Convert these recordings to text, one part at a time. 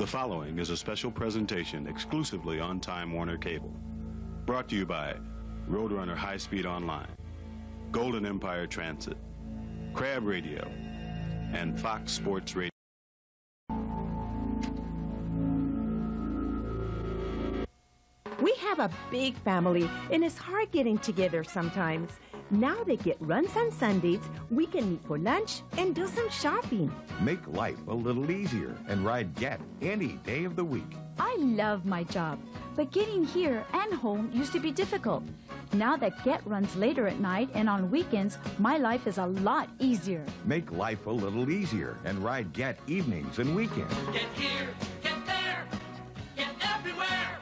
The following is a special presentation exclusively on Time Warner Cable. Brought to you by Roadrunner High Speed Online, Golden Empire Transit, Crab Radio, and Fox Sports Radio. We have a big family, and it's hard getting together sometimes. Now they get runs on Sundays, we can meet for lunch and do some shopping. Make life a little easier and ride Get any day of the week. I love my job, but getting here and home used to be difficult. Now that Get runs later at night and on weekends, my life is a lot easier. Make life a little easier and ride Get evenings and weekends. Get here, get there, get everywhere.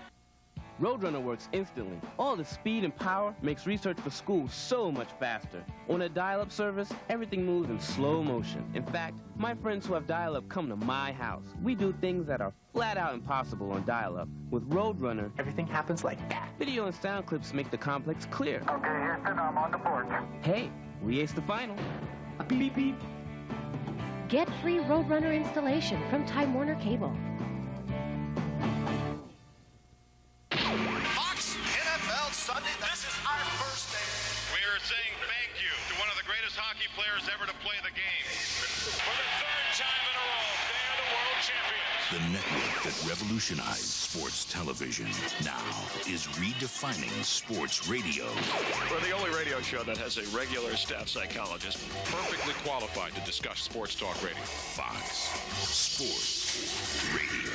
Roadrunner works instantly. All the speed and power makes research for school so much faster. On a dial-up service, everything moves in slow motion. In fact, my friends who have dial-up come to my house. We do things that are flat out impossible on dial-up. With Roadrunner, everything happens like that. Video and sound clips make the complex clear. Okay, Houston, I'm on the board. Hey, we aced the final. Beep, beep, beep. Get free Roadrunner installation from Time Warner Cable. Fox NFL Sunday, this is our first day. We are saying thank you to one of the greatest hockey players ever to play the game. For the third time in a row, they're the world champions. The network that revolutionized sports television now is redefining sports radio. We're the only radio show that has a regular staff psychologist perfectly qualified to discuss sports talk radio. Fox Sports Radio.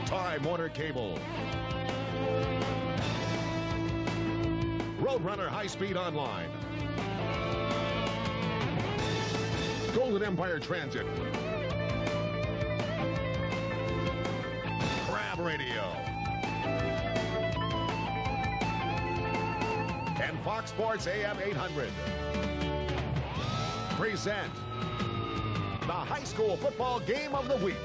Time Warner Cable. Roadrunner High Speed Online. Golden Empire Transit. Crab Radio. And Fox Sports AM 800. Present the high school football game of the week.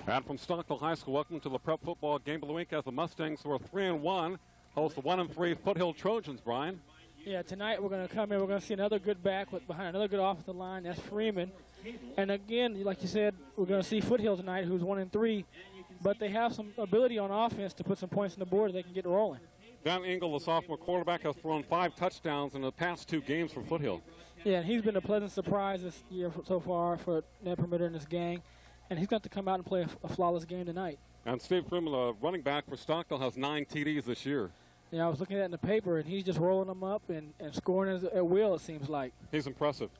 And from Stockdale High School, welcome to the Prep Football Game of the Week as the Mustangs, who are 3-1, host the 1-3 Foothill Trojans, Brian. Yeah, tonight we're going to come in, we're going to see another good back behind another good offensive line. That's Freeman. And again, like you said, we're going to see Foothill tonight, who's 1-3, but they have some ability on offense to put some points on the board that they can get rolling. Dan Engel, the sophomore quarterback, has thrown 5 touchdowns in the past 2 games for Foothill. Yeah, and he's been a pleasant surprise this year so far for net perimeter in this gang. And he's got to come out and play a flawless game tonight. And Steve Freeman, the running back for Stockdale, has 9 TDs this year. Yeah, I was looking at it in the paper, and he's just rolling them up and scoring at will, it seems like. He's impressive.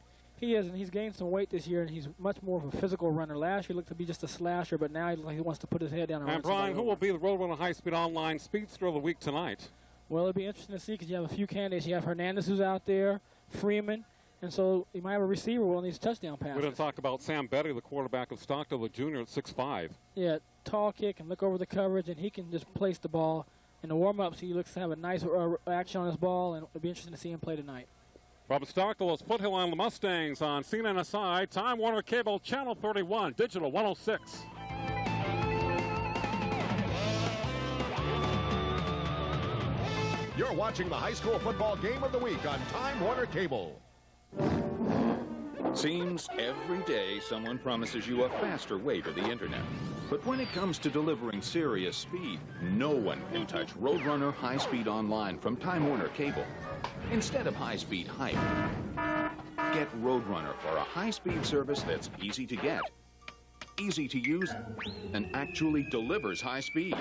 He is, and he's gained some weight this year, and he's much more of a physical runner. Last year he looked to be just a slasher, but now he looks like he wants to put his head down. And Brian, who will be the Roadrunner High Speed Online Speedster of the Week tonight? Well, it'll be interesting to see because you have a few candidates. You have Hernandez who's out there, Freeman, and so you might have a receiver with one of these touchdown passes. We didn't talk about Sam Betty, the quarterback of Stockdale, the junior at 6'5". Yeah, tall kick and look over the coverage, and he can just place the ball in the warm-ups. He looks to have a nice action on his ball, and it'll be interesting to see him play tonight. From Stockdale is Foothill on the Mustangs on CNNSI, Time Warner Cable, Channel 31, Digital 106. You're watching the high school football game of the week on Time Warner Cable. Seems every day someone promises you a faster way to the internet. But when it comes to delivering serious speed, no one can touch Roadrunner High Speed Online from Time Warner Cable. Instead of high-speed hype, get Roadrunner for a high-speed service that's easy to get, easy to use, and actually delivers high speed.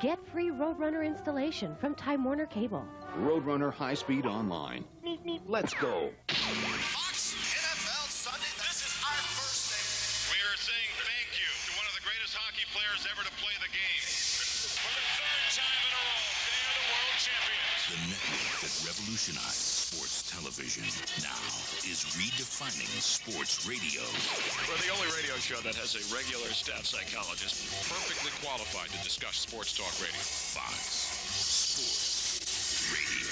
Get free Roadrunner installation from Time Warner Cable. Roadrunner High Speed Online. Let's go. Fox NFL Sunday, this is our first day. We are saying thank you to one of the greatest hockey players ever to play the game. For the third time in a row, they're the world champions. The network that revolutionized sports television now is redefining sports radio. We're the only radio show that has a regular staff psychologist perfectly qualified to discuss sports talk radio. Fox Sports Radio.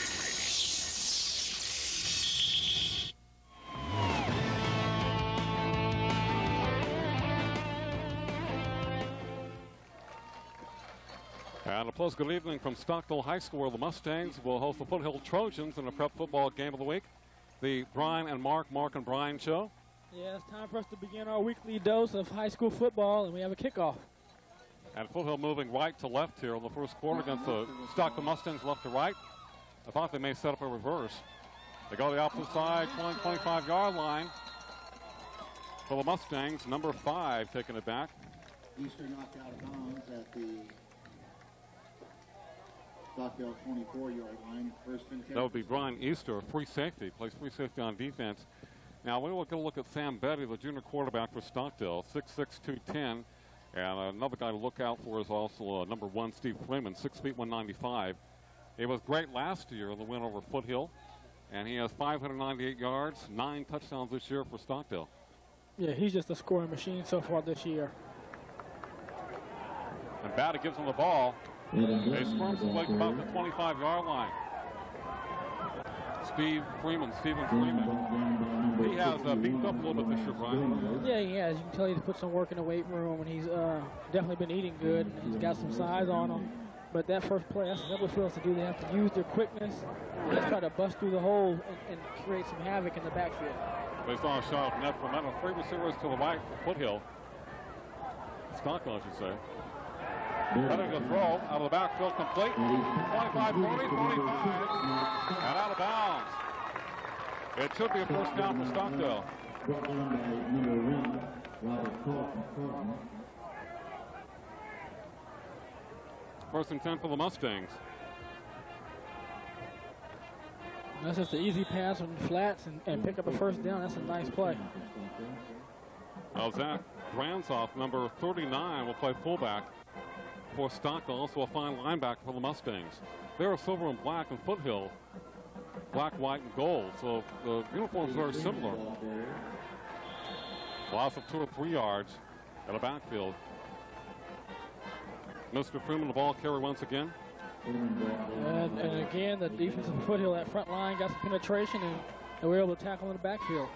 And a pleasant good evening from Stockdale High School, where the Mustangs will host the Foothill Trojans in a prep football game of the week. The Brian and Mark and Brian show. Yeah, it's time for us to begin our weekly dose of high school football, and we have a kickoff. And Foothill moving right to left here in the first quarter against the Stockdale Mustangs left to right. I thought they may set up a reverse. They go to the opposite side, 25-yard line. For the Mustangs, number 5 taking it back. Easter knocked out of bounds at the Stockdale 24-yard line. First and 10. That would be Brian Easter, free safety, plays free safety on defense. Now we will get a look at Sam Betty, the junior quarterback for Stockdale, 6'6", 210. And another guy to look out for is also number 1, Steve Freeman, 6 feet, 195. He was great last year in the win over Foothill. And he has 598 yards, 9 touchdowns this year for Stockdale. Yeah, he's just a scoring machine so far this year. And Batty gives him the ball. He squirms his way to about the 25-yard line. Stephen Freeman. He has beefed up a little bit this year, Brian. Yeah, he has. You can tell he's put some work in the weight room, and he's definitely been eating good. He's got some size on him. But that first play, that's what Phil has to do. They have to use their quickness. They just try to bust through the hole and create some havoc in the backfield. They saw a shot net from under 3 receivers to the right for Foothill. Stockdale, I should say. Cutting the throw out of the backfield, complete. 25, 40, 45, and out of bounds. It should be a first down for Stockdale. First and 10 for the Mustangs. That's just an easy pass on flats and pick up a first down. That's a nice play. Zach Granzoff, number 39, will play fullback for Stockdale, also a fine linebacker for the Mustangs. They're silver and black, and Foothill black, white, and gold. So the uniforms are very similar. Loss of 2 or 3 yards at a backfield. Mr. Freeman, the ball carrier once again. And again, the defense of Foothill, that front line got some penetration, and they were able to tackle in the backfield.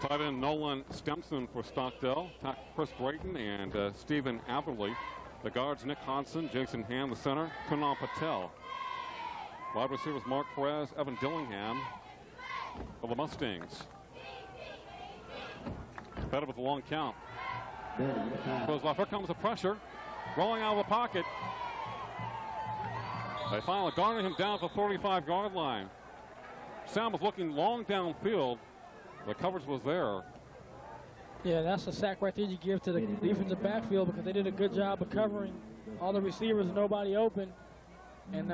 Tight end Nolan Stemson for Stockdale. Chris Brayton and Stephen Aberley. The guards Nick Hodson, Jason Hand, the center, Kunal Patel. Wide receivers Mark Perez, Evan Dillingham for the Mustangs. Better with a long count. Goes off. Here comes the pressure. Rolling out of the pocket. They finally garnered him down to the 35-yard line. Sam was looking long downfield. The coverage was there. Yeah, that's a sack right there you give to the defensive backfield because they did a good job of covering all the receivers, nobody open, and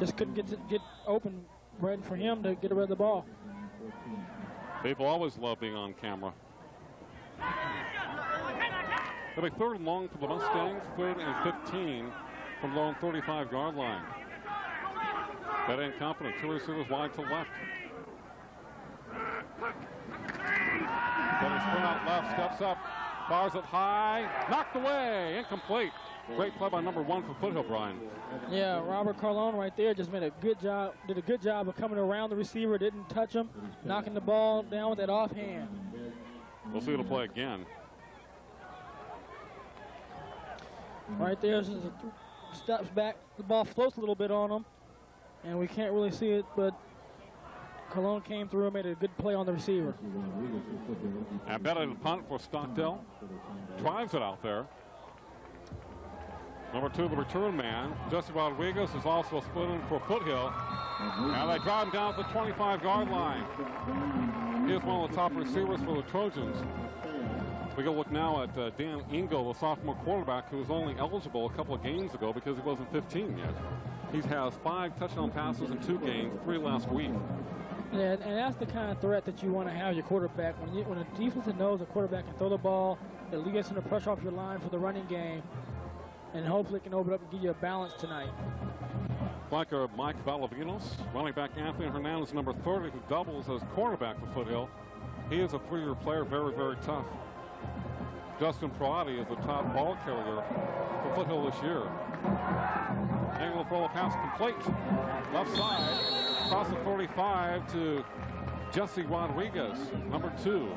just couldn't get open right for him to get rid of the ball. People always love being on camera. It'll be 3rd and long for the Mustangs, 3rd and 15 from the long 35-yard line. That ain't confident. 2 receivers wide to left. Then he sprint out left, steps up, fires it high, knocked away, incomplete. Great play by number 1 for Foothill, Brian. Yeah, Robert Carlone right there just did a good job of coming around the receiver, didn't touch him, knocking the ball down with that offhand. We'll see the play again. Right there, steps back, the ball floats a little bit on him, and we can't really see it, but Cologne came through and made a good play on the receiver. And better to punt for Stockdale. Drives it out there. Number 2, the return man, Jesse Rodriguez, is also split in for Foothill. And they drive him down to the 25-yard line. He is one of the top receivers for the Trojans. We go look now at Dan Engel, the sophomore quarterback, who was only eligible a couple of games ago because he wasn't 15 yet. He has 5 touchdown passes in 2 games, 3 last week. Yeah, and that's the kind of threat that you want to have your quarterback. When a defensive knows a quarterback can throw the ball, it gets the pressure off your line for the running game, and hopefully it can open up and give you a balance tonight. Flanker Mike Valavinos, running back Anthony Hernandez, number 30, who doubles as quarterback for Foothill. He is a 3-year player, very, very tough. Justin Parati is the top ball carrier for Foothill this year. Angle throw a pass complete. Left side, across the 45 to Jesse Rodriguez, number 2.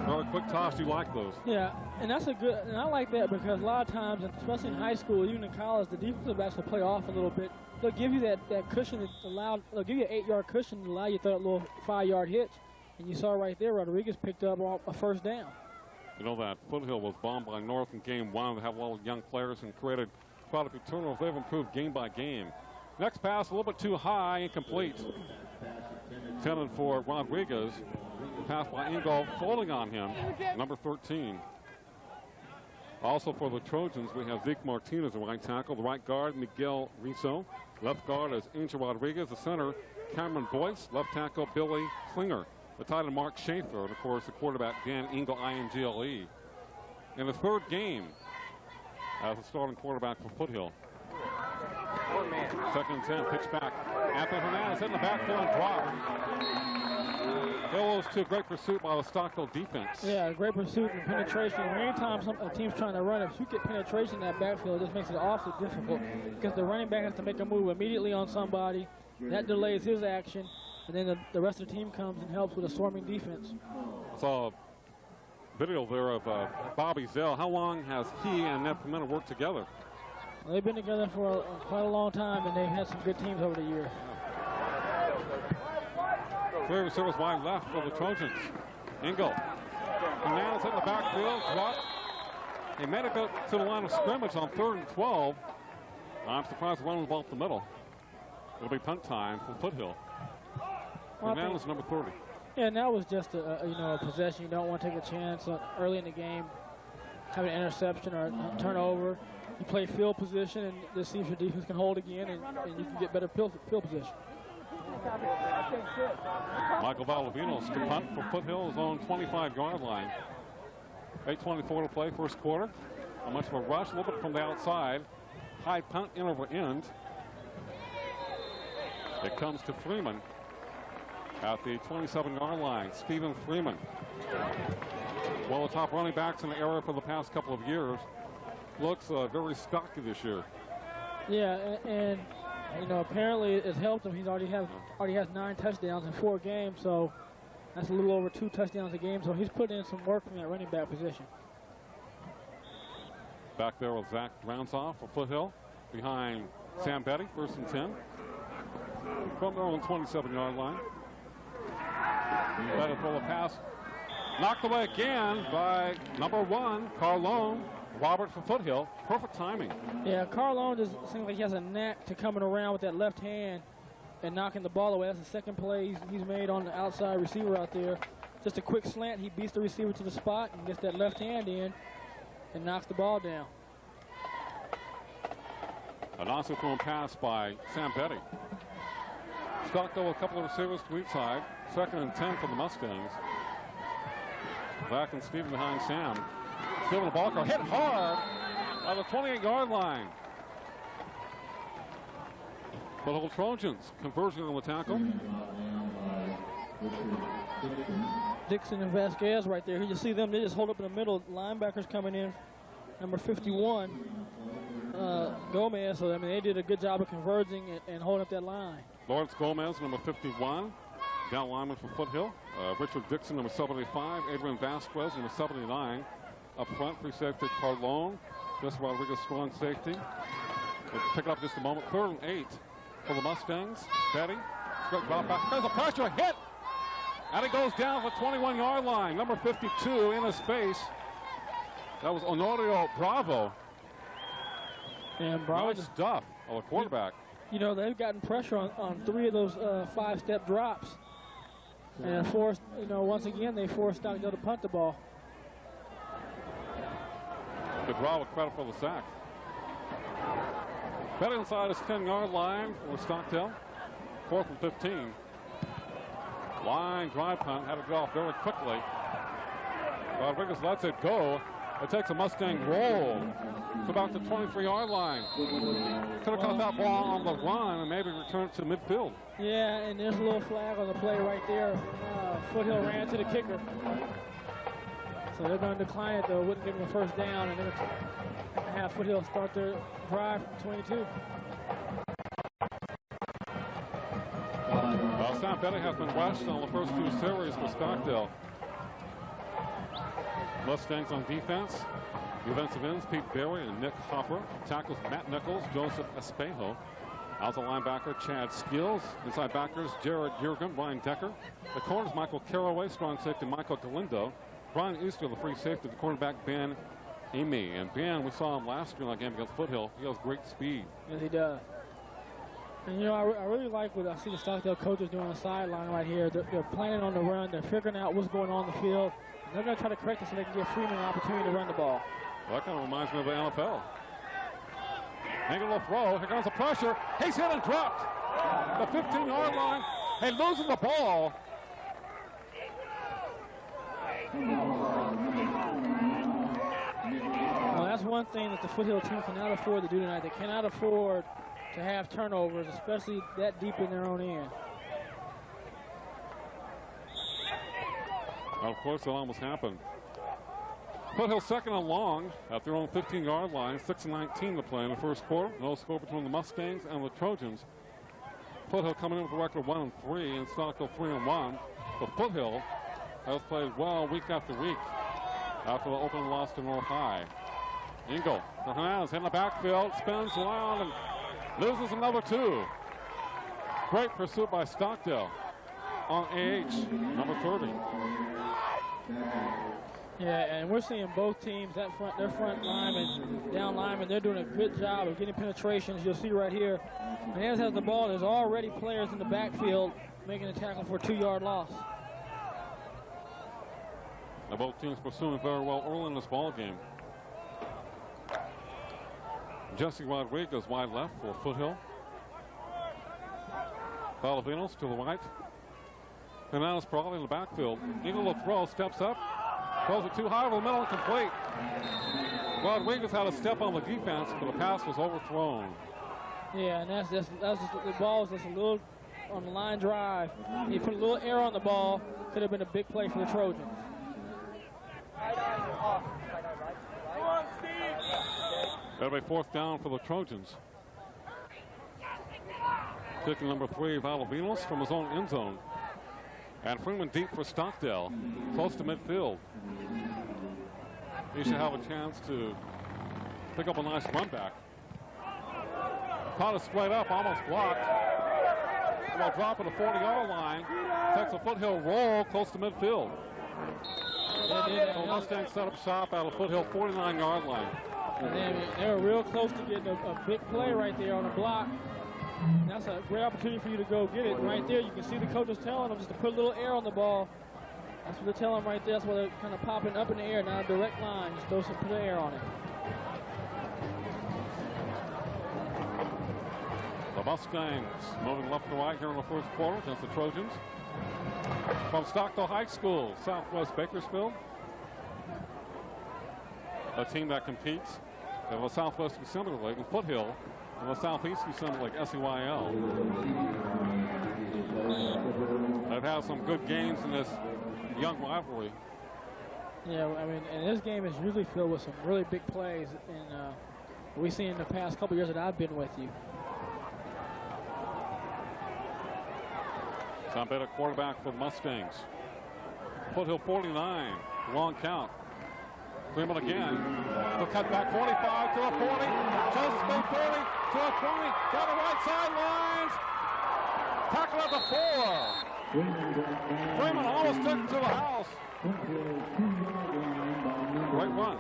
Very quick toss, you like those. Yeah, and that's a good, and I like that because a lot of times, especially in high school, even in college, the defensive backs will play off a little bit. They'll give you that cushion that they'll give you an 8-yard cushion to allow you to throw a little 5-yard hitch. And you saw right there, Rodriguez picked up a first down. You know that Foothill was bombed by North in game 1. They have a lot of young players and created quite a few turnovers. They've improved game by game. Next pass, a little bit too high, incomplete. Intended for Rodriguez. Pass by Engel, falling on him, number 13. Also for the Trojans, we have Zeke Martinez, the right tackle. The right guard, Miguel Rizzo. Left guard is Angel Rodriguez. The center, Cameron Boyce. Left tackle, Billy Klinger. The tight end, Mark Schaefer. And, of course, the quarterback, Dan Engel, INGLE. In the third game as the starting quarterback for Foothill. Second and 10, pitch back. Anthony Hernandez in the backfield and drop. Those two, great pursuit by the Stockdale defense. Yeah, great pursuit and penetration. Anytime a team's trying to run, if you get penetration in that backfield, it just makes it awfully difficult because the running back has to make a move immediately on somebody. That delays his action, and then the rest of the team comes and helps with a swarming defense. I saw a video there of Bobby Zell. How long has he and Ned Pimenta worked together? Well, they've been together for quite a long time, and they've had some good teams over the years. Clear receivers wide left for the Trojans. Engel. Hernandez in the backfield. Drop. He made it go to the line of scrimmage on 3rd and 12. I'm surprised the run was off the middle. It'll be punt time for Foothill. Hernandez, number 30. Yeah, and that was just a possession. You don't want to take a chance early in the game, have an interception or a turnover. You play field position and just see if your defense can hold again, and you can get better field position. Michael Valdovinos to punt for Foothill's own 25-yard line. 8:24 to play, first quarter. Not much of a rush, a little bit from the outside. High punt in over end. It comes to Freeman at the 27-yard line. Stephen Freeman. Well, the top running backs in the area for the past couple of years. Looks very stocky this year. Yeah, and apparently it's helped him. He's already has 9 touchdowns in 4 games, so that's a little over 2 touchdowns a game. So he's putting in some work from that running back position. Back there with Zach Brownsoff for Foothill, behind Sam Betty, 1st and 10. From their own 27-yard line. Better throw a pass. Knocked away again by number 1, Carlone. Robert for Foothill. Perfect timing. Yeah, Carlone just seems like he has a knack to coming around with that left hand and knocking the ball away. That's the second play he's made on the outside receiver out there. Just a quick slant. He beats the receiver to the spot and gets that left hand in and knocks the ball down. An also thrown pass by Sam Betty. Stockdale with a couple of receivers to each side. 2nd and 10 for the Mustangs. Back and Stephen behind Sam. Stephen Balker hit hard on the 28-yard line. For the Trojans, conversion on the tackle. Dixon and Vasquez right there. You see them, they just hold up in the middle. Linebackers coming in. Number 51, Gomez. So, I mean, they did a good job of converging and holding up that line. Lawrence Gomez, number 51. Down lineman for Foothill. Richard Dixon, number 75. Adrian Vasquez, number 79. Up front, free safety Carlone. Just Rodriguez, strong safety. We'll pick it up just a moment. 3rd and 8 for the Mustangs. Betty, straight drop back. There's a pressure hit. And it goes down for the 21-yard line. Number 52 in his face. That was Honorio Bravo. And Bravo nice stuff of a quarterback. They've gotten pressure on 3 of those 5-step drops. And forced, once again, they forced Stockdale to punt the ball. Good draw with credit for the sack. Betty inside his 10-yard line for Stockdale. 4th and 15. Line drive punt, had to go off very quickly. Rodriguez lets it go. It takes a Mustang roll to about the 23-yard line. Could have caught that ball on the run and maybe return it to midfield. Yeah, and there's a little flag on the play right there. Foothill ran to the kicker. So they're going to decline it, though. Wouldn't give him a first down, and then have Foothill start their drive from 22. Well, Sam Betty has been rushed on the first 2 series for Stockdale. Mustangs on defense. Defensive ends, Pete Berry and Nick Hopper. Tackles, Matt Nichols, Joseph Espejo. Outside linebacker, Chad Skills. Inside backers, Jared Jurgen, Ryan Decker. The corners, Michael Caraway, strong safety, Michael Galindo. Brian Easter, the free safety, the cornerback, Ben Amy. And Ben, we saw him last year in that game against Foothill. He has great speed. Yes, he does. And, you know, I really like what I see the Stockdale coaches doing on the sideline right here. They're planning on the run. They're figuring out what's going on in the field. And they're going to try to correct it so they can give Freeman an opportunity to run the ball. Well, that kind of reminds me of the NFL. Angle throw. Here comes the pressure. He's hit and dropped. The 15-yard line. He loses the ball. Well, that's one thing that the Foothill team cannot afford to do tonight. They cannot afford to have turnovers, especially that deep in their own end. Well, of course, that almost happened. Foothill second and long at their own 15-yard line. 6:19 to play in the first quarter. No score between the Mustangs and the Trojans. Foothill coming in with a record 1-3 and Stockdale 3-1. But Foothill has played well week after week after the opening loss to North High. Engel, Hernandez in the backfield, spins around and loses another 2. Great pursuit by Stockdale on AH, number 30. Yeah, and we're seeing both teams, their front linemen, down linemen, they're doing a good job of getting penetrations. You'll see right here, Hernandez has the ball. There's already players in the backfield making a tackle for a 2-yard loss. Now both teams pursuing very well early in this ball game. Jesse Rodriguez wide left for Foothill. Palavinos to the right. Hernandez probably in the backfield. Eagle will throw, steps up. Throws it too high over the middle and complete. Rodriguez had a step on the defense, but the pass was overthrown. Yeah, and that's just the ball was just a little on the line drive. He put a little air on the ball. Could have been a big play for the Trojans. That'll be fourth down for the Trojans. Kicking number 3, Valavinos from his own end zone. And Freeman deep for Stockdale, close to midfield. He should have a chance to pick up a nice run back. Caught it straight up, almost blocked. Well, drop at the 40-yard line. Takes a Foothill roll close to midfield. So Mustangs set up shop out of Foothill 49-yard line. And they were real close to getting a big play right there on a block. And that's a great opportunity for you to go get it. Right there, you can see the coaches telling them just to put a little air on the ball. That's what they're telling them right there. That's why they're kind of popping up in the air, not a direct line. Just throw some put air on it. The Mustangs moving left to right here in the first quarter against the Trojans. From Stockdale High School, Southwest Bakersfield. A team that competes in the Southwest Assembly League with Foothill and the Southeast Assembly League, SEYL. They've had some good games in this young rivalry. Yeah, I mean, and this game is usually filled with some really big plays, and we've seen in the past couple years that I've been with you. Tom Bennett, quarterback for the Mustangs. Foothill 49, long count. Freeman again. The cut back 45 to the 40. Joseph Smith 40 to the 20. Down the right sidelines. Tackle at the 4. Freeman almost took it to the house. Great run.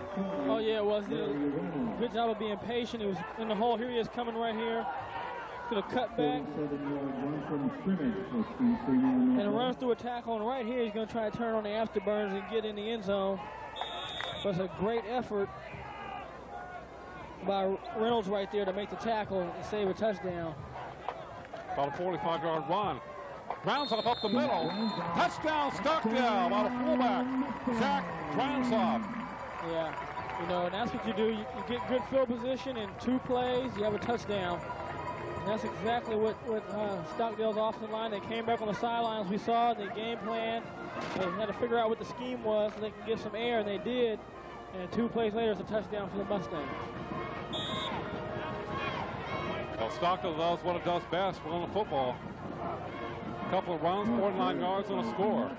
Oh, yeah, it was. Good job of being patient. He was in the hole. Here he is coming right here. To the cutback. And runs through a tackle. And right here, he's going to try to turn on the afterburners and get in the end zone. But it's a great effort by Reynolds right there to make the tackle and save a touchdown. About a 45-yard run. Grounds up the middle. Touchdown, Stockdale by the fullback, Zach Dransoff. Yeah, you know, and that's what you do. You get good field position in 2 plays, you have a touchdown. And that's exactly what Stockdale's offensive line. They came back on the sidelines. We saw the game plan. They had to figure out what the scheme was so they could get some air, and they did. And 2 plays later, it's a touchdown for the Mustangs. Well, Stockdale does what it does best, running the football. A couple of runs, 49 yards, and a score.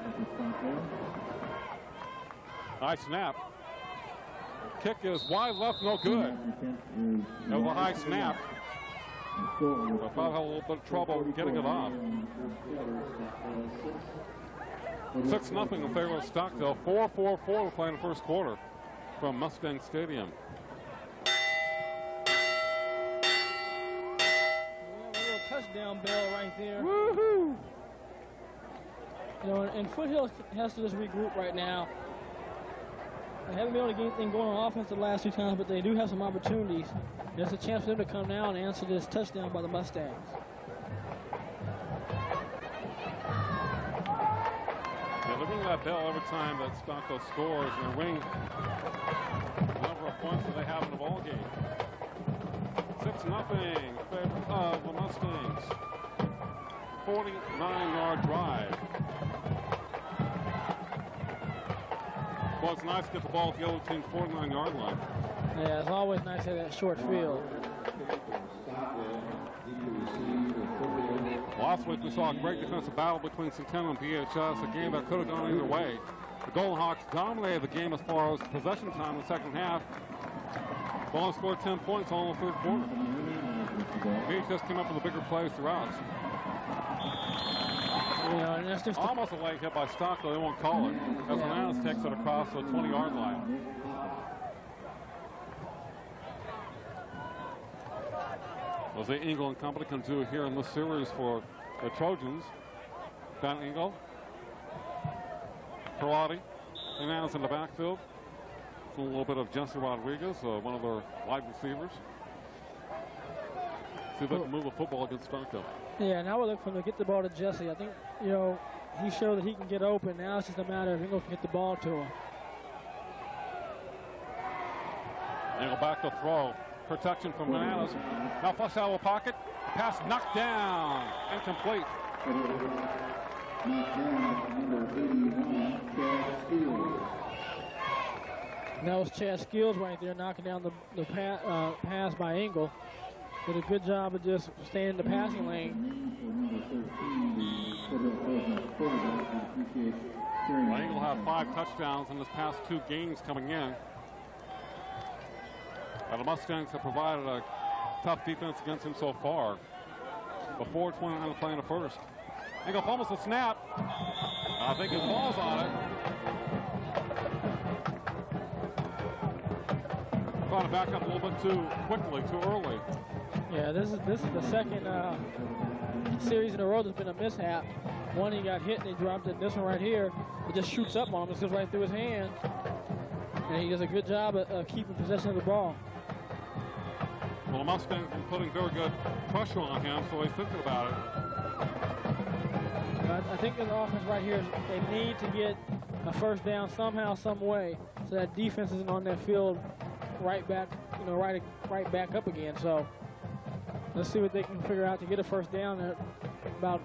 Nice snap. Kick is wide left, no good. That was a high snap. About had a little bit of trouble getting it off. 6-0 in favor of Stockdale. 4-4-4 to play in the first quarter from Mustang Stadium. A little touchdown bell right there. Woohoo! You know, and Foothill has to just regroup right now. They haven't been able to get anything going on offense the last 2 times, but they do have some opportunities. There's a chance for them to come down and answer this touchdown by the Mustangs. Yeah, they ring that bell every time that Stockdale scores, and they ring the number of points that they have in the ball game. 6-0 in favor of the Mustangs. 49-yard drive. Well, it's nice to get the ball at the other team's 49-yard line. Yeah, it's always nice to have that short field. Last week we saw a great defensive battle between Centennial and PHS, a game that could have gone either way. The Golden Hawks dominated the game as far as possession time in the second half. They only scored 10 points all in the third quarter. PHS came up with a bigger plays throughout. You know, and that's just almost a late hit by Stockdale. They won't call it. As Hernandez takes it across the 20-yard line. Jose Engel and company can do here in this series for the Trojans. Ben Engel, Karate, Hernandez in the backfield. A little bit of Jesse Rodriguez, one of their wide receivers. See if they can move the football against Stockdale. Yeah, now we're looking for him to get the ball to Jesse. I think, you know, he showed that he can get open. Now it's just a matter of Engel can get the ball to him. Engel back to throw. Protection from Hernandez. Now flush out of the pocket. Pass knocked down. Incomplete. And that was Chad Skills right there knocking down the pass by Engel. Did a good job of just staying in the passing lane. Well, Engel had 5 touchdowns in his past 2 games coming in. And the Mustangs have provided a tough defense against him so far. Before 29 to play in the first. Engel fumbles the snap. I think it falls on it. Trying to back up a little bit too quickly, too early. Yeah, this is the second series in a row there's been a mishap. One, he got hit and he dropped it. This one right here, it just shoots up on him. It goes right through his hand. And he does a good job of keeping possession of the ball. Well, the Mustangs have been putting very good pressure on him, so he's thinking about it. I think in the offense right here, they need to get a first down somehow, some way, so that defense isn't on that field right back, you know, right back up again. So let's see what they can figure out to get a first down at about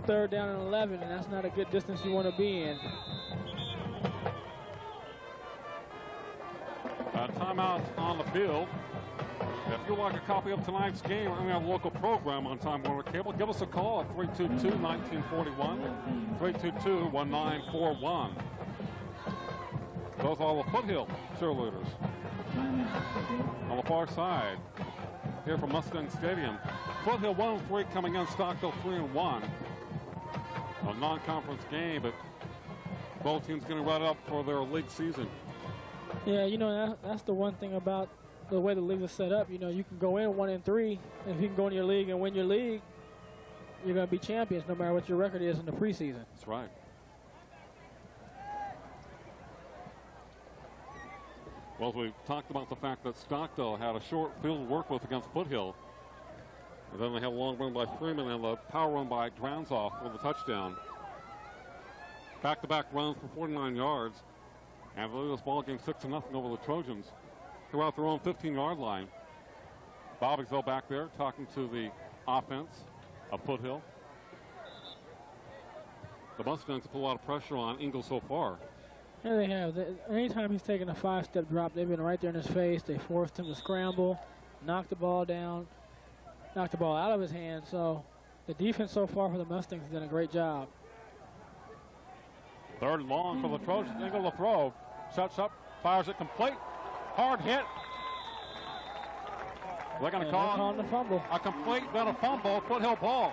3rd down and 11, and that's not a good distance you want to be in. Timeout on the field. If you'd like a copy of tonight's game or any other local program on Time Warner Cable, give us a call at 322-1941, 322-1941. Those are the Foothill cheerleaders. On the far side, here from Mustang Stadium. Foothill 1-3 coming in, Stockdale 3-1. A non-conference game, but both teams getting right up for their league season. Yeah, you know, that's the one thing about the way the league is set up. You know, you can go in 1-3, and if you can go in your league and win your league, you're going to be champions no matter what your record is in the preseason. That's right. Well, we talked about the fact that Stockdale had a short field to work with against Foothill. And then they had a long run by Freeman and the power run by Dranzoff for the touchdown. Back-to-back runs for 49 yards. And they lead this ball game 6-0 over the Trojans. They're out their own 15-yard line. Bobby's though back there talking to the offense of Foothill. The Mustangs have put a lot of pressure on Engel so far. Yeah, they have. Anytime he's taken a 5-step drop, they've been right there in his face. They forced him to scramble, knock the ball down, knock the ball out of his hand. So the defense so far for the Mustangs has done a great job. 3rd and long for the Trojans. Engel to throw. Shuts up, fires it complete. Hard hit. They're going to call the fumble. A complete, then a fumble. Foothill ball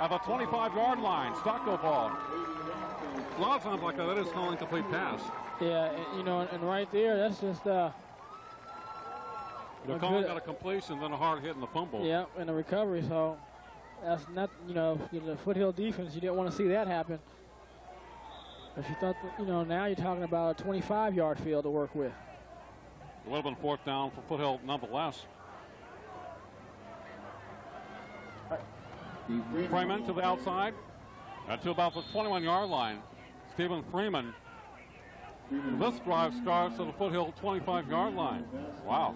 at the 25-yard line. Stockdale ball. A lot of times like that, it is calling complete pass. Yeah, and, you know, and right there, that's just They're calling out a completion, then a hard hit and the fumble. Yeah, and a recovery. So that's not, you know, the Foothill defense. You didn't want to see that happen. If you thought, you know, now you're talking about a 25-yard field to work with. It would have been fourth down for Foothill nonetheless. Freeman to the outside, to about the 21-yard line. Stephen Freeman. This drive starts at the Foothill 25-yard line. Wow.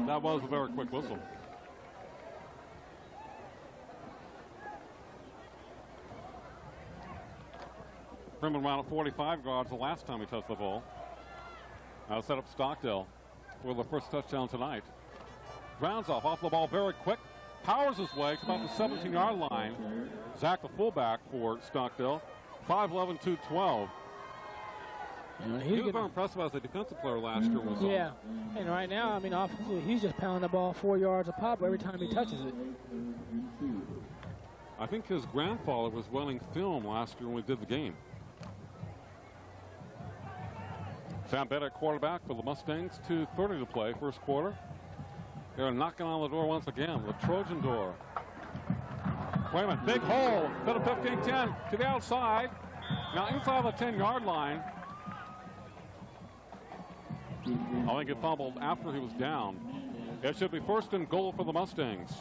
That was a very quick whistle. Freeman ran at 45 yards the last time he touched the ball. Now set up Stockdale for the first touchdown tonight. Grounds off the ball very quick. Powers his way to about the 17-yard line. Zach, the fullback for Stockdale, 5'11", 212. He was very impressive as a defensive player last year. Yeah, and right now, I mean, offensively, he's just pounding the ball 4 yards a pop every time he touches it. I think his grandfather was running film last year when we did the game. Sam Bennett, quarterback for the Mustangs, 2:30 to play, first quarter. They're knocking on the door once again, the Trojan door. Freeman, big hole, to the 15-10, to the outside. Now inside the 10-yard line. I think it fumbled after he was down. It should be first and goal for the Mustangs.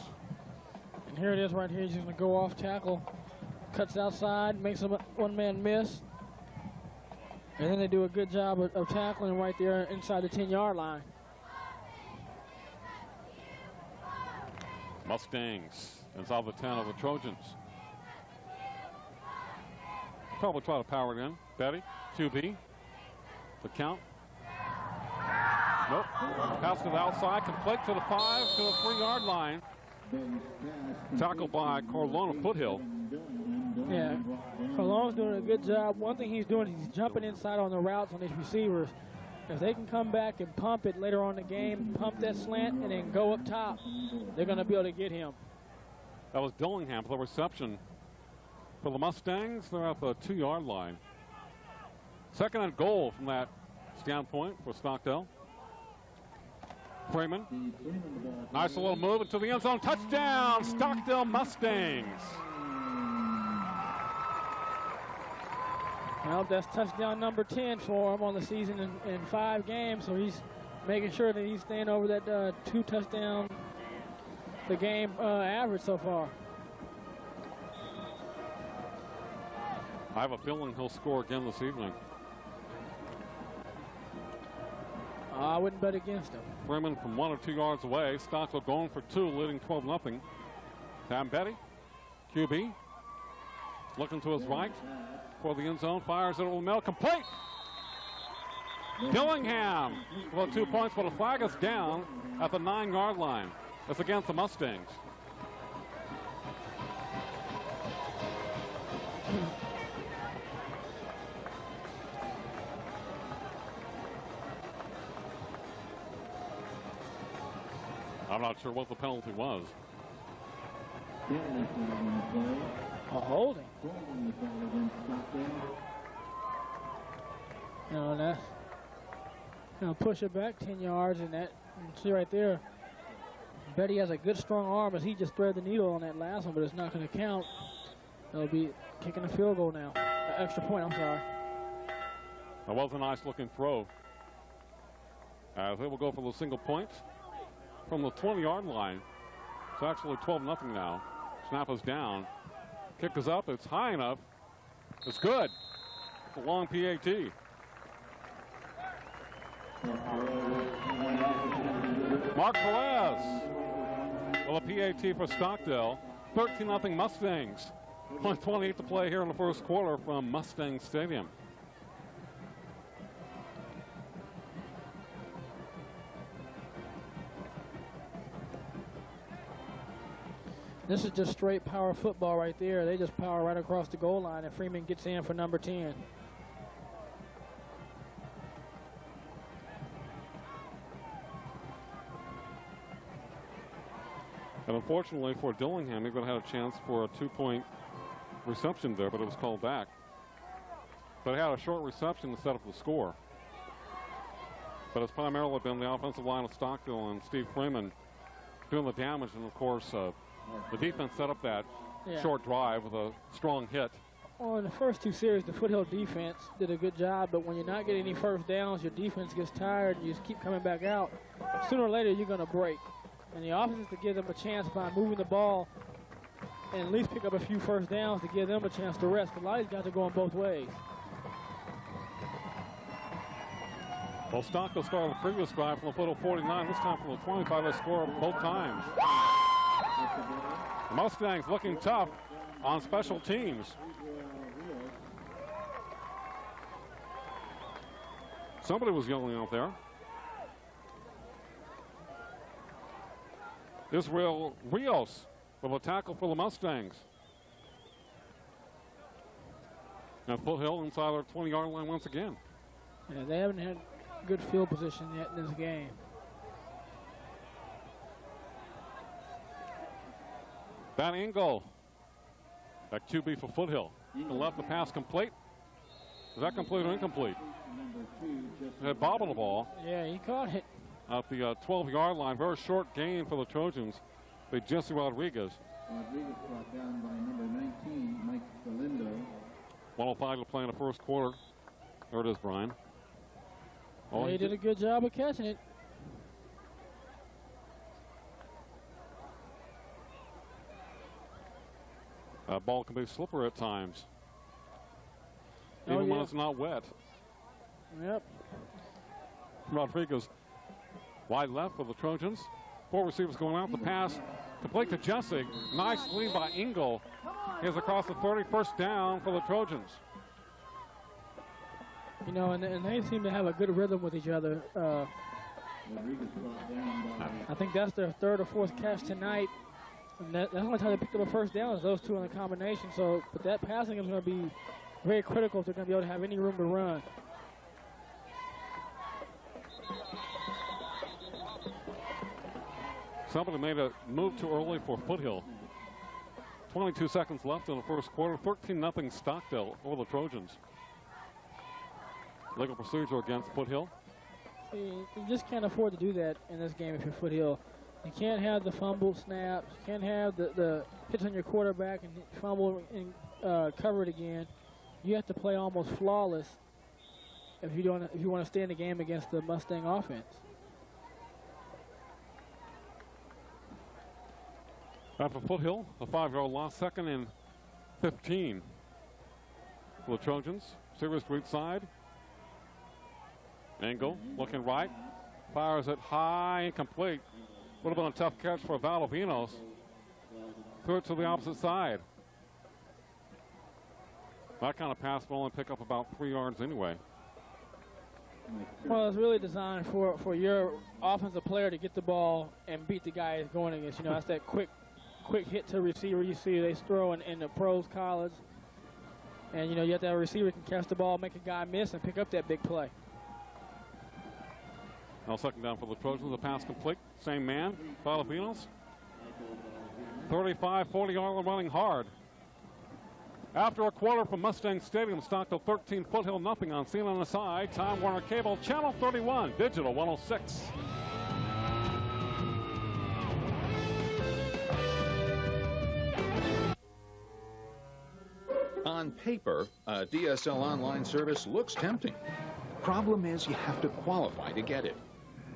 And here it is right here. He's going to go off tackle, cuts outside, makes a one-man miss. And then they do a good job of tackling right there inside the 10-yard line. Mustangs inside the 10 of the Trojans. Probably try to power it in. Betty, QB. The count. Nope. Pass to the outside, complete to the 5, to the 3-yard line. Tackled by Corlona Foothill. Yeah, Corlona's doing a good job. One thing he's doing, he's jumping inside on the routes on these receivers. If they can come back and pump it later on in the game, pump that slant, and then go up top, they're going to be able to get him. That was Dillingham for the reception. For the Mustangs, they're at the 2-yard line. Second and goal from that standpoint for Stockdale. Freeman. Nice little move into the end zone. Touchdown, Stockdale Mustangs. Well, that's touchdown number 10 for him on the season in 5 games. So he's making sure that he's staying over that 2 touchdown the game average so far. I have a feeling he'll score again this evening. I wouldn't bet against him. Freeman from 1 or 2 yards away. Stockdale going for 2, leading 12-0. Sam Betty, QB, looking to his right for the end zone. Fires it over the middle. Complete. Dillingham for 2 points, but a flag is down at the 9-yard line. It's against the Mustangs. I'm not sure what the penalty was. A holding. You know, that's, you know, push it back 10 yards, and that, you can see right there, Betty has a good strong arm as he just threaded the needle on that last one, but it's not going to count. They'll be kicking a field goal now. Extra point, I'm sorry. That was a nice looking throw. As they will go for the single point from the 20-yard line. It's actually 12-0 now. Snap is down. Kick is up. It's high enough. It's good. It's a long PAT. Mark Perez. Well, a PAT for Stockdale. 13-0 Mustangs. 1:28 to play here in the first quarter from Mustang Stadium. This is just straight power football right there. They just power right across the goal line, and Freeman gets in for number 10. And unfortunately for Dillingham, he would have had a chance for a 2-point reception there, but it was called back. But he had a short reception to set up the score. But it's primarily been the offensive line of Stockdale and Steve Freeman doing the damage. And, of course, the defense set up that short drive with a strong hit. Well, in the first two series, the Foothill defense did a good job, but when you're not getting any first downs, your defense gets tired, and you just keep coming back out. Sooner or later, you're going to break. And the offense is to give them a chance by moving the ball and at least pick up a few first downs to give them a chance to rest. A lot of these guys are going both ways. Well, Stockdale started the previous drive from the Foothill 49. This time from the 25, they score both times. The Mustangs looking tough on special teams. Somebody was yelling out there. Israel Rios with a tackle for the Mustangs. And Foothill inside their 20-yard line once again. Yeah, they haven't had good field position yet in this game. Van Engel, that QB for Foothill. He left the pass complete. Is that complete or incomplete? He had bobbled the ball. Yeah, he caught it. At the 12-yard line. Very short gain for the Trojans. By Jesse Rodriguez. Rodriguez brought down by number 19, Mike Galindo. 1:05 to play in the first quarter. There it is, Brian. Oh, he did a good job of catching it. That ball can be slippery at times. Even when it's not wet. Yep. Rodriguez wide left for the Trojans. 4 receivers going out. The pass complete to Jesse. Nice lead by Engel. He's across the 30, first down for the Trojans. You know, and they seem to have a good rhythm with each other. I think that's their third or fourth catch tonight. And that's the only time they picked up a first down is those two in the combination. So, but that passing is going to be very critical if they're going to be able to have any room to run. Somebody made a move too early for Foothill. 22 seconds left in the first quarter. 13-0 Stockdale over the Trojans. Legal procedure against Foothill. You just can't afford to do that in this game if you're Foothill. You can't have the fumble snaps. You can't have the hits on your quarterback and fumble and cover it again. You have to play almost flawless if you want to stay in the game against the Mustang offense. After Foothill, a 5-yard loss, 2nd and 15 for the Trojans. Series weak side. Engel looking right. Fires it high and complete. Would have been a tough catch for Valavinos. Threw it to the opposite side. That kind of pass will only pick up about 3 yards anyway. Well, it's really designed for your offensive player to get the ball and beat the guy he's going against. You know, that's that quick hit to receiver you see they throw in the pros college. And, you know, you have to have a receiver who can catch the ball, make a guy miss, and pick up that big play. Now 2nd down for the Trojans. The pass complete. Same man, Valavinos. 35, 40-yard line running hard. After a quarter from Mustang Stadium, Stockdale 13, Foothill nothing on scene on the side. Time Warner Cable, Channel 31, Digital 106. On paper, a DSL online service looks tempting. Problem is, you have to qualify to get it.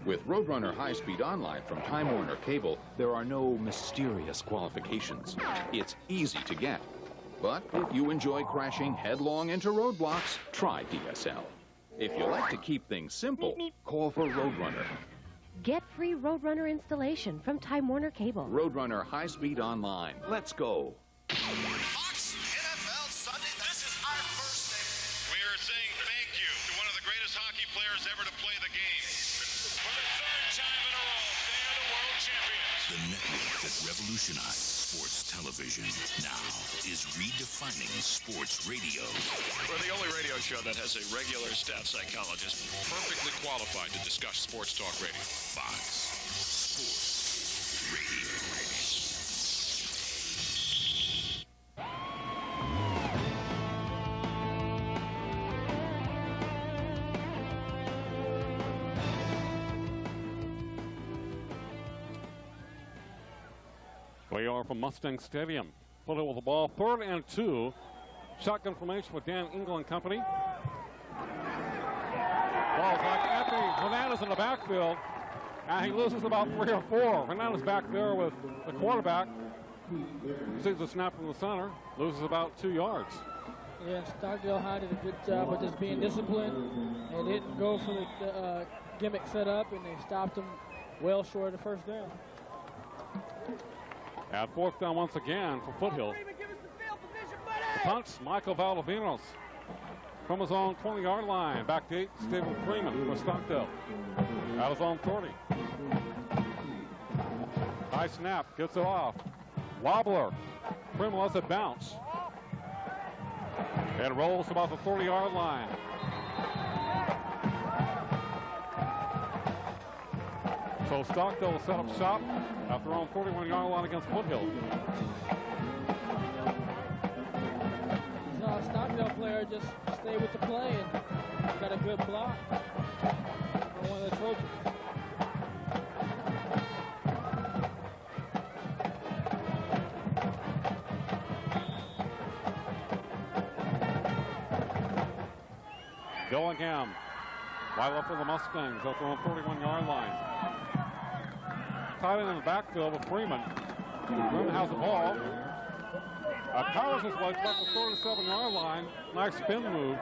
With Roadrunner High-Speed Online from Time Warner Cable, there are no mysterious qualifications. It's easy to get. But if you enjoy crashing headlong into roadblocks, try DSL. If you like to keep things simple, call for Roadrunner. Get free Roadrunner installation from Time Warner Cable. Roadrunner High-Speed Online. Let's go. Fox NFL Sunday, this is our first day. We are saying thank you to one of the greatest hockey players ever to play the game. For the 3rd time in a row, they are the world champions. The network that revolutionized sports television now is redefining sports radio. We're the only radio show that has a regular staff psychologist perfectly qualified to discuss sports talk radio. Fox Sports Radio. They are from Mustang Stadium. Foothill with the ball, 3rd and 2. Shotgun formation with Dan Engel and company. Ball's like Anthony Hernandez in the backfield. And he loses about 3 or 4. Hernandez back there with the quarterback. Sees the snap from the center, loses about 2 yards. Yeah, Stockdale High did a good job of just being disciplined. They didn't go for the gimmick set up, and they stopped them well short of the first down. At 4th down once again for Foothill. Punts, Michael Valdovinos from his own 20-yard line. Back to 8, Stephen Freeman for Stockdale. Out his own 30. High snap, gets it off. Wobbler. Freeman lets it bounce. It rolls about the 40-yard line. So Stockdale will set up shop at their own 41-yard line against Foothill. So Stockdale player just stayed with the play and got a good block on one of the Trojans. Dillingham, wide left for the Mustangs at their own 41-yard line. Tight end in the backfield with Freeman. Freeman has the ball. Powers his way left the 37-yard line. Nice spin move.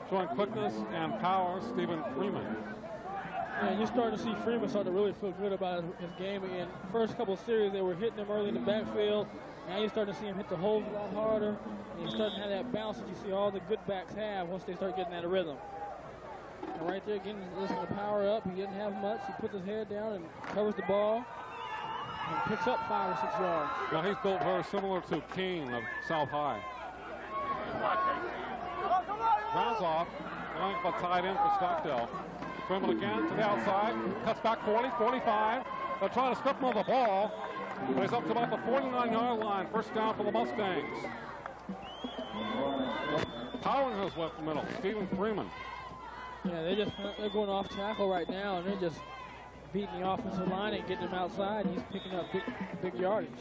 Showing quickness and power, Stephen Freeman. Yeah, you're starting to see Freeman start to really feel good about his game. In the first couple of series, they were hitting him early in the backfield. Now you're starting to see him hit the holes a lot harder. And he's starting to have that bounce that you see all the good backs have once they start getting out of rhythm. And right there, again, listen to power up. He didn't have much. He puts his head down and covers the ball and picks up 5 or 6 yards. Well, he's built very similar to King of South High. Rounds off, going for tight end for Stockdale. Freeman again to the outside, cuts back 40, 45. They're trying to step him on the ball, but he's up to about the 49-yard line. First down for the Mustangs. Powering his way from the middle, Stephen Freeman. Yeah, they're going off tackle right now, and they're just beating the offensive line and getting him outside. He's picking up big yardage.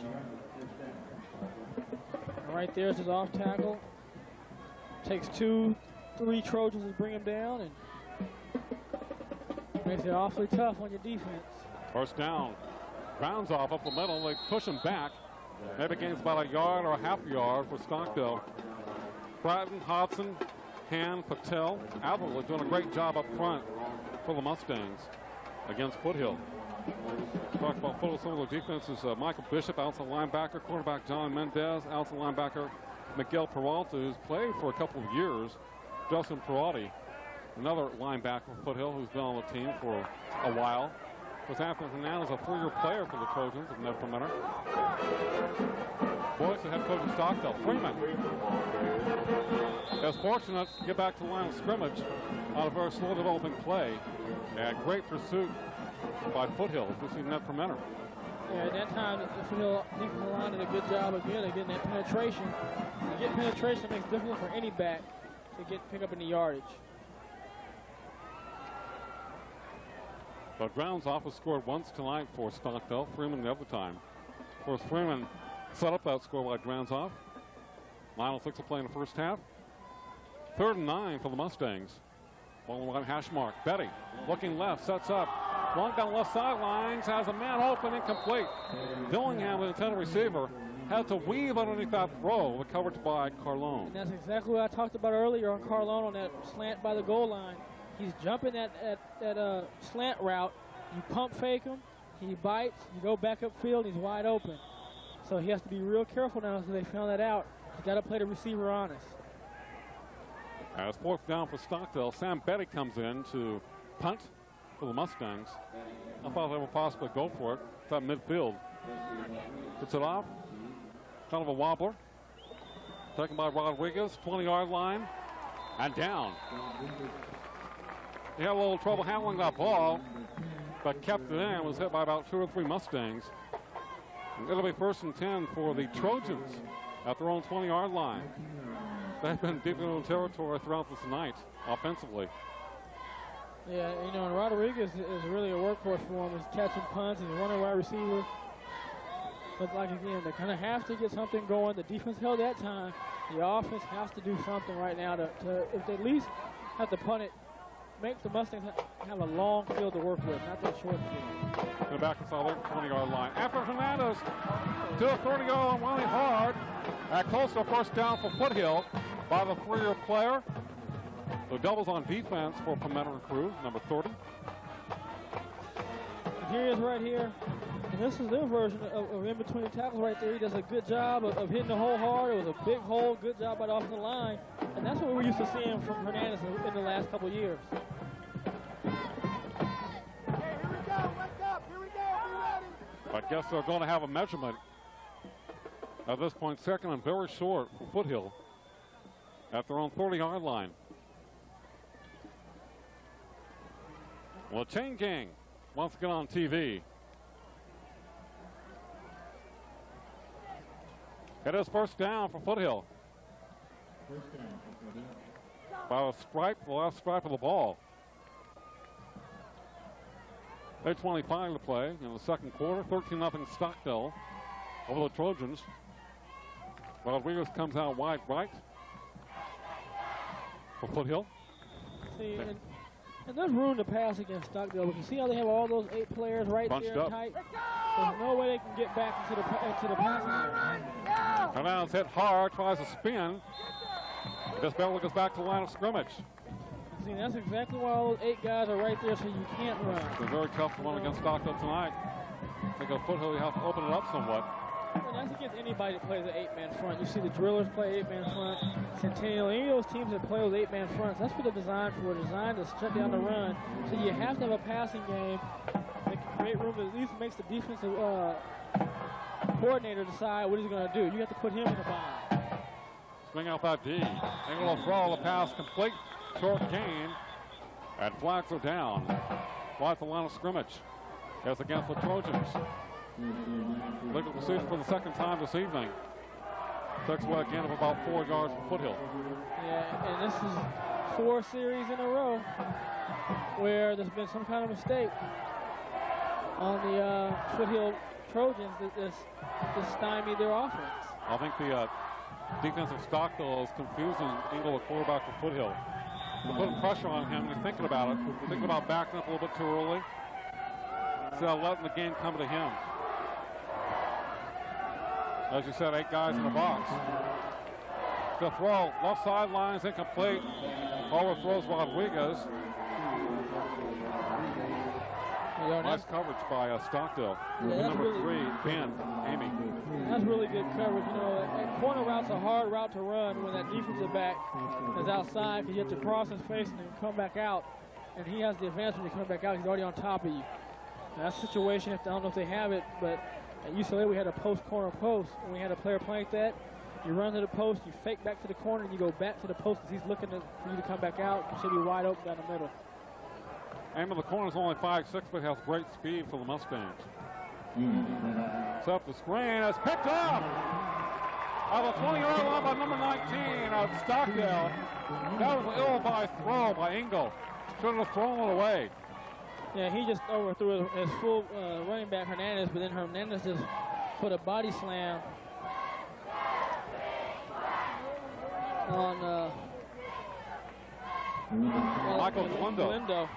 And right there's his off tackle. Takes 2, 3 Trojans to bring him down, and makes it awfully tough on your defense. First down. Rounds off up the middle. They push him back. Maybe gains about a yard or a half yard for Stockdale. Bratton, Hodson, Hand, Patel, Adler doing a great job up front for the Mustangs against Foothill. Talked about Foothill, some of the defenses. Michael Bishop, outside linebacker. Quarterback John Mendez, outside linebacker Miguel Peralta, who's played for a couple of years. Justin Peralta, another linebacker for Foothill, who's been on the team for a while. Was Anthony Hernandez, a 3-year player for the Trojans in their perimeter. Boyce, the head coach of Stockdale. Freeman is fortunate to get back to the line of scrimmage on a very slow developing play. And great pursuit by Foothill to see net perimeter. Yeah, at that time, the Foothill defensive line did a good job again of getting that penetration. To get penetration makes it difficult for any back to pick up any yardage. But Brown's off has scored once tonight for Stockdale. Freeman the other time. Of course, Freeman set up that score like Brown's off. 9:06 to play in the first half. 3rd and 9 for the Mustangs. Ball on hash mark. Betty looking left, sets up. Long down left sidelines, has a man open, incomplete. Dillingham, the intended receiver, had to weave underneath that throw, recovered by Carlone. And that's exactly what I talked about earlier on Carlone on that slant by the goal line. He's jumping that slant route. You pump fake him, he bites, you go back upfield, he's wide open. So he has to be real careful now because they found that out. He's got to play the receiver honest. As 4th down for Stockdale, Sam Betty comes in to punt for the Mustangs. I thought they would possibly go for it. It's at midfield. Puts it off. Kind of a wobbler. Taken by Rodriguez, 20-yard line, and down. He had a little trouble handling that ball, but kept it in. Was hit by about 2 or 3 Mustangs. And it'll be 1st and 10 for the Trojans at their own 20-yard line. They've been deep into the territory throughout this night, offensively. Yeah, you know, and Rodriguez is really a workhorse for him. He's catching punts, he's a running wide receiver. But like again, they kind of have to get something going. The defense held that time. The offense has to do something right now to if they at least have to punt it, make the Mustangs have a long field to work with, not that short field. Go back inside the 20-yard line. After Hernandez to the 30-yard line, running hard. At close to a first down for Foothill by the 3-year player. The doubles on defense for Pimento Crew, number 30. And here he is right here. And this is their version of in between the tackles right there. He does a good job of hitting the hole hard. It was a big hole, good job by the offensive line. And that's what we're used to seeing from Hernandez in the last couple of years. I guess they're going to have a measurement at this point. Second and very short for Foothill at their own 30-yard line. Well, Chain Gang wants to get on TV. It is first down for Foothill. By a stripe, the last stripe of the ball. 8:25 to play in the second quarter. 13-0 Stockdale over the Trojans. Rodriguez comes out wide right for Foothill. See, and there's room to pass against Stockdale. But you see how they have all those 8 players right bunched there up. tight? There's no way they can get back into the passing area. Hernandez hit hard, tries to spin. Just barely gets back to the line of scrimmage. See, that's exactly why all those 8 guys are right there, so you can't run. It's a very tough one against Stockdale tonight. I think at Foothill, you have to open it up somewhat. And that's against anybody that plays an 8-man front. You see the Drillers play 8-man front. Centennial, any of those teams that play those 8-man fronts, that's what they're designed for. Designed to shut down the run. So you have to have a passing game that can create room that at least makes the defensive coordinator decide what he's going to do. You have to put him in the bind. Swing out that D. Angle of throw, the pass complete. Short gain. And flags are down. Right the line of scrimmage. As against the Trojans. Legal decision for the second time this evening. Takes away a gain of about 4 yards from Foothill. Yeah, and this is 4 series in a row where there's been some kind of mistake on the Foothill Trojans that stymied their offense. I think the defensive Stockdale is confusing Engel, the quarterback for Foothill. They're putting pressure on him, and he's thinking about it. He's thinking about backing up a little bit too early. So letting the game come to him. As you said, 8 guys in the box. The throw, left sideline is incomplete. Overthrows Rodriguez. Nice coverage by Stockdale. Yeah, number really 3, Ben, Amy. That's really good coverage. You know, that corner route's a hard route to run when that defensive back is outside because you have to cross his face and then come back out. And he has the advantage when you come back out. He's already on top of you. Now, that situation, I don't know if they have it, but at UCLA we had a corner post, and we had a player playing that. You run to the post, you fake back to the corner, and you go back to the post because he's looking for you to come back out. You should be wide open down the middle. Aim of the corner is only 5'6", but has great speed for the Mustangs. Set the screen, it's picked up! Out of the 20-yard line by number 19 of Stockdale. That was an ill-advised throw by Engel. Should have thrown it away. Yeah, he just overthrew his full running back Hernandez, but then Hernandez just put a body slam on Michael Galindo.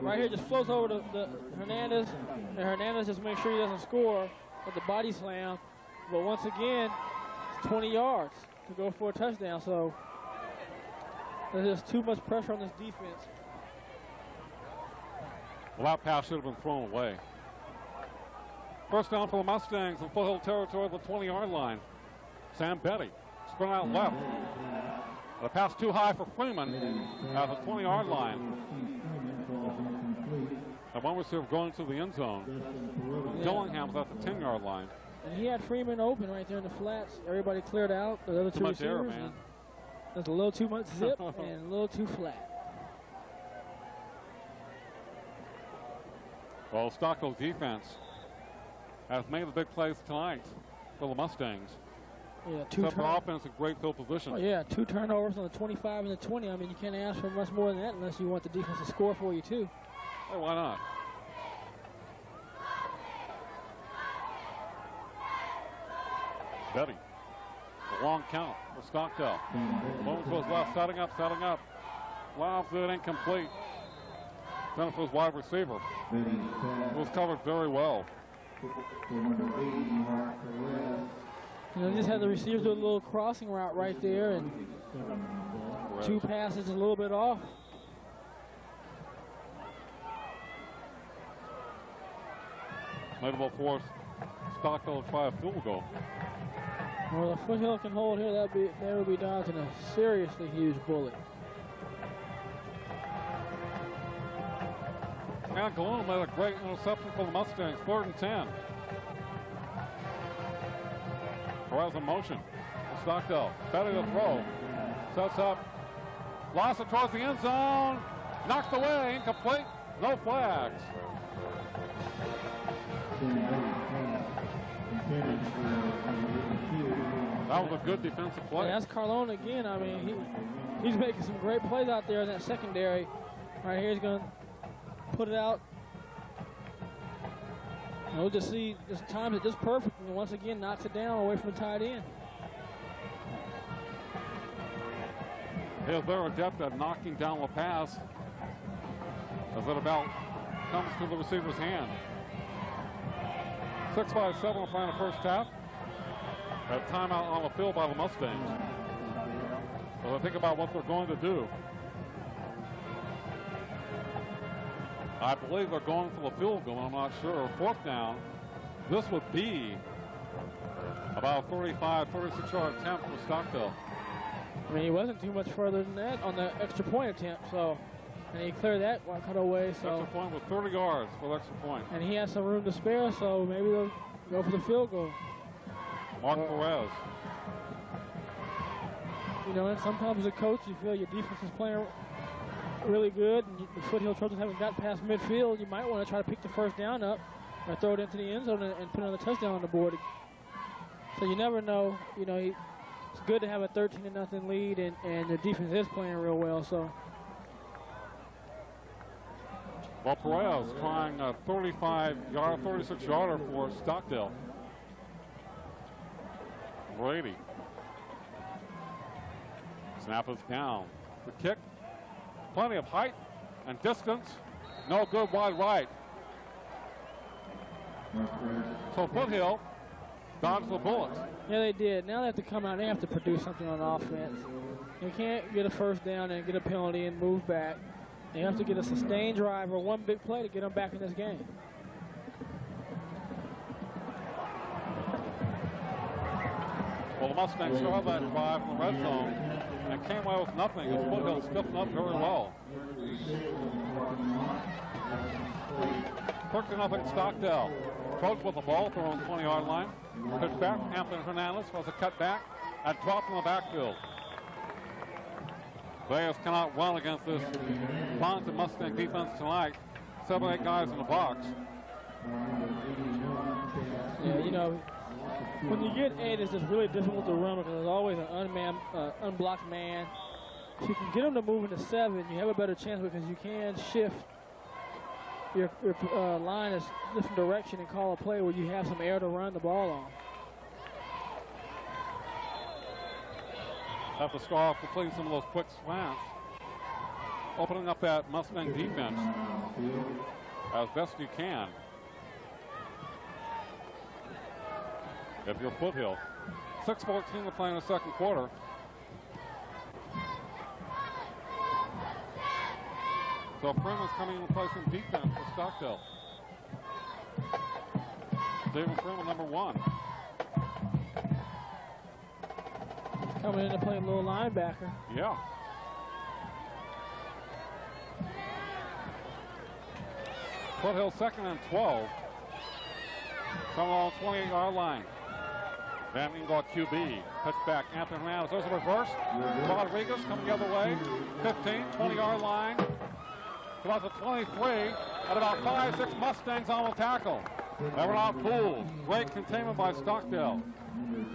Right here, just floats over to Hernandez, and Hernandez just makes sure he doesn't score with the body slam. But once again, it's 20 yards to go for a touchdown, so there's just too much pressure on this defense. Well, that pass should have been thrown away. First down for the Mustangs in Foothill territory at the 20-yard line. Sam Betty spun out left. The pass too high for Freeman at the 20-yard line. And one receiver going to the end zone. Dillingham's at the 10-yard line. And he had Freeman open right there in the flats. Everybody cleared out. The other two receivers. Man. There's a little too much zip and a little too flat. Well, Stockdale's defense has made the big plays tonight for the Mustangs. Yeah, Except for offense in great field position. Oh, yeah, 2 turnovers on the 25 and the 20. I mean, you can't ask for much more than that unless you want the defense to score for you, too. Hey, why not? Betty. A long count for Stockdale. Bones was left, setting up. Lobs it incomplete. Then for his wide receiver. It was covered very well. You know, just had the receivers do a little crossing route right there, and 2 passes a little bit off. Maybe they'll force Stockdale to try a field goal. Well, if Foothill can hold here, that would be dodging a seriously huge bullet. And Galloon made a great interception for the Mustangs. 3rd and 10. Perez in motion. Stockdale, better to throw. Sets up. Lost it towards the end zone. Knocked away, incomplete. No flags. That was a good defensive play. Yeah, that's Carlone again. I mean, he's making some great plays out there in that secondary. Right here, he's going to put it out. And we'll just see, just times it just perfect, and once again knocks it down away from the tight end. Here's their adept at knocking down the pass as it about comes to the receiver's hand. 6-5-7 playing the first half. A timeout on the field by the Mustangs. So think about what they're going to do. I believe they're going for the field goal. I'm not sure. 4th down. This would be about a 36-yard attempt for Stockdale. I mean, he wasn't too much further than that on the extra point attempt, so, and he cleared that one cut away. So extra point was 30 yards for the extra point. And he has some room to spare, so maybe they'll go for the field goal. Mark Perez. You know, and sometimes as a coach, you feel your defense is playing really good, and the Foothill Trojans haven't got past midfield. You might want to try to pick the first down up or throw it into the end zone and put another touchdown on the board. So you never know. You know, it's good to have a 13-0 lead, and the defense is playing real well. So. Well, Perez trying a 35-yard, 36-yarder for Stockdale. Brady. Snap is down. The kick. Plenty of height and distance. No good wide right. So Foothill dodged the bullets. Yeah, they did. Now they have to come out. They have to produce something on offense. You can't get a first down and get a penalty and move back. They have to get a sustained drive or one big play to get them back in this game. Well, the Mustangs still have that drive in the red zone, and came away with nothing as Foothill stiffened up very well. 13-0 Stockdale. Coach with the ball thrown 20-yard line. Pitch back. Anthony Hernandez was a cut back and dropped in the backfield. Players cannot run against this talented Mustang defense tonight. 7-8 guys in the box. Yeah, you know, when you get 8, it's just really difficult to run because there's always an unblocked man. If you can get them to move into 7, you have a better chance because you can shift your line in a different direction and call a play where you have some air to run the ball on. Have to start off completing some of those quick slants, opening up that Mustang defense as best you can. If you're Foothill. 6:14 to play in the second quarter. So Freeman's coming in to play some defense for Stockdale. David Freeman, number 1. Coming in to play a little linebacker. Yeah. Foothill 2nd and 12. Coming on 28-yard line. Van Inglaw QB. Pitch back. Anthony Hernandez. There's a reverse. Rodriguez coming the other way. 15, 20-yard line. About the 23. At about 5-6 Mustangs on the tackle. They were not fooled. Great containment by Stockdale.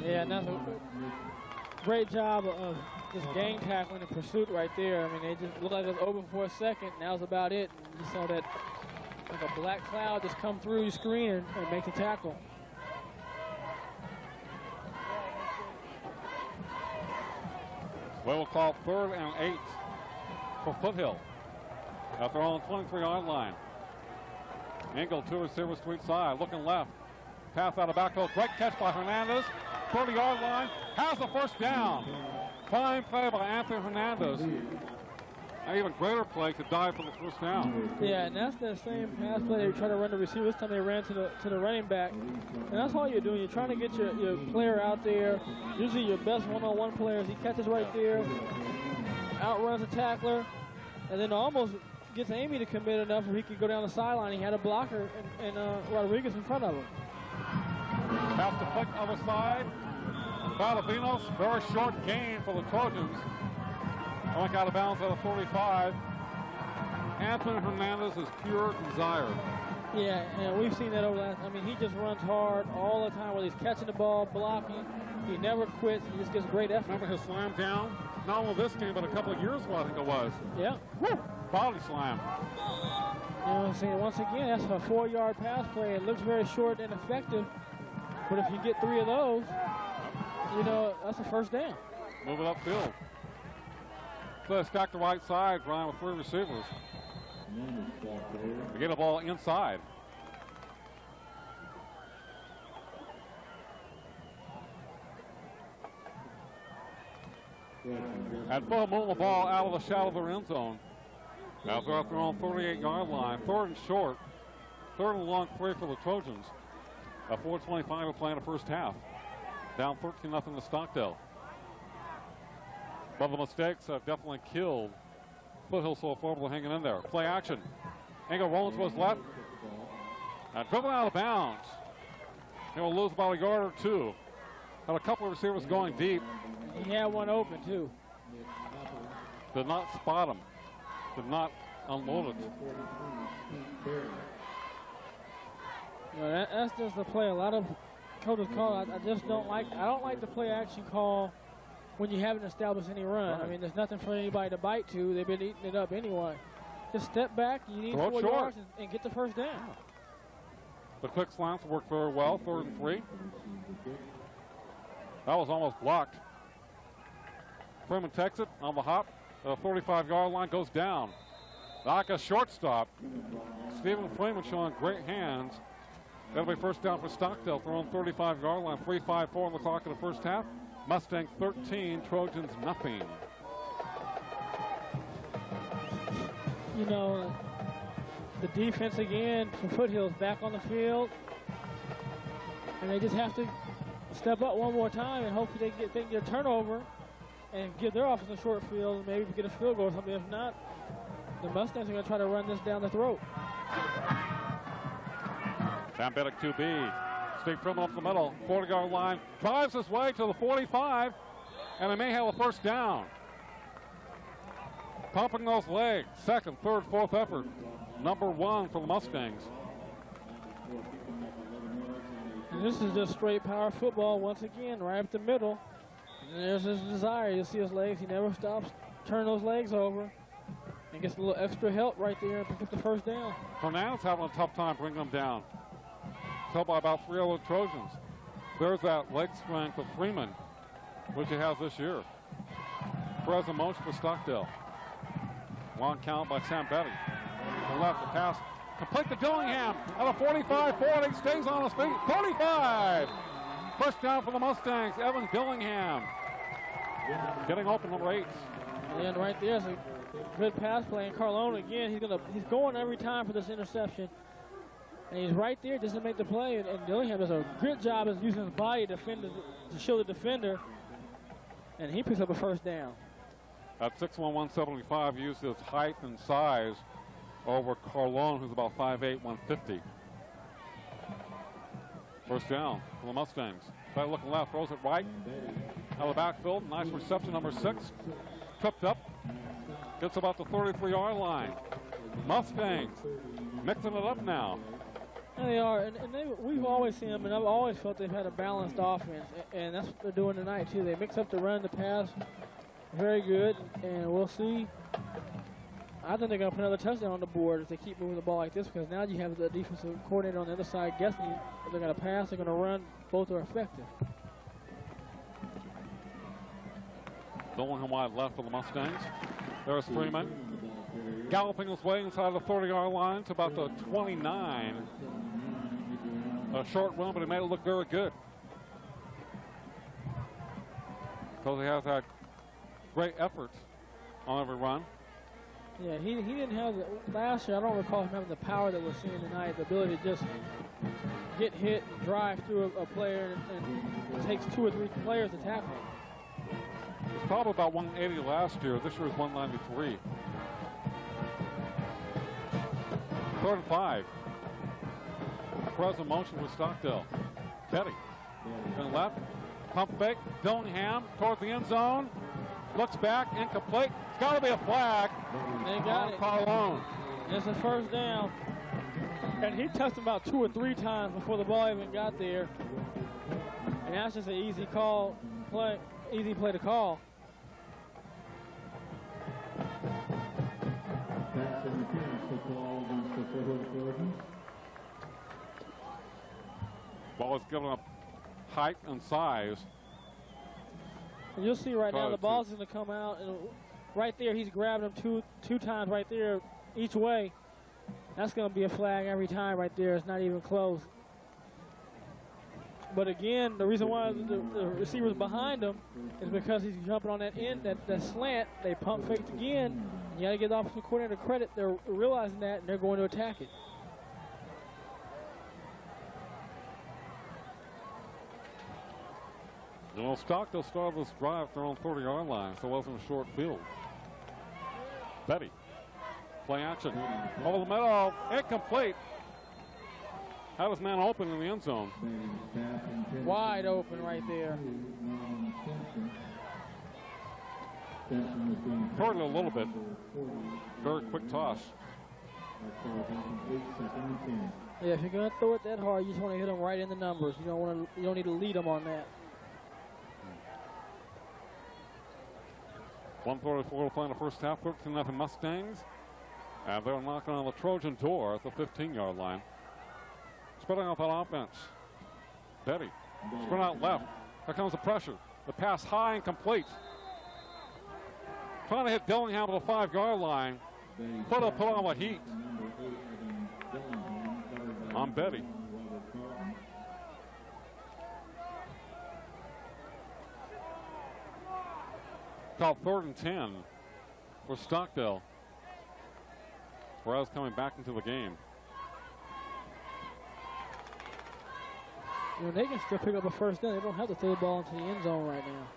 Yeah, and that's a great job of just gang tackling and pursuit right there. I mean, they just looked like it was open for a second. And that was about it. And you saw that like a black cloud just come through your screen and make the tackle. We'll call 3rd and 8 for Foothill at their own 23-yard line. Engel, 2 receivers to each side, looking left. Pass out of backfield, great catch by Hernandez. 30-yard line, has the first down. Fine play by Anthony Hernandez. An even greater play to dive for the first down. Yeah, and that's the same pass play they try to run the receiver. This time they ran to the running back. And that's all you're doing. You're trying to get your player out there. Usually your best one-on-one players. He catches right there, outruns a tackler, and then almost gets Amy to commit enough where he could go down the sideline. He had a blocker and Rodriguez in front of him. Pass to flick other side. Valavinos, very short gain for the Trojans. Going out of bounds at a 45. Anthony Hernandez is pure desire. Yeah, and we've seen that over the last. I mean, he just runs hard all the time, whether he's catching the ball, blocking. He never quits. He just gets great effort. Remember his slam down? Not only this game, but a couple of years ago, I think it was. Yeah. Woo! Body slam. You know what I'm saying? Once again, that's a 4-yard pass play. It looks very short and effective, but if you get 3 of those, you know, that's a first down. Move it upfield. So stack the right side, Brian, with 3 receivers. They get the ball inside. And Foothill move the ball out of the shadow of their end zone. Now they're at their own 38-yard line. 3rd and short. 3rd and long 3 for the Trojans. At 4:25 to play in the first half. Down 13-0 to Stockdale. But the mistakes have definitely killed Foothill so far. We're hanging in there. Play action. Engel rolling to his left. And driven out of bounds. He'll lose about a yard or 2. Had a couple of receivers going deep. He had one open, too. Did not spot him. Did not unload it. You know, that's just the play a lot of coaches call. I just don't like. I don't like the play action call when you haven't established any run. Right. I mean, there's nothing for anybody to bite to. They've been eating it up anyway. Just step back. You need Throw 4 short. yards and get the first down. The quick slants worked very well. 3rd and 3. That was almost blocked. Freeman takes it on the hop. The 45-yard line goes down. Like a shortstop. Stephen Freeman showing great hands. That'll be first down for Stockdale. They're on 35-yard line. 3:54 on the clock in the first half. Mustangs 13, Trojans nothing. You know, the defense again for Foothill is back on the field. And they just have to step up one more time and hopefully they can get a turnover and give their offense a short field and maybe get a field goal or something. If not, the Mustangs are going to try to run this down the throat. Sam Bennett QB. Steve Freeman up the middle. 40-yard line. Drives his way to the 45. And they may have a first down. Pumping those legs. 2nd, 3rd, 4th effort. Number 1 for the Mustangs. And this is just straight power football once again, right up the middle. And there's his desire. You see his legs. He never stops. Turn those legs over. And gets a little extra help right there and pick up the first down. Hernandez having a tough time bringing them down. Held by about 3 other Trojans. There's that leg strength of Freeman, which he has this year. Present motion for Stockdale. Long count by Sam Betty. The left, the pass. Complete to Dillingham at a 45-40. Stays on his feet. 45. First down for the Mustangs. Evan Dillingham. Getting open, number 8. And right there's a good pass play. And Carlone again, he's going every time for this interception. And he's right there just to make the play. And Dillingham does a good job of using his body to show the defender. And he picks up a first down. At 6'1", 175, used his height and size over Carlone, who's about 5'8", 150. First down for the Mustangs. Try looking left, throws it right. Out of the backfield, nice reception, number 6. Tripped up, gets about the 33-yard line. Mustangs mixing it up now. And they are, and we've always seen them, and I've always felt they've had a balanced offense, and that's what they're doing tonight, too. They mix up the run, the pass, very good, and we'll see. I think they're going to put another touchdown on the board if they keep moving the ball like this, because now you have the defensive coordinator on the other side guessing if they're going to pass, they're going to run. Both are effective. Going wide left for the Mustangs. There's Freeman. Galloping his way inside the 30-yard line to about the 29. A short run, but he made it look very good. Because he has had great effort on every run. Yeah, he didn't have the last year. I don't recall him having the power that we're seeing tonight, the ability to just get hit and drive through a player, and it takes 2 or 3 players to tackle him. It was probably about 180 last year. This year is 193. 3rd and 5. Present motion with Stockdale. Petty. And left. Pump fake. Dillingham towards the end zone. Looks back. Incomplete. It's got to be a flag. They got it. Carlone. It's a first down. And he touched him about 2 or 3 times before the ball even got there. And that's just an easy play to call. Ball is given up height and size. And you'll see right now the ball's going to come out, and right there he's grabbing him two times right there each way. That's going to be a flag every time right there. It's not even close. But again, the reason why the receiver's behind him is because he's jumping on that end, that slant. They pump faked again. You got to give the offensive coordinator credit. They're realizing that, and they're going to attack it. You know, Stockdale started this drive at their own 30-yard line, so it wasn't a short field. Petty. Play action. Over the middle. Incomplete. Had his man open in the end zone. Wide open right there. Hurt it a little bit. Very quick toss. Yeah, if you're going to throw it that hard, you just want to hit them right in the numbers. You don't need to lead them on that. 1:34 to play in the first half. 13-0 Mustangs. And they're knocking on the Trojan door at the 15-yard line. Spreading out that offense. Petty. Spread out left. Here comes the pressure. The pass high and complete. Trying to hit Dillingham at the 5-yard line. Put on what heat. On Betty. Called 3rd and 10 for Stockdale. Perez coming back into the game. You know, they can still pick up a first down. They don't have to throw the ball into the end zone right now.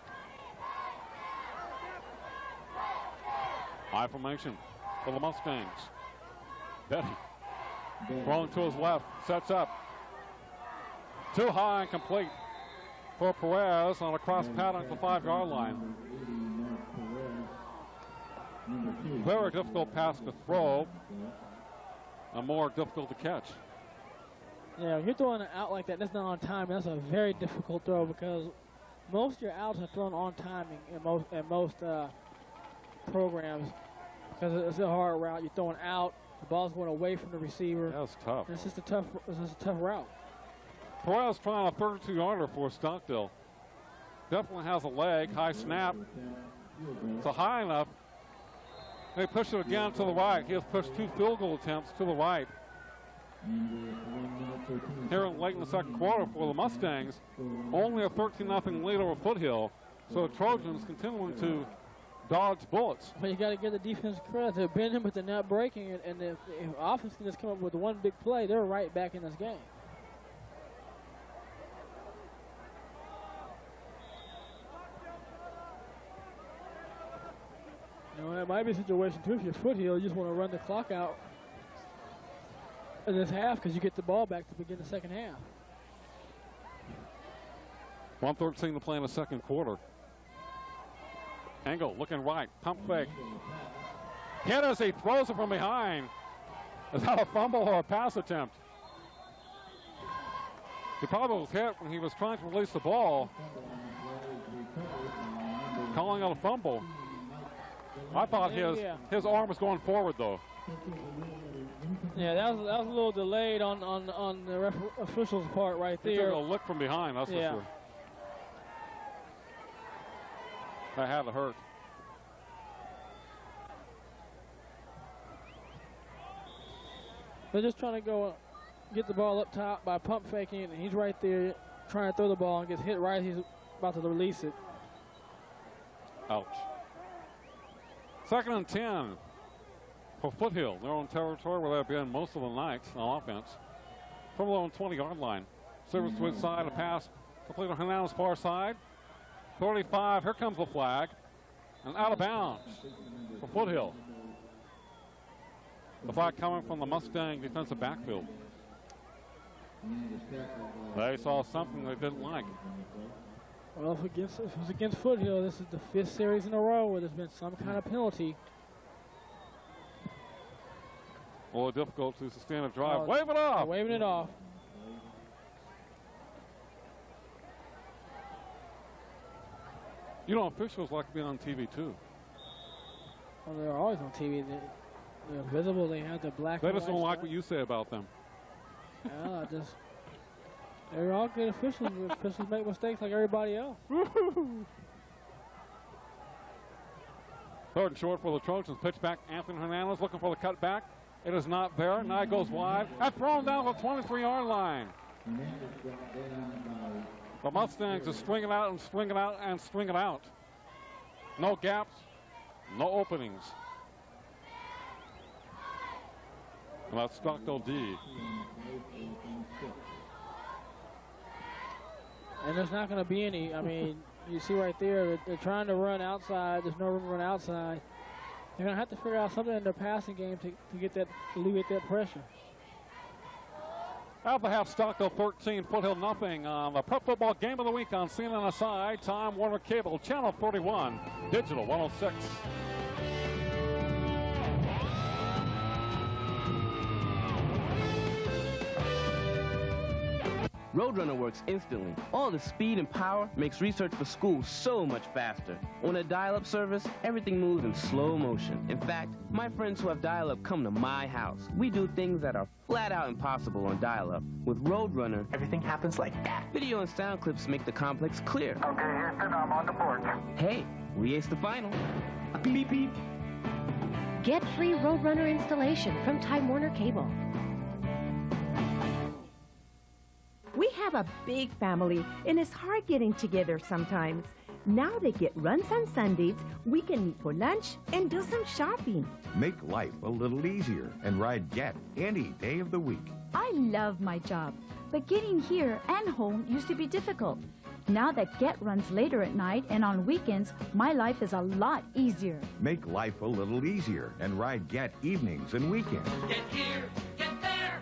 High formation for the Mustangs. Betty throwing to his left, sets up. Too high and complete for Perez on a cross pattern at the 5-yard line. Very difficult pass to throw, and more difficult to catch. Yeah, if you're throwing it out like that, that's not on time. That's a very difficult throw because most of your outs are thrown on timing in most programs because it's a hard route. You're throwing out, the ball's going away from the receiver. That's tough. It's just a tough route. Perez trying a 32-yarder for Stockdale. Definitely has a leg, high snap. So high enough. They push it again to the right. He has pushed 2 field goal attempts to the right. Here late in the second quarter for the Mustangs, only a 13-0 lead over Foothill. So the Trojans continuing to dodge bullets. Well, you got to give the defense credit. They're bending, but they're not breaking it. And if offense can just come up with one big play, they're right back in this game. You know, that might be a situation, too, if you're Foothill, you just want to run the clock out in this half because you get the ball back to begin the second half. 1:13 to play in the second quarter. Engel looking right, pump fake. Hit as he throws it from behind. Is that a fumble or a pass attempt? He probably was hit when he was trying to release the ball. Calling out a fumble. I thought his arm was going forward, though. Yeah, that was a little delayed on the official's part right there. He took a lick from behind, that's for sure. That had to hurt. They're just trying to go get the ball up top by pump faking, and he's right there trying to throw the ball and gets hit right as he's about to release it. Ouch. 2nd and 10 for Foothill. Their own territory where they've been most of the nights on offense. From their own 20-yard line. Service to its side, a pass completed on Hernandez's far side. 35, here comes the flag. And out of bounds for Foothill. The flag coming from the Mustang defensive backfield. They saw something they didn't like. Well, if it was against Foothill, this is the 5th series in a row where there's been some kind of penalty. Well, difficult to sustain a drive. Wave it off. Waving it off. You know, officials like being on TV too. Well, they're always on TV. They're visible. They have the black. They just don't like what you say about them. They're all good officials. Officials make mistakes like everybody else. 3rd and short for the Trojans. Pitch back. Anthony Hernandez looking for the cutback. It is not there. Now it goes wide. And thrown down to the 23-yard line. The Mustangs just string it out and string it out and string it out. No gaps, no openings. And that's Stockdale D. And there's not going to be any. I mean, you see right there, they're trying to run outside. There's no room to run outside. They're going to have to figure out something in their passing game to get that, alleviate that pressure. At the half, Stockdale 13, Foothill nothing on the Prep Football Game of the Week on CNN Time Warner Cable, Channel 41, Digital 106. Roadrunner works instantly. All the speed and power makes research for school so much faster. On a dial-up service, everything moves in slow motion. In fact, my friends who have dial-up come to my house. We do things that are flat out impossible on dial-up. With Roadrunner, everything happens like that. Video and sound clips make the complex clear. Okay, Houston, I'm on the board. Hey, we aced the final. Beep, beep. Get free Roadrunner installation from Time Warner Cable. We have a big family, and it's hard getting together sometimes. Now they get runs on Sundays, we can meet for lunch and do some shopping. Make life a little easier and ride Get any day of the week. I love my job, but getting here and home used to be difficult. Now that Get runs later at night and on weekends, my life is a lot easier. Make life a little easier and ride Get evenings and weekends. Get here, get there,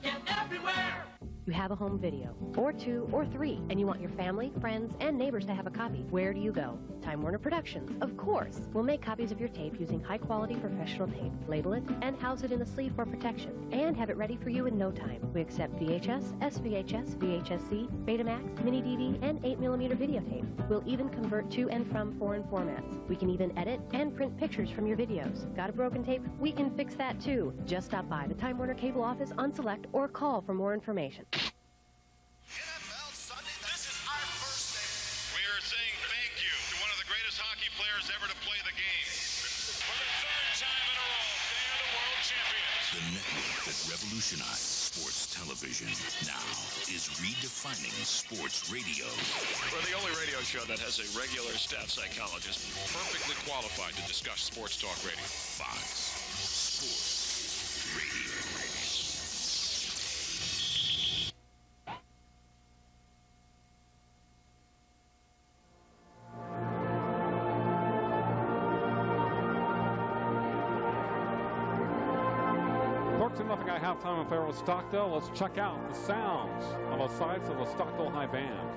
get everywhere. You have a home video, or 2 or 3, and you want your family, friends, and neighbors to have a copy. Where do you go? Time Warner Productions, of course. We'll make copies of your tape using high-quality professional tape, label it, and house it in a sleeve for protection, and have it ready for you in no time. We accept VHS, SVHS, VHS-C, Betamax, Mini-DV, and 8mm videotape. We'll even convert to and from foreign formats. We can even edit and print pictures from your videos. Got a broken tape? We can fix that too. Just stop by the Time Warner Cable office on Select or call for more information. NFL Sunday, this is our first day. We are saying thank you to one of the greatest hockey players ever to play the game. For the 3rd time in a row, they are the world champions. The network that revolutionized sports television now is redefining sports radio. We're the only radio show that has a regular staff psychologist perfectly qualified to discuss sports talk radio. Fox Sports Radio. Nothing at halftime in favor of Stockdale. Let's check out the sounds of the sides of the Stockdale High Band.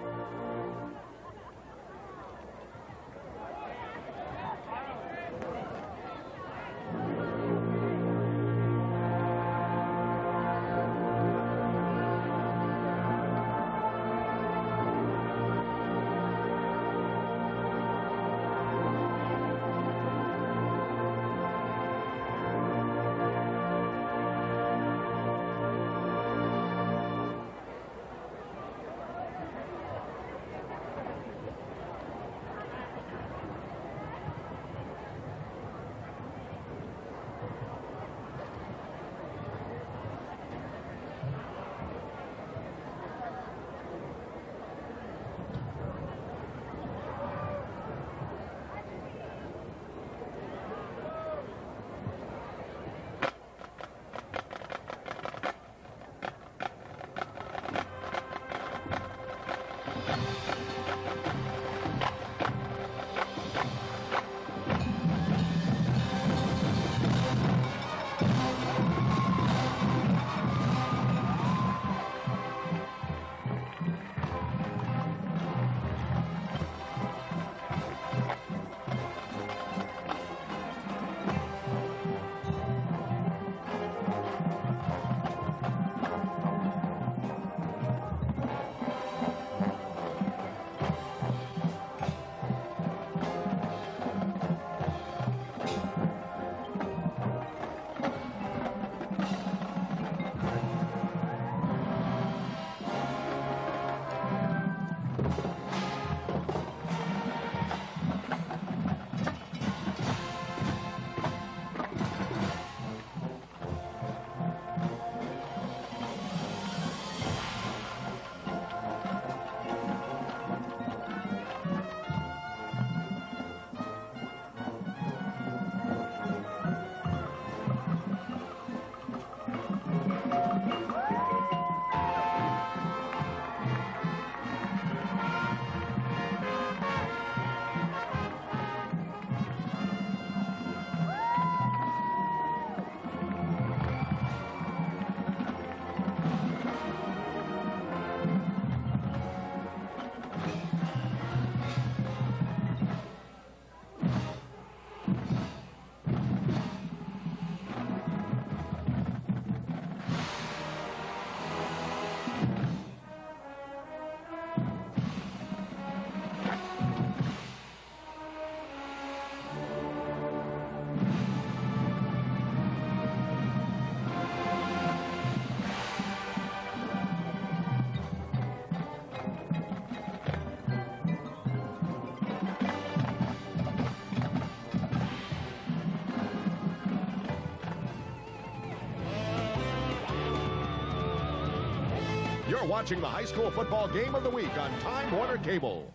You're watching the high school football game of the week on Time Warner Cable.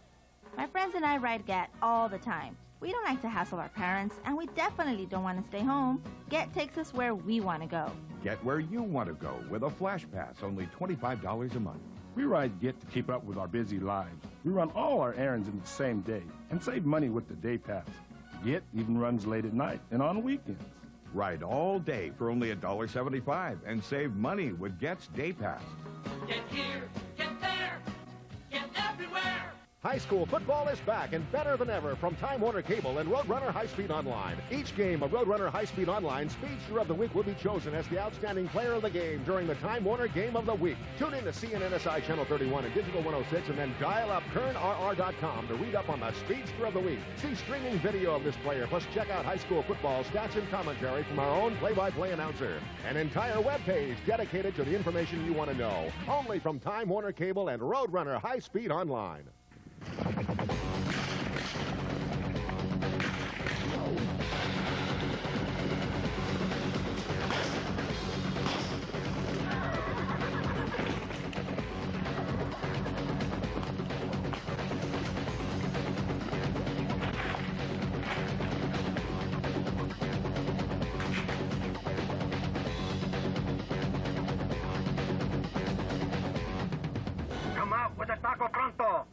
My friends and I ride Get all the time. We don't like to hassle our parents, and we definitely don't want to stay home. Get takes us where we want to go. Get where you want to go with a Flash Pass, only $25 a month. We ride Get to keep up with our busy lives. We run all our errands in the same day and save money with the Day Pass. Get even runs late at night and on weekends. Ride all day for only $1.75 and save money with Get's Day Pass. Get here, get there, get everywhere. High school football is back and better than ever from Time Warner Cable and Roadrunner High Speed Online. Each game of Roadrunner High Speed Online Speedster of the Week will be chosen as the outstanding player of the game during the Time Warner Game of the Week. Tune in to CNNSI Channel 31 and Digital 106 and then dial up KernRR.com to read up on the Speedster of the Week. See streaming video of this player, plus check out high school football stats and commentary from our own play-by-play announcer. An entire webpage dedicated to the information you want to know. Only from Time Warner Cable and Roadrunner High Speed Online. Come out with the taco pronto.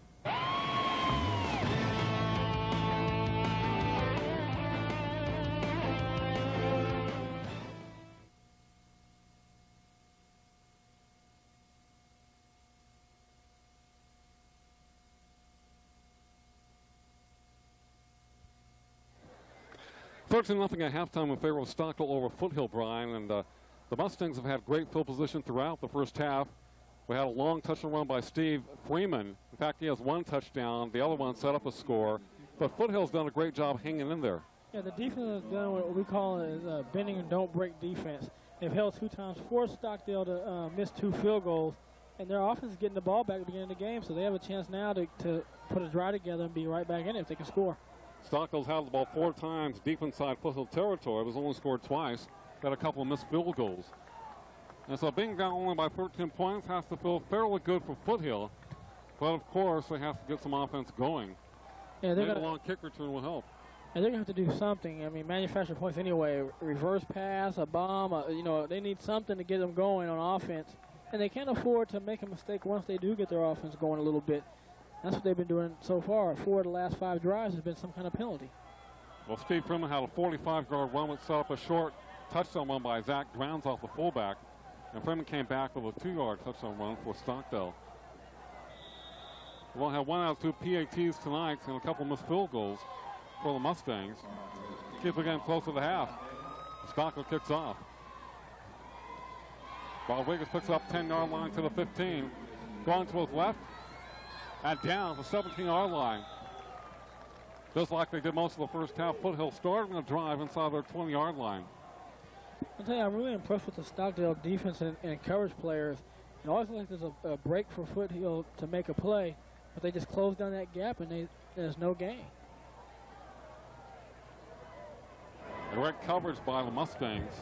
Nothing at halftime in favor of Stockdale over Foothill, Brian, and the Mustangs have had great field position throughout the first half. We had a long touchdown run by Steve Freeman. In fact, he has one touchdown. The other one set up a score. But Foothill's done a great job hanging in there. Yeah, the defense has done what we call is bending and don't break defense. They've held 2 times, forced Stockdale to miss 2 field goals, and their offense is getting the ball back at the beginning of the game, so they have a chance now to put a drive together and be right back in it if they can score. Stockdale's had the ball 4 times deep inside Foothill territory. It was only scored twice. Got a couple of missed field goals. And so being down only by 13 points has to feel fairly good for Foothill. But, of course, they have to get some offense going. Yeah, maybe a long kick return will help. And they're going to have to do something. I mean, manufacture points anyway. A reverse pass, a bomb, you know, they need something to get them going on offense. And they can't afford to make a mistake once they do get their offense going a little bit. That's what they've been doing so far. 4 of the last 5 drives has been some kind of penalty. Well, Steve Freeman had a 45-yard run, which set up a short touchdown run by Zach Drowns off the fullback. And Freeman came back with a 2-yard touchdown run for Stockdale. We'll have 1 out of 2 PATs tonight and a couple missed field goals for the Mustangs. Keep it getting close to the half. Stockdale kicks off. Rodriguez picks up 10-yard line to the 15. Going to his left. And down the 17-yard line. Just like they did most of the first half, Foothill starting a drive inside their 20-yard line. I'll tell you, I'm really impressed with the Stockdale defense and coverage players. It always looks like there's a break for Foothill to make a play, but they just close down that gap and there's no gain. Great coverage by the Mustangs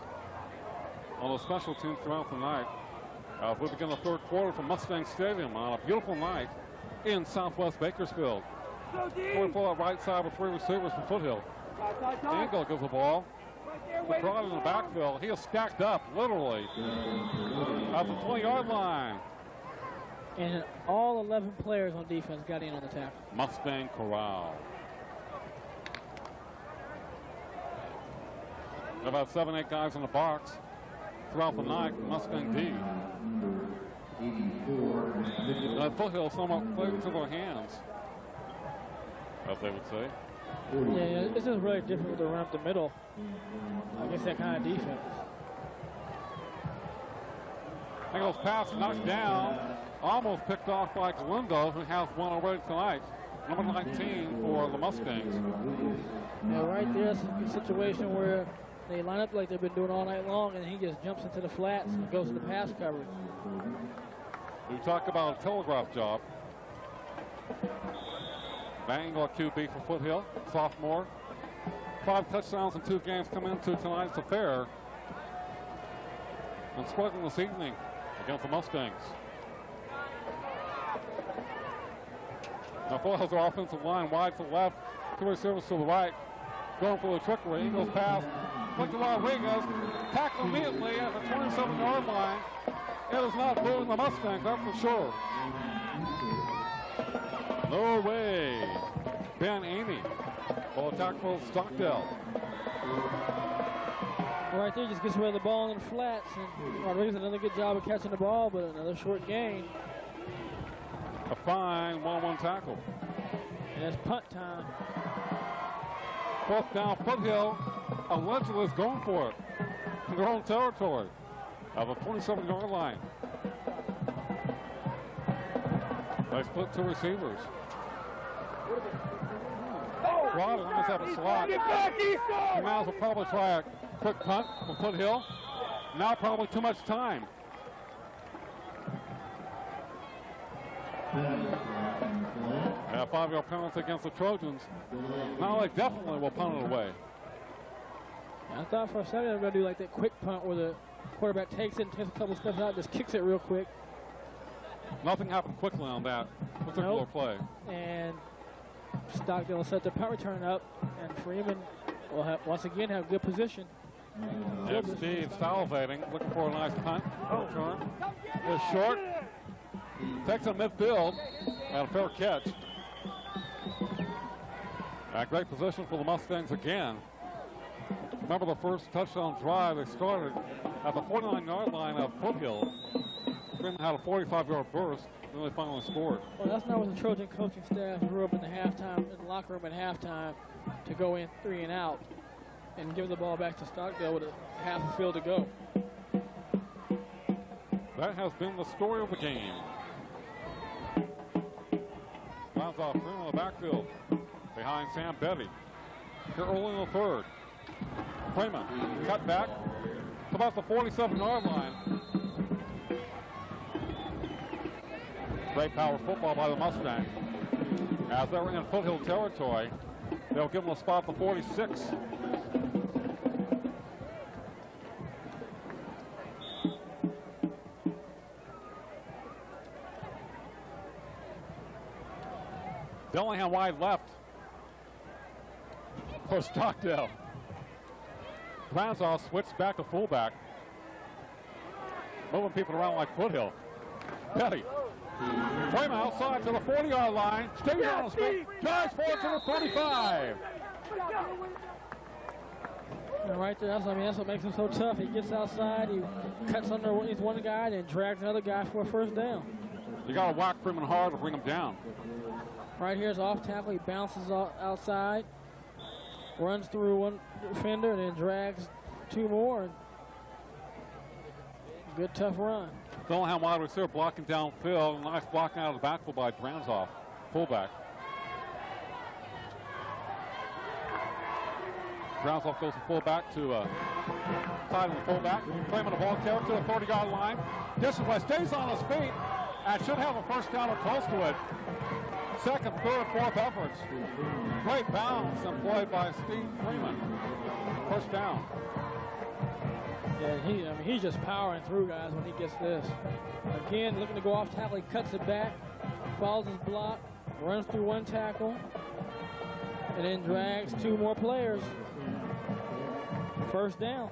on the special teams throughout the night. We begin the third quarter from Mustang Stadium on a beautiful night in Southwest Bakersfield. Going for that right side with 3 receivers for Foothill. Engel gives the ball. Brought in the backfield. He is stacked up, literally, at the 20-yard line. And all 11 players on defense got in on the tackle. Mustang corral. About 7, 8 guys in the box throughout the night. Mustang D. Foothill somewhat played into their hands, as they would say. Yeah, this is really difficult to run up the middle against that kind of defense. Engel's pass knocked down, almost picked off by Galindo, who has one already tonight. Number 19 for the Mustangs. Yeah, right there's a situation where they line up like they've been doing all night long, and he just jumps into the flats and goes to the pass coverage. We talk about a telegraph job. Engel at QB for Foothill, sophomore. 5 touchdowns in 2 games come into tonight's affair. And struggling this evening against the Mustangs. Now Foothill's their offensive line wide to the left, two receivers to the right, going for the trickery. Eagles pass, look to Rodriguez, tackle immediately at the 27-yard line. It is not moving the Mustangs, that's for sure. No way. Ben Amy will tackle Stockdale. Right there, just gets rid of the ball in the flats, and Rodriguez did another good job of catching the ball, but another short gain. A fine 1-1 tackle. And it's punt time. Fourth down, Foothill. Allegedly is going for it in their own territory of a 27-yard line. They split two receivers. Rod almost have a slot. He now will probably try a quick punt from Foothill. Now probably too much time. A 5-yard penalty against the Trojans. Now they definitely will punt it away. I thought for a second they were going to do like that quick punt where the quarterback takes it and takes a couple steps out and just kicks it real quick. Nothing happened quickly on that particular play. And Stockdale will set the punt return up, and Freeman will have, once again have good position. And Steve salivating, looking for a nice punt return. It's short. Takes it midfield, and a fair catch. A great position for the Mustangs again. Remember the first touchdown drive, they started at the 49-yard line of Foothill. Freeman had a 45-yard burst, and then they finally scored. Well, that's not what the Trojan coaching staff grew up in the locker room at halftime to go in 3 and out and give the ball back to Stockdale with a half a field to go. That has been the story of the game. Bounce off Freeman in the backfield behind Sam Betty. Here early in the third. Freeman cut back to about the 47-yard line. Great power football by the Mustangs. As they're in Foothill territory, they'll give them a spot at the 46. Dillingham wide left for Stockdale. Franzoff switched back to fullback. Moving people around like Foothill. Petty. Freeman outside to the 40-yard line. Stays on his feet. Drives forward to the 45. And right there, that's what makes him so tough. He gets outside, he cuts under one guy, and drags another guy for a first down. You got to whack Freeman hard to bring him down. Right here's off tackle. He bounces outside, runs through one defender, and then drags two more. Good tough run. Dillingham wide receiver blocking downfield. Nice blocking out of the backfield by Dranzoff, fullback. Dranzoff goes from fullback to side of the fullback. Freeman the ball carried to the 30-yard line. Disaway stays on his feet and should have a first down or close to it. Second, third, fourth efforts. Great bounce employed by Steve Freeman. First down. Yeah, he's just powering through, guys, when he gets this. Again, looking to go off tackle, he cuts it back, follows his block, runs through one tackle, and then drags two more players. First down.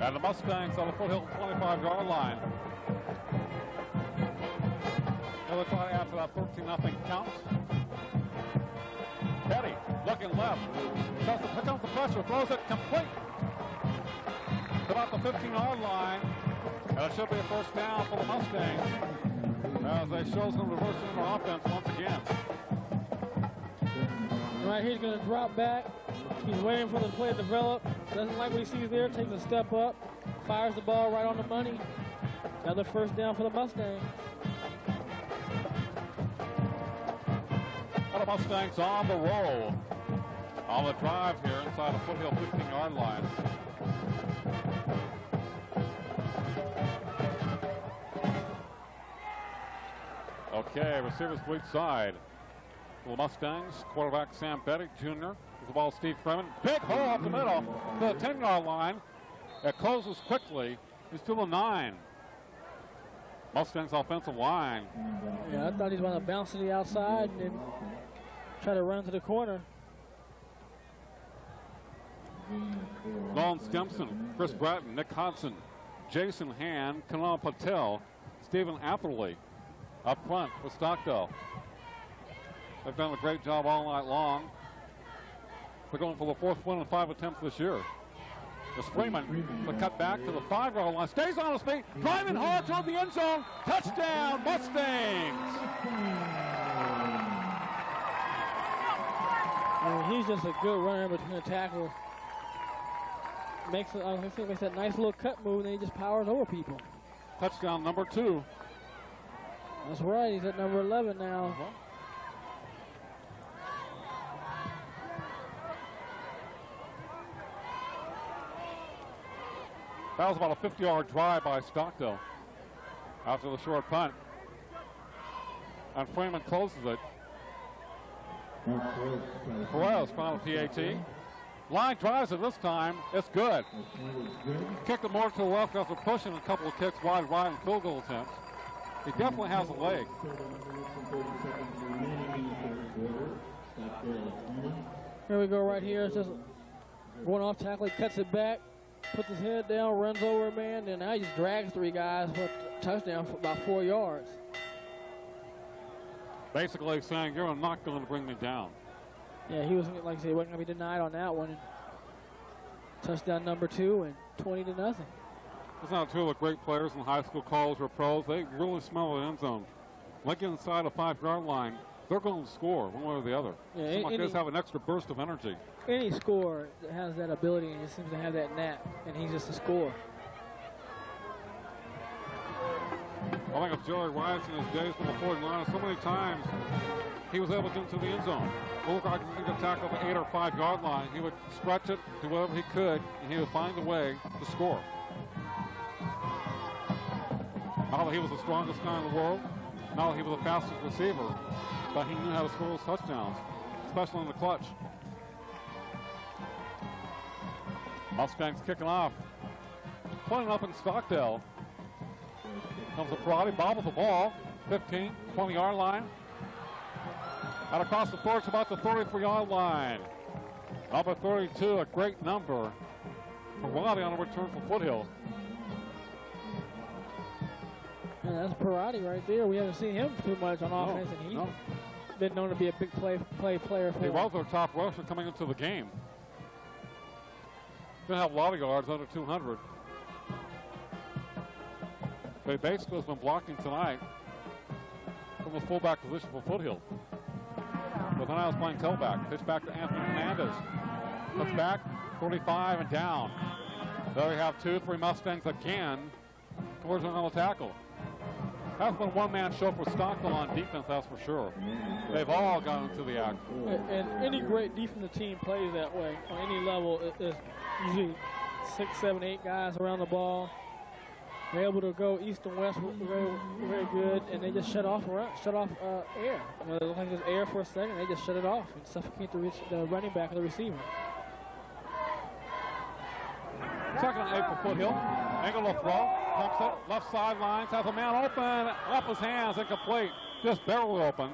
And the Mustangs on the Foothill 25-yard line. They'll try to add to that 13-0 count. Petty looking left. Tries to pick up the pressure. Throws it complete. About the 15-yard line. And it should be a first down for the Mustangs as they show some reversing in their offense once again. Right here, he's going to drop back. He's waiting for the play to develop. Doesn't like what he sees there. Takes a step up. Fires the ball right on the money. Another first down for the Mustangs. The Mustangs on the roll on the drive here inside the Foothill 15-yard line. Okay, receivers to each side. The Mustangs, quarterback Sam Betty Jr. With the ball, Steve Freeman. Big hole up the middle to the 10-yard line. It closes quickly. He's to the 9. Mustang's offensive line. Yeah, I thought he was going to bounce to the outside and then try to run to the corner. Nolan Stimson, Chris Bratton, Nick Hodson, Jason Hand, Kunal Patel, Stephen Apperley up front with Stockdale. They've done a great job all night long. They're going for the 4th win in 5 attempts this year. As Freeman, the cut back to the 5-yard line, stays on his feet, driving hard toward the end zone. Touchdown, Mustangs! He's just a good runner between the tackles. Makes that nice little cut move, and then he just powers over people. Touchdown number 2. That's right. He's at number 11 now. That was about a 50-yard drive by Stockdale after the short punt. And Freeman closes it. Perez found a PAT. Line drives it this time. It's good. Kicked it more to the left after pushing a couple of kicks wide right and field goal attempts. He definitely has a leg. Here we go right here. It's just going off tackle. He cuts it back, puts his head down, runs over a man, and now he just drags 3 guys for a touchdown for about 4 yards. Basically saying, you're not going to bring me down. Yeah, he was, like I said, he wasn't going to be denied on that one. Touchdown number 2 and 20-0. There's not 2 of the great players in high school, college, or pros. They really smell the end zone. Like inside a 5-yard line, they're going to score one way or the other. Yeah, Some guys have an extra burst of energy. Any scorer that has that ability and just seems to have that knack, and he's just a scorer. I think of Jerry Rice in his days from the 49ers, so many times he was able to get into the end zone. Look like he could tackle the 8 or 5-yard line. He would stretch it, do whatever he could, and he would find a way to score. Not that he was the strongest guy in the world, not that he was the fastest receiver, but he knew how to score those touchdowns, especially in the clutch. Mustangs kicking off. Playing up in Stockdale. Comes a Ferrari, bobbles the ball, 15, 20-yard line. Out across the floor, it's about the 33-yard line. Number 32, a great number. Ferrari on a return for Foothill. Yeah, that's Parati right there. We haven't seen him too much on offense, and he's been known to be a big play player. He was their top rusher coming into the game. Going to have a lot of yards, under 200. But he basically has been blocking tonight from the fullback position for Foothill. But tonight I was playing tailback. Pitch back to Anthony Hernandez. Looks back, 45 and down. There we have 2-3 Mustangs again towards another tackle. That's been a one-man show for Stockdale on defense, that's for sure. They've all gone into the act. And any great defensive team plays that way on any level. It's usually 6, 7, 8 guys around the ball. They're able to go east and west very good, and they just shut off air. You know, they look like there's air for a second, they just shut it off and suffocate the running back or the receiver. Second and 8 for Foothill. Angle of throw. Pumps it. Left sidelines. Has a man open. Off his hands. Incomplete. Just barely open.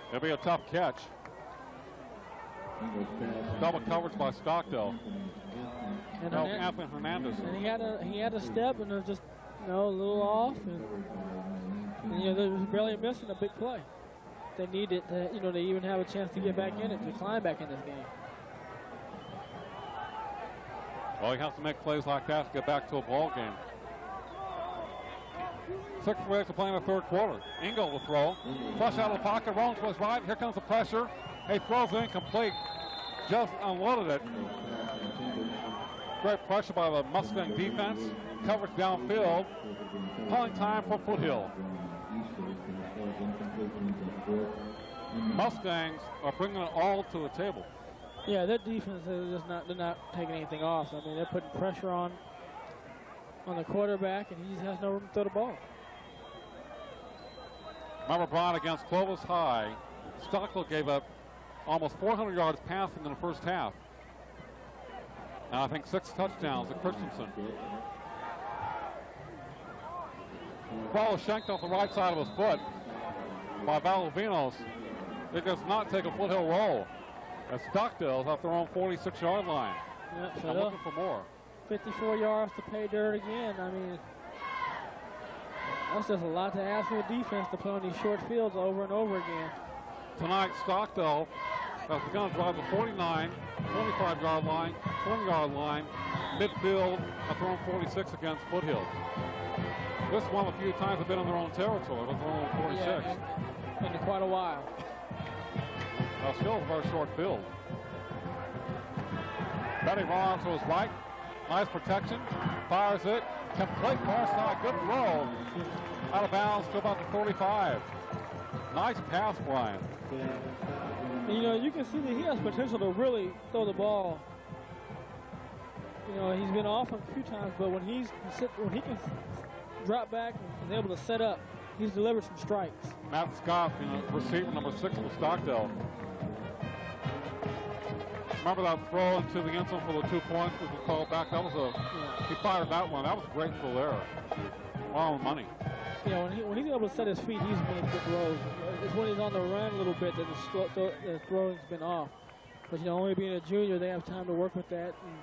It'll be a tough catch. Double coverage by Stockdale. And Anthony Hernandez. And he had a step, and it was just a little off, and they was barely missing a big play. They needed to even have a chance to get back in it, to climb back in this game. Well, he has to make plays like that to get back to a ball game. 6 minutes to play in the third quarter. Engel will throw. Flush out of the pocket. Rolling to his right. Here comes the pressure. He throws it incomplete. Just unloaded it. Great pressure by the Mustang defense. Coverage downfield. Calling time for Foothill. Mustangs are bringing it all to the table. Yeah, their defense is just they're not taking anything off. I mean, they're putting pressure on the quarterback, and he just has no room to throw the ball. Remember, Brown against Clovis High, Stockdale gave up almost 400 yards passing in the first half. And I think 6 touchdowns to Christensen. Ball is shanked off the right side of his foot by Valavinos. It does not take a Foothill roll. As Stockdale's off their own 46-yard line. Yep, so I'm looking for more. 54 yards to pay dirt again. I mean, that's just a lot to ask for the defense to play on these short fields over and over again. Tonight, Stockdale has begun to drive the 49, 25-yard line, 20-yard line, midfield at their own 46 against Foothill. This one, a few times, have been in their own territory with their own 46. Yeah, in quite a while. Still a very short field. Betty rolls to his right. Nice protection. Fires it. Complete far side. Good throw. Out of bounds to about the 45. Nice pass, Brian. And, you know, you can see that he has potential to really throw the ball. You know, he's been off a few times, but when he can drop back and is able to set up, he's delivered some strikes. Matt Scott, receiver number 6 for Stockdale. Remember that throw into the end zone for the 2 points which was called back? That was he fired that one. That was a great throw there. Wow, money. You know, when he's able to set his feet, he's made good throws. It's when he's on the run a little bit that the throwing's been off. But, you know, only being a junior, they have time to work with that. And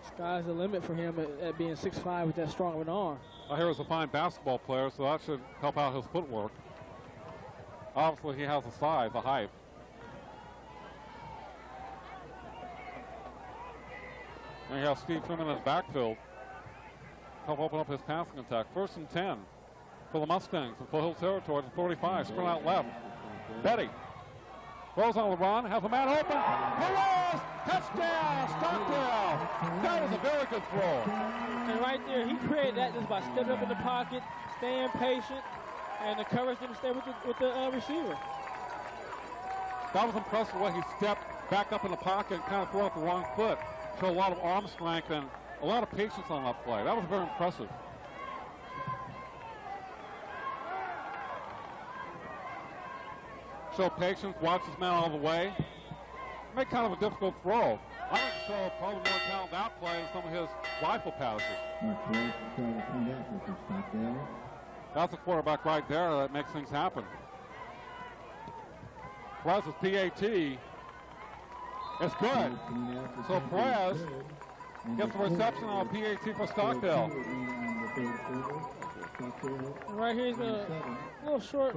sky's the limit for him at being 6'5" with that strong of an arm. I hear he's a fine basketball player, so that should help out his footwork. Obviously, he has the size, the height. And you have Steve Trim in his backfield. Help open up his passing attack. 1st and 10 for the Mustangs in Foothill territory at 45. Sprint out left. Betty throws on the run, has a man open. Perez! Touchdown! Stockdale! That was a very good throw. And right there, he created that just by stepping up in the pocket, staying patient, and the coverage didn't stay with the receiver. That was impressive the way he stepped back up in the pocket and kind of threw out the wrong foot. Showed a lot of arm strength and a lot of patience on that play. That was very impressive. Show patience, watch his man all the way. Make kind of a difficult throw. I think show probably more talent that play than some of his rifle passes. That's a quarterback right there that makes things happen. Perez's PAT is good. So Perez gets the reception on a PAT for Stockdale. And right here he's going to a little short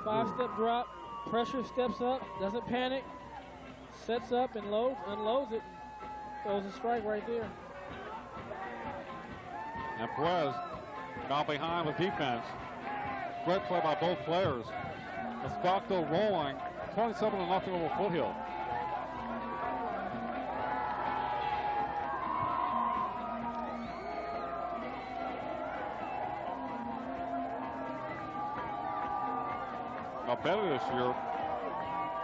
5-step drop. Pressure, steps up, doesn't panic, sets up and unloads it. Throws a strike right there. And Perez now behind the defense. Great play by both players. The Stockdale rolling 27-0 over Foothill. Now Betty this year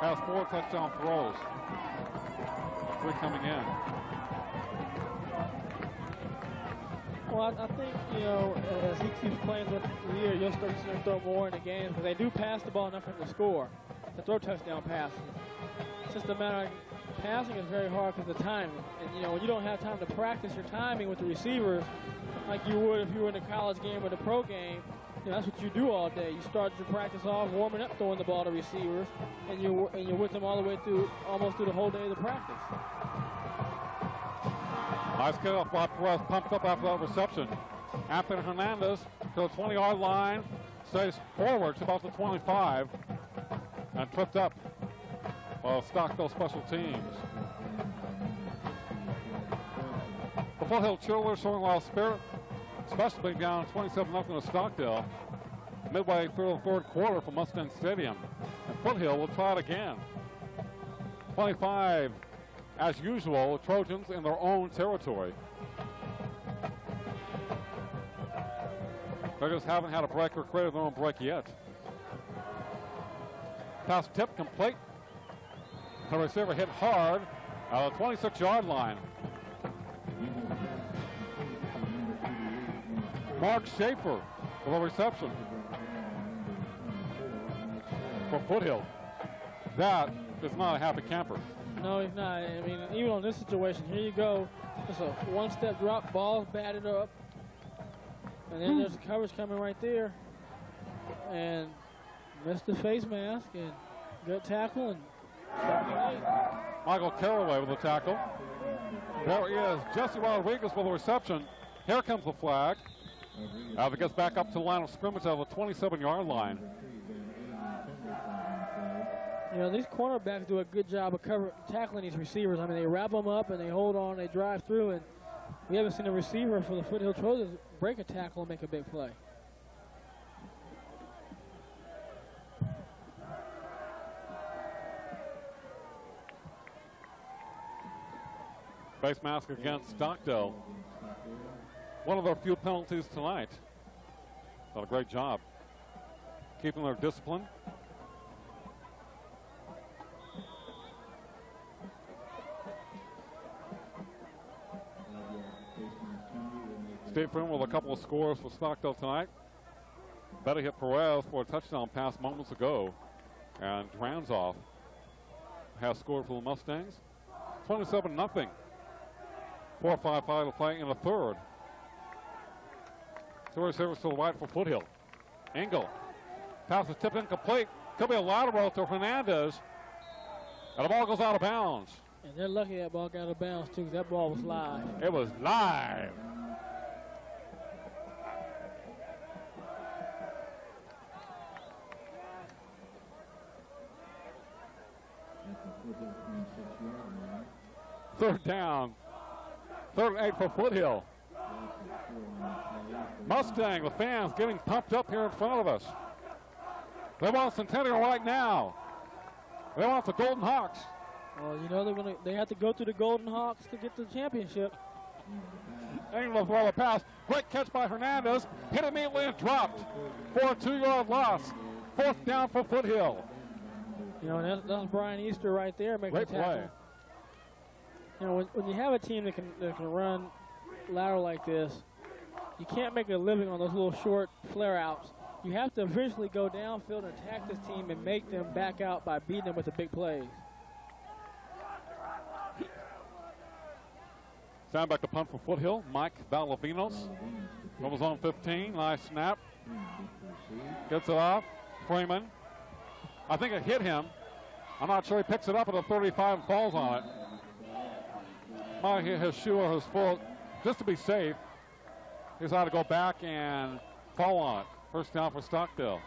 has 4 touchdown throws. 3 coming in. Well, I think, you know, as he keeps playing with the year, you'll start to see him throw more in the game because they do pass the ball enough for him to score, to throw touchdown passes. It's just a matter of passing is very hard because of the timing. And, you know, when you don't have time to practice your timing with the receivers like you would if you were in a college game or the pro game, you know, that's what you do all day. You start your practice off warming up, throwing the ball to receivers, and you're with them all the way through, almost through the whole day of the practice. Nice get off by Perez, pumped up after that reception. Anthony Hernandez to the 20-yard line, stays forward to about the 25, and tripped up by Stockdale special teams. The Foothill Cheerleaders showing a lot of spirit, especially being down 27-0 to Stockdale midway through the 3rd quarter from Mustang Stadium. And Foothill will try it again. 25, as usual, Trojans in their own territory. They just haven't had a break or created their own break yet. Pass tip complete. The receiver hit hard at the 26-yard line. Mark Schaefer for the reception for Foothill. That is not a happy camper. No, he's not. I mean, even on this situation, here you go. It's a 1-step drop, ball's batted up, And then there's the coverage coming right there. And missed the face mask and good tackle. And Michael Caraway with the tackle. There he is, Jesse Rodriguez with the reception. Here comes the flag. As it gets back up to the line of scrimmage at the 27-yard line. You know, these cornerbacks do a good job of tackling these receivers. I mean, they wrap them up and they hold on, they drive through, and we haven't seen a receiver for the Foothill Trojans break a tackle and make a big play. Face mask against Stockdale. One of their few penalties tonight. Done a great job keeping their discipline. Steve Freeman with a couple of scores for Stockdale tonight. Better hit Perez for a touchdown pass moments ago. And Dranzoff has scored for the Mustangs. 27-0. 4:55 to play in the third. Two receivers to the right for Foothill. Engel. Pass is tipped incomplete. Could be a lateral to Hernandez. And the ball goes out of bounds. And they're lucky that ball got out of bounds, too, because that ball was live. It was live. Third down. 3rd and 8 for Foothill. Mustang, the fans getting pumped up here in front of us. They want Centennial right now. They want the Golden Hawks. Well, you know they have to go through the Golden Hawks to get the championship. Engel throw the pass. Great catch by Hernandez. Hit immediately and dropped for a 2-yard loss. 4th down for Foothill. You know, that's Brian Easter right there making great a tackle. Play. You know, when you have a team that can run lateral like this, you can't make a living on those little short flare-outs. You have to eventually go downfield and attack this team and make them back out by beating them with the big plays. Stand back to punt for Foothill. Mike Valavinos. Goes on 15. Nice snap. Gets it off. Freeman. I think it hit him. I'm not sure. He picks it up at a 35 and falls on it. Might hit his shoe or his foot. Just to be safe, he's had to go back and fall on it. First down for Stockdale.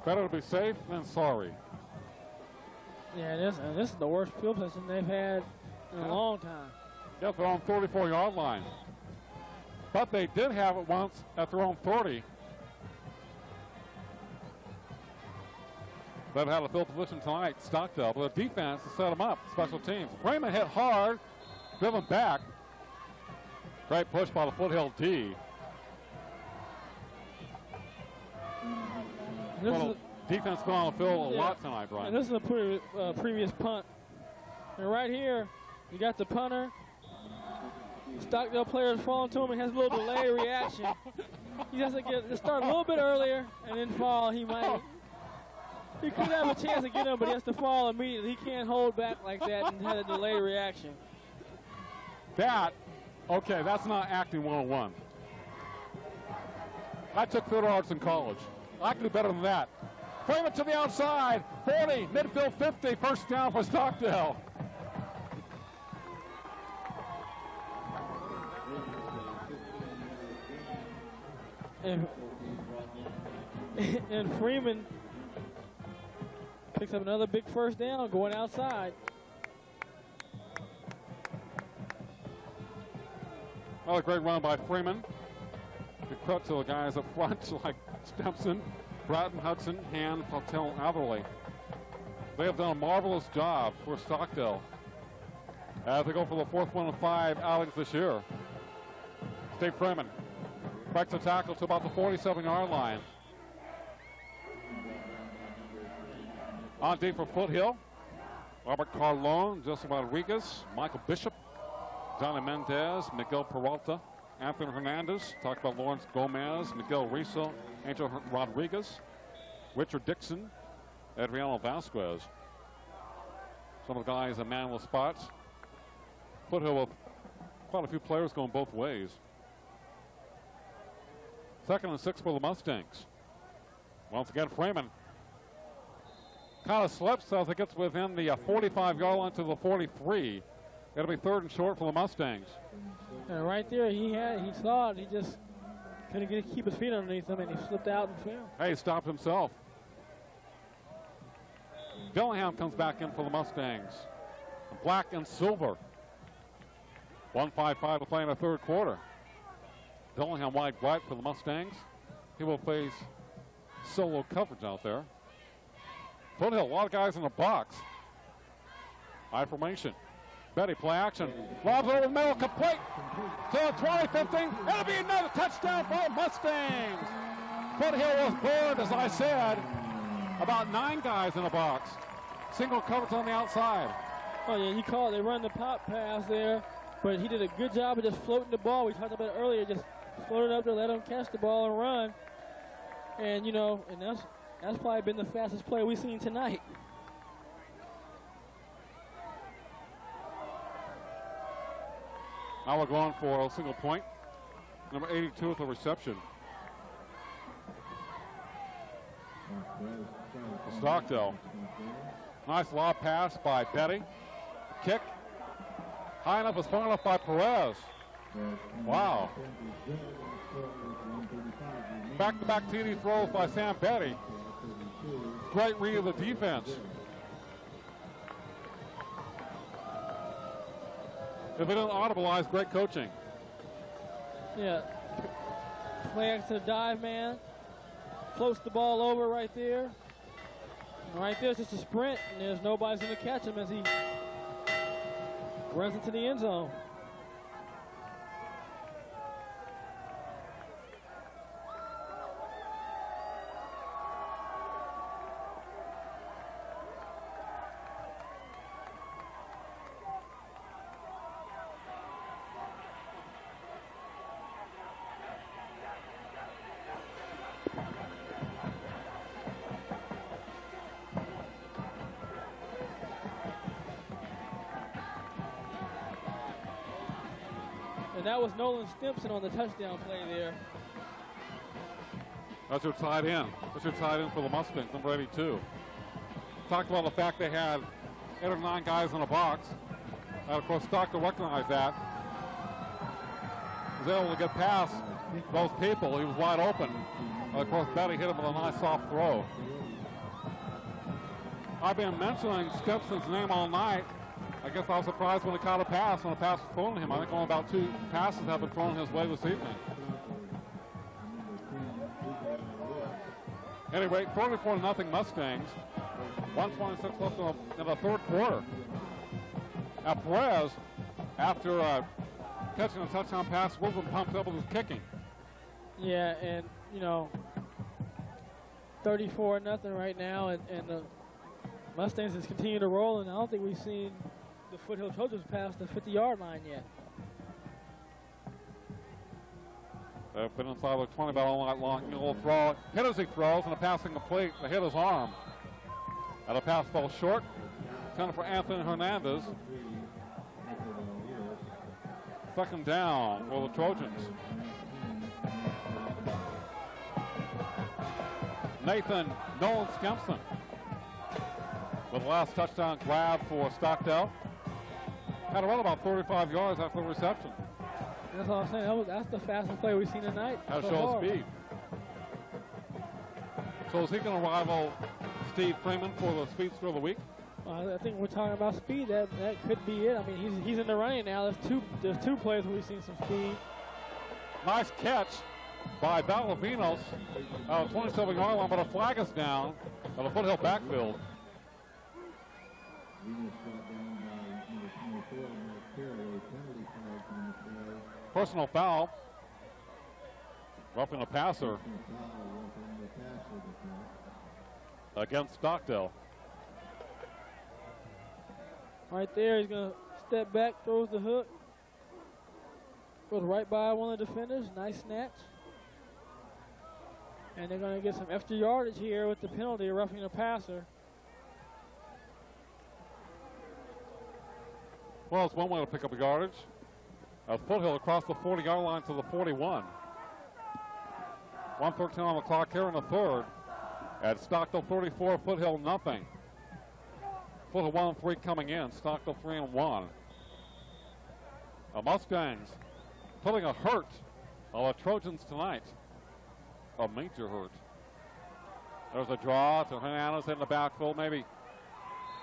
Better to be safe than sorry. Yeah, this is the worst field position they've had in a long time. Yes, they're on 34-yard line. But they did have it once at their own 30. They've had a field position tonight, Stockdale, but the defense has set them up. Special teams. Freeman hit hard, driven back. Great push by the Foothill D. Defense been on the field a lot tonight, Brian. And this is a previous punt. And right here, you got the punter. Stockdale players falling to him and has a little delay reaction. He has to start a little bit earlier and then fall. He could have a chance to get him, but he has to fall immediately. He can't hold back like that and have a delay reaction. Okay, that's not acting 101. I took theater arts in college. I can do better than that. Frame it to the outside. 40, midfield 50, first down for Stockdale. And Freeman picks up another big first down going outside. Another great run by Freeman. Good cut to the guys up front like Stempson, Bratton, Hudson, Hand, Patel, Atherley. They have done a marvelous job for Stockdale as they go for the 4th 1 and 5 outings this year. Steve Freeman breaks the tackle to about the 47-yard line. On deep for Foothill, Robert Carlone, Joseph Rodriguez, Michael Bishop, Johnny Mendez, Miguel Peralta, Anthony Hernandez. Talk about Lawrence Gomez, Miguel Riso, Angel Rodriguez, Richard Dixon, Adriano Vasquez. Some of the guys in manless spots. Foothill with quite a few players going both ways. 2nd and 6 for the Mustangs. Once again, Freeman kind of slips as it gets within the 45-yard line to the 43. It'll be 3rd and short for the Mustangs. And right there, he saw it. He just couldn't keep his feet underneath him, and he slipped out and fell. Hey, he stopped himself. Dillingham comes back in for the Mustangs. Black and silver. 1:55 to play in the 3rd quarter. Dillingham wide right for the Mustangs. He will face solo coverage out there. Foothill, a lot of guys in the box. High formation. Betty play action. Lobs over the middle, complete. To the 20, 15. It'll be another touchdown for the Mustangs. Foothill was bored, as I said. About 9 guys in the box. Single coverage on the outside. Oh, yeah, you call it. They run the pop pass there, but he did a good job of just floating the ball. We talked about it earlier, just floated up to let him catch the ball and run. And, you know, and that's probably been the fastest play we've seen tonight. Now we're going for a single point. Number 82 with the reception. Stockdale. Nice lob pass by Betty. Kick. High enough, is far enough by Perez. Wow. Back-to-back TD throws by Sam Betty. Great read of the defense. If it didn't audibilize, great coaching. Yeah. Play action to the dive man. Floats the ball over right there. And right there, it's just a sprint, and there's nobody's going to catch him as he runs into the end zone. And that was Nolan Stimpson on the touchdown play there. That's your tight end. That's your tight end for the Mustangs, number 82. Talked about the fact they had 8 or 9 guys in a box. And of course, Stockdale recognized that. He was able to get past those people. He was wide open. And of course, Betty hit him with a nice soft throw. I've been mentioning Stimpson's name all night. I guess I was surprised when he caught a pass, when a pass was thrown to him. I think only about 2 passes have been thrown his way this evening. Anyway, 44-0 Mustangs. 1:26 left in the 3rd quarter. Now Perez, after catching a touchdown pass, Wilson pumped up with his kicking. Yeah, and, you know, 34-0 right now, and the Mustangs has continued to roll, and I don't think we've seen the Foothill Trojans past the 50-yard line yet. They've been inside the 20 about all night long. A little throw. Hit as he throws, and a pass incomplete. They hit his arm. And a pass fell short. Intended for Anthony Hernandez. 2nd down for the Trojans. Nathan Nolan Skempson with the last touchdown grab for Stockdale. Had to run about 35 yards after the reception. That's all I'm saying. That's the fastest play we've seen tonight. That shows speed. So is he going to rival Steve Freeman for the Speedster of the Week? I think we're talking about speed. That could be it. I mean, he's in the running now. There's two plays where we've seen some speed. Nice catch by Ballavinos out of 27-yard line, but a flag is down on the Foothill backfield. Personal foul. Roughing the passer against Stockdale. Right there, he's going to step back, throws the hook. Goes right by one of the defenders. Nice snatch. And they're going to get some extra yardage here with the penalty of roughing the passer. Well, it's one way to pick up the yardage. As Foothill across the 40-yard line to the 41. 1:13 on the clock here in the third. At Stockdale 34, Foothill nothing. Foothill 1-3 coming in. Stockdale 3-1. The Mustangs putting a hurt on the Trojans tonight. A major hurt. There's a draw to Hernandez in the backfield. Maybe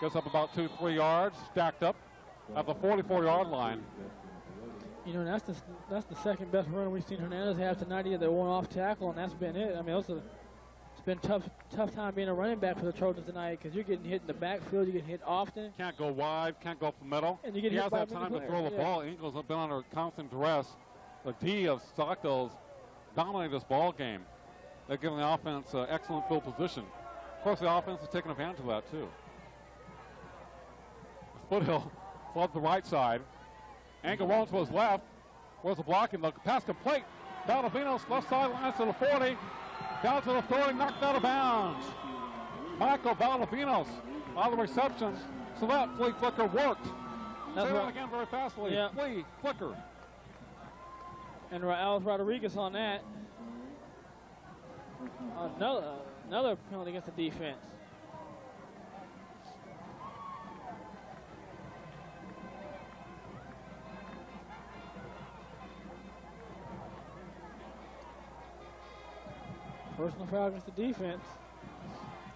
gets up about 2-3 yards. Stacked up at the 44-yard line. You know, that's the second best run we've seen Hernandez have tonight. He had that one off tackle, and that's been it. I mean, it's been tough time being a running back for the Trojans tonight because you're getting hit in the backfield, you're getting hit often. Can't go wide, can't go up the middle. And you get he hit has by had time to throw the ball. Eagles have been under constant duress. The D of Stockdale's dominated this ball game. They're giving the offense excellent field position. Of course, the offense is taking advantage of that, too. Foothill floods the right side. Angle rolls to his left. Where's the blocking? The pass complete. Valdivinos, left sideline to the 40. Down to the 30, knocked out of bounds. Michael Valdivinos on the reception. So that flea flicker worked. That's right. Again very fastly. Yeah. Flea flicker. And Alex Rodriguez on that. Another penalty against the defense. Personal foul against the defense.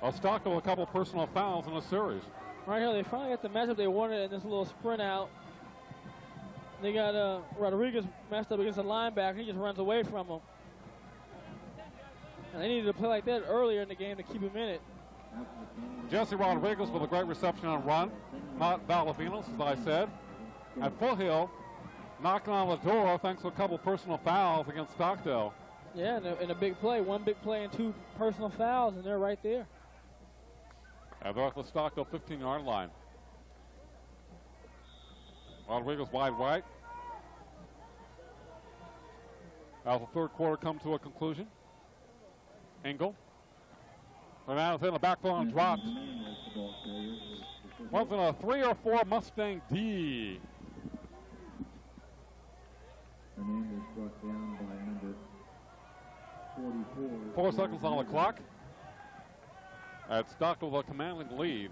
Well, Stockdale a couple of personal fouls in the series. Right here, they finally got the matchup they wanted in this little sprint out. They got Rodriguez messed up against the linebacker. He just runs away from him. And they needed to play like that earlier in the game to keep him in it. Jesse Rodriguez with a great reception on run. Not Valdivinos, as I said. At Foothill, knocking on the door thanks to a couple personal fouls against Stockdale. Yeah, and a big play. One big play and two personal fouls, and they're right there. At the Stockdale 15-yard line. Rodriguez wide right. As the third quarter come to a conclusion. Engel. Hernandez in the backfield and dropped. Wasn't a 3 or 4 Mustang D. Hernandez brought down by number 44. 4 seconds on the clock. At Stockdale with a commanding lead.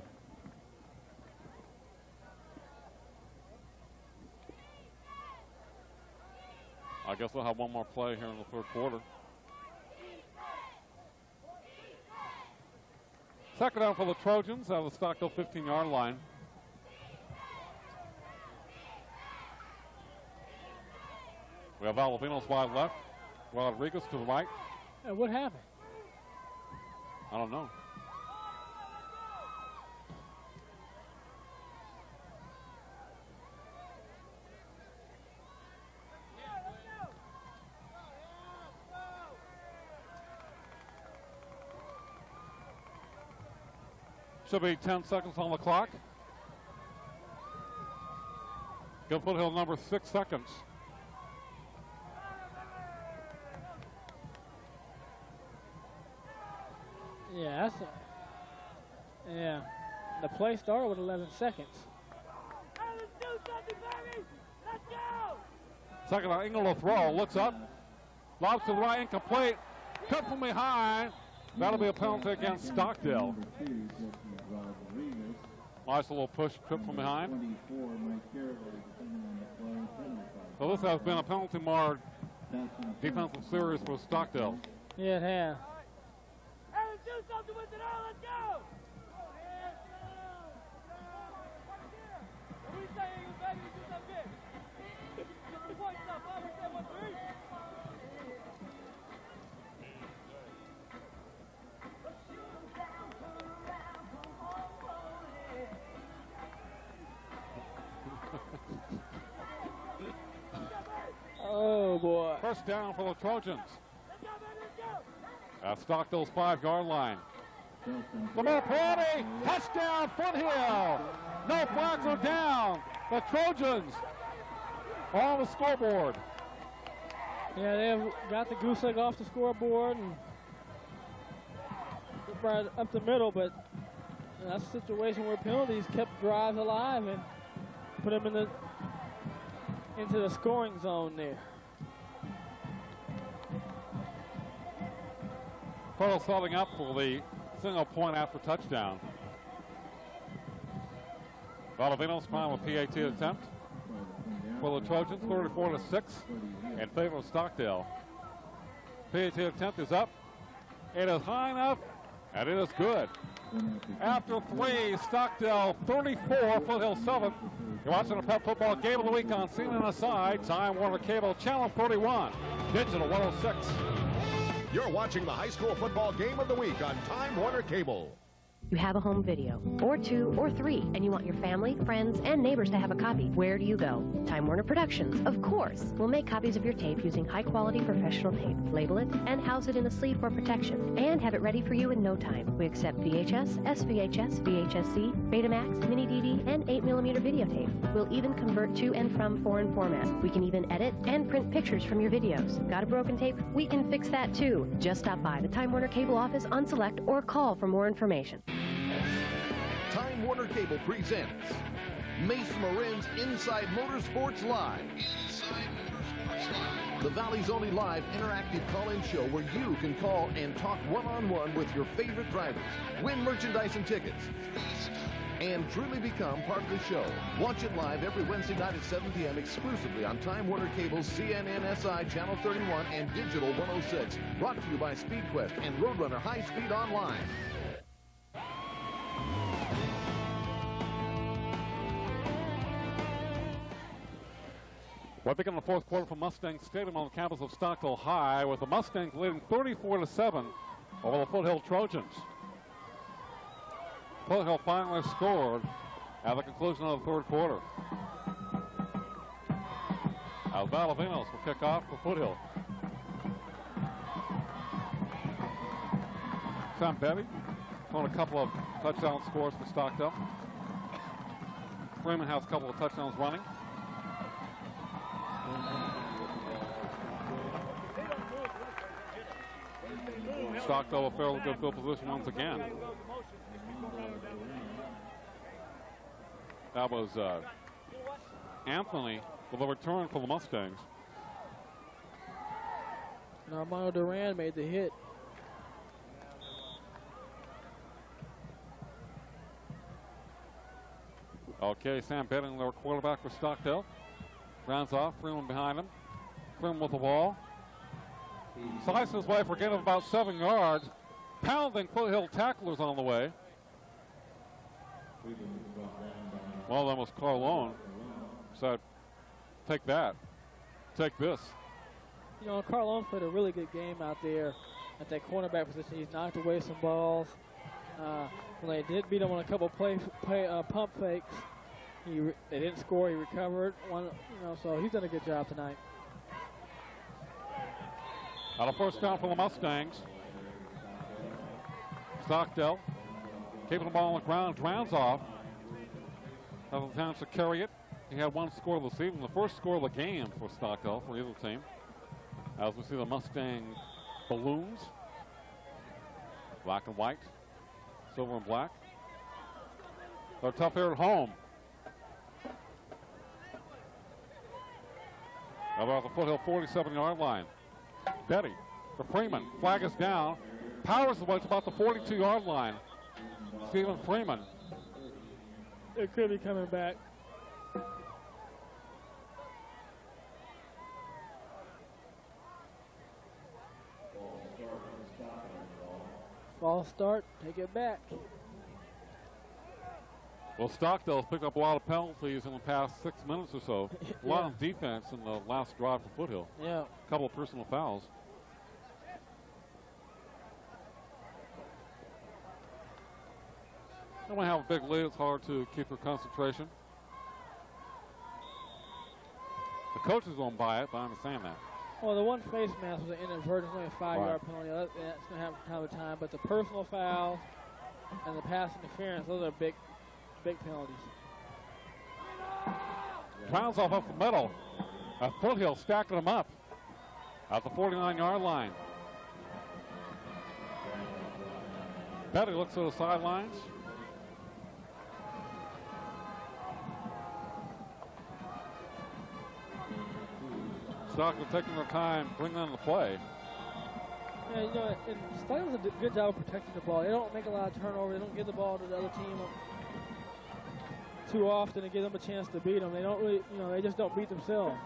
I guess they'll have one more play here in the third quarter. Second down for the Trojans out of the Stockdale 15-yard line. We have Valdivinos wide left. Rodriguez to the right. And what happened? I don't know. Should be 10 seconds on the clock. Give Foothill number 6 seconds. Yeah, yeah. The play started with 11 seconds. Second on Engel to throw. Looks up. Lobs to the right, incomplete. Cut from behind. That'll be a penalty against Stockdale. Nice little push trip from behind. So this has been a penalty-marred defensive series for Stockdale. Yeah, it has. Do something with it all, let's go! We say you better do something big. Get the points up, we say 1-3. Oh, boy. First down for the Trojans. At Stockdale's 5-yard line. Lamar Peretti, touchdown Foothill. No flags are down. The Trojans are on the scoreboard. Yeah, they have got the goose egg off the scoreboard and right up the middle, but that's a situation where penalties kept drives alive and put them in the into the scoring zone there. Foothill setting up for the single point after touchdown. Valdovinos trying with PAT attempt for the Trojans, 34-6 in favor of Stockdale. PAT attempt is up. It is high enough, and it is good. After 3, Stockdale 34, Foothill 7. You're watching the Pep Football Game of the Week on CNN Aside, Time Warner Cable, Channel 31, Digital 106. You're watching the high school football game of the week on Time Warner Cable. You have a home video, or 2 or 3, and you want your family, friends, and neighbors to have a copy. Where do you go? Time Warner Productions, of course. We'll make copies of your tape using high-quality professional tape, label it, and house it in a sleeve for protection, and have it ready for you in no time. We accept VHS, SVHS, VHS-C, Betamax, Mini-DV, and 8mm videotape. We'll even convert to and from foreign formats. We can even edit and print pictures from your videos. Got a broken tape? We can fix that too. Just stop by the Time Warner Cable office on Select or call for more information. Time Warner Cable presents Mace Marin's Inside Motorsports Live. The Valley's only live interactive call-in show where you can call and talk one-on-one with your favorite drivers, win merchandise and tickets, and truly become part of the show. Watch it live every Wednesday night at 7 p.m. exclusively on Time Warner Cable's CNN SI Channel 31 and Digital 106. Brought to you by SpeedQuest and Roadrunner High Speed Online. We're beginning the fourth quarter from Mustang Stadium on the campus of Stockdale High, with the Mustangs leading 34-7 over the Foothill Trojans. Foothill finally scored at the conclusion of the third quarter. As Valdovinos will kick off for Foothill. Sam Bevy on a couple of touchdown scores for Stockdale. Freeman has a couple of touchdowns running. Stockdale a fairly good field position once again. That was Anthony with a return for the Mustangs. And Armando Duran made the hit. Okay, Sam Benning, their quarterback for Stockdale. Rounds off, Freeman behind him. Freeman with the ball. Slices his way for a gain of about 7 yards. Pounding Foothill tacklers on the way. One of them was Carlone. Said, take that. Take this. You know, Carlone played a really good game out there at that cornerback position. He's knocked away some balls. When they did beat him on a couple pump fakes, they didn't score. He recovered one. So he's done a good job tonight. Out of first down for the Mustangs. Stockdale keeping the ball on the ground. Drowns off. Has a chance to carry it. He had one score of the season, the first score of the game for Stockdale, for either team. As we see the Mustang balloons. Black and white. Silver and black. They're tough here at home. About the Foothill 47-yard line. Betty for Freeman. Flag is down. Powers the way to about the 42-yard line. Stephen Freeman. It could be coming back. False start, take it back. Well, Stockdale's picked up a lot of penalties in the past 6 minutes or so. A lot of defense in the last drive for Foothill. Yeah. A couple of personal fouls. And when you have a big lead, it's hard to keep your concentration. The coaches won't buy it, but I understand that. Well, the one face mask was an inadvertently a 5-yard penalty. That's going to happen from time to time. But the personal foul and the pass interference, those are big penalties. Drowns off up the middle. Foothill stacking them up at the 49-yard line. Betty looks to the sidelines. Stockdale taking their time, bringing on the play. Yeah, you know, and Stockdale does a good job of protecting the ball. They don't make a lot of turnovers. They don't give the ball to the other team too often to give them a chance to beat them. They don't really, you know, they just don't beat themselves.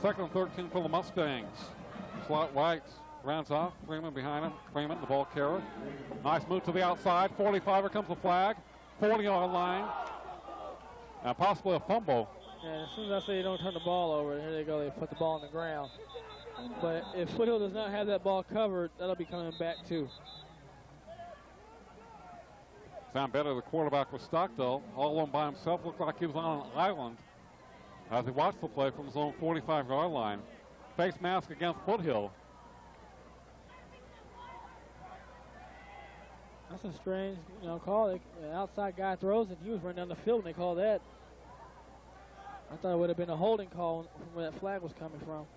2nd and 13 for the Mustangs. Slot right, rounds off. Freeman behind him. Freeman, the ball carrier. Nice move to the outside. 45, here comes the flag. 40-yard line. And possibly a fumble. And as soon as I say you don't turn the ball over, here they go. They put the ball on the ground. But if Foothill does not have that ball covered, that'll be coming back too. Sam Better, the quarterback with Stockdale, all alone by himself. Looked like he was on an island as he watched the play from his own 45-yard line. Face mask against Foothill. That's a strange, call. The outside guy throws it. He was running down the field, and they called that. I thought it would have been a holding call from where that flag was coming from.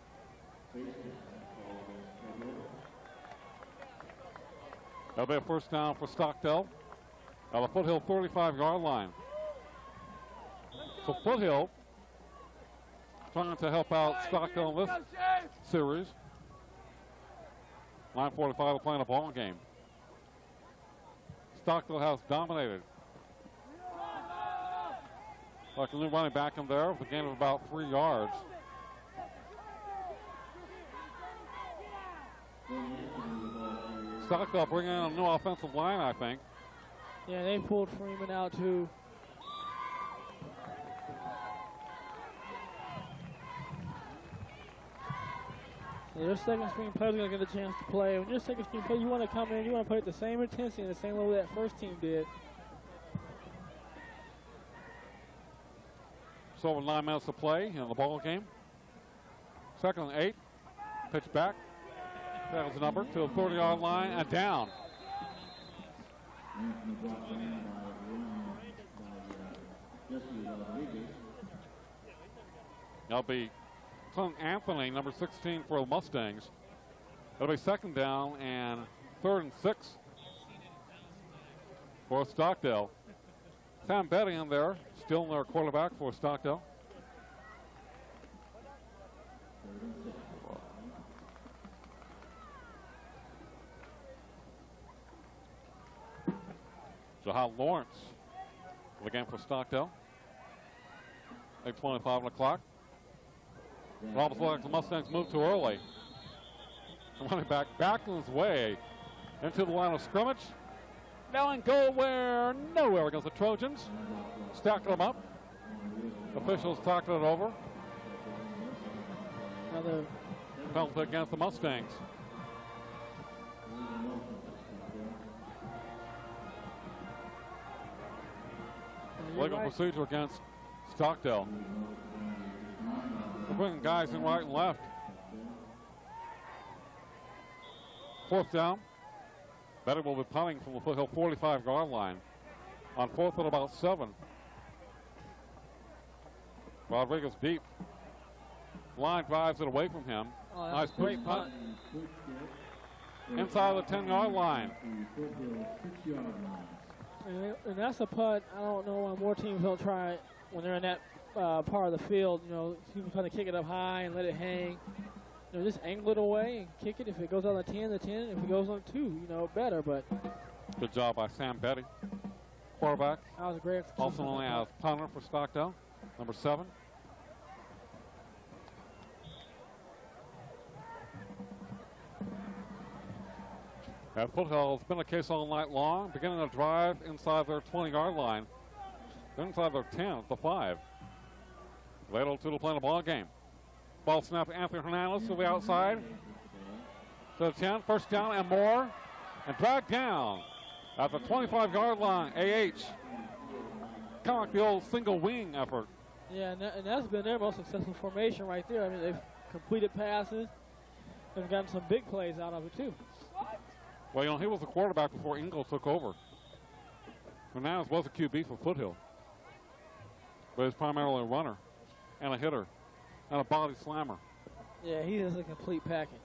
That'll be a first down for Stockdale at the Foothill 35-yard line. So Foothill trying to help out Stockdale in this series. 9:45 to play in a ball game. Stockdale has dominated. Like a new running back in there with a gain of about 3 yards. Stockdale bringing in a new offensive line, I think. Yeah, they pulled Freeman out too. So their second string players are going to get a chance to play. When you're second string player, you want to come in, you want to play at the same intensity and the same level that first team did. So with 9 minutes to play in the ball game. 2nd and 8. Pitch back. That was the number to the 30-yard line and down. That'll be Clint Anthony, number 16 for the Mustangs. That'll be 2nd down and 3rd and 6 for Stockdale. Sam Betty in there, still their quarterback for Stockdale. Jahal Lawrence for the game for Stockdale. 8:25 on the clock. It almost looks like the Mustangs moved too early. The running back in his way into the line of scrimmage. Now and go nowhere against the Trojans. Stacked them up. Officials talked it over. Another penalty against the Mustangs. Legal procedure against Stockdale. They're bringing guys in right and left. 4th down. Better will be punting from the Foothill 45-yard line on 4th and about 7. Rodriguez deep. Line drives it away from him. Oh, nice great punt. Inside the 10-yard line. And that's a punt. I don't know why more teams don't try it when they're in that part of the field. You can kind of kick it up high and let it hang. Just angle it away and kick it. If it goes on the 10, the 10. If it goes on 2, better. But good job by Sam Betty, quarterback. That was a great execution. Also known as punter for Stockdale, number 7. At Foothill, it's been a case all night long. Beginning a drive inside their 20-yard line. Then inside their 10 at the 5. Ladle to play the ball game. Ball snap to Anthony Hernandez to the outside. To the 10, first down and more. And dragged down at the 25-yard line. AH. Kind of like the old single wing effort. Yeah, and that's been their most successful formation right there. I mean, they've completed passes. They've gotten some big plays out of it, too. Well, he was the quarterback before Ingle took over. Hernandez was a QB for Foothill. But he's primarily a runner and a hitter and a body slammer. Yeah, he is a complete package.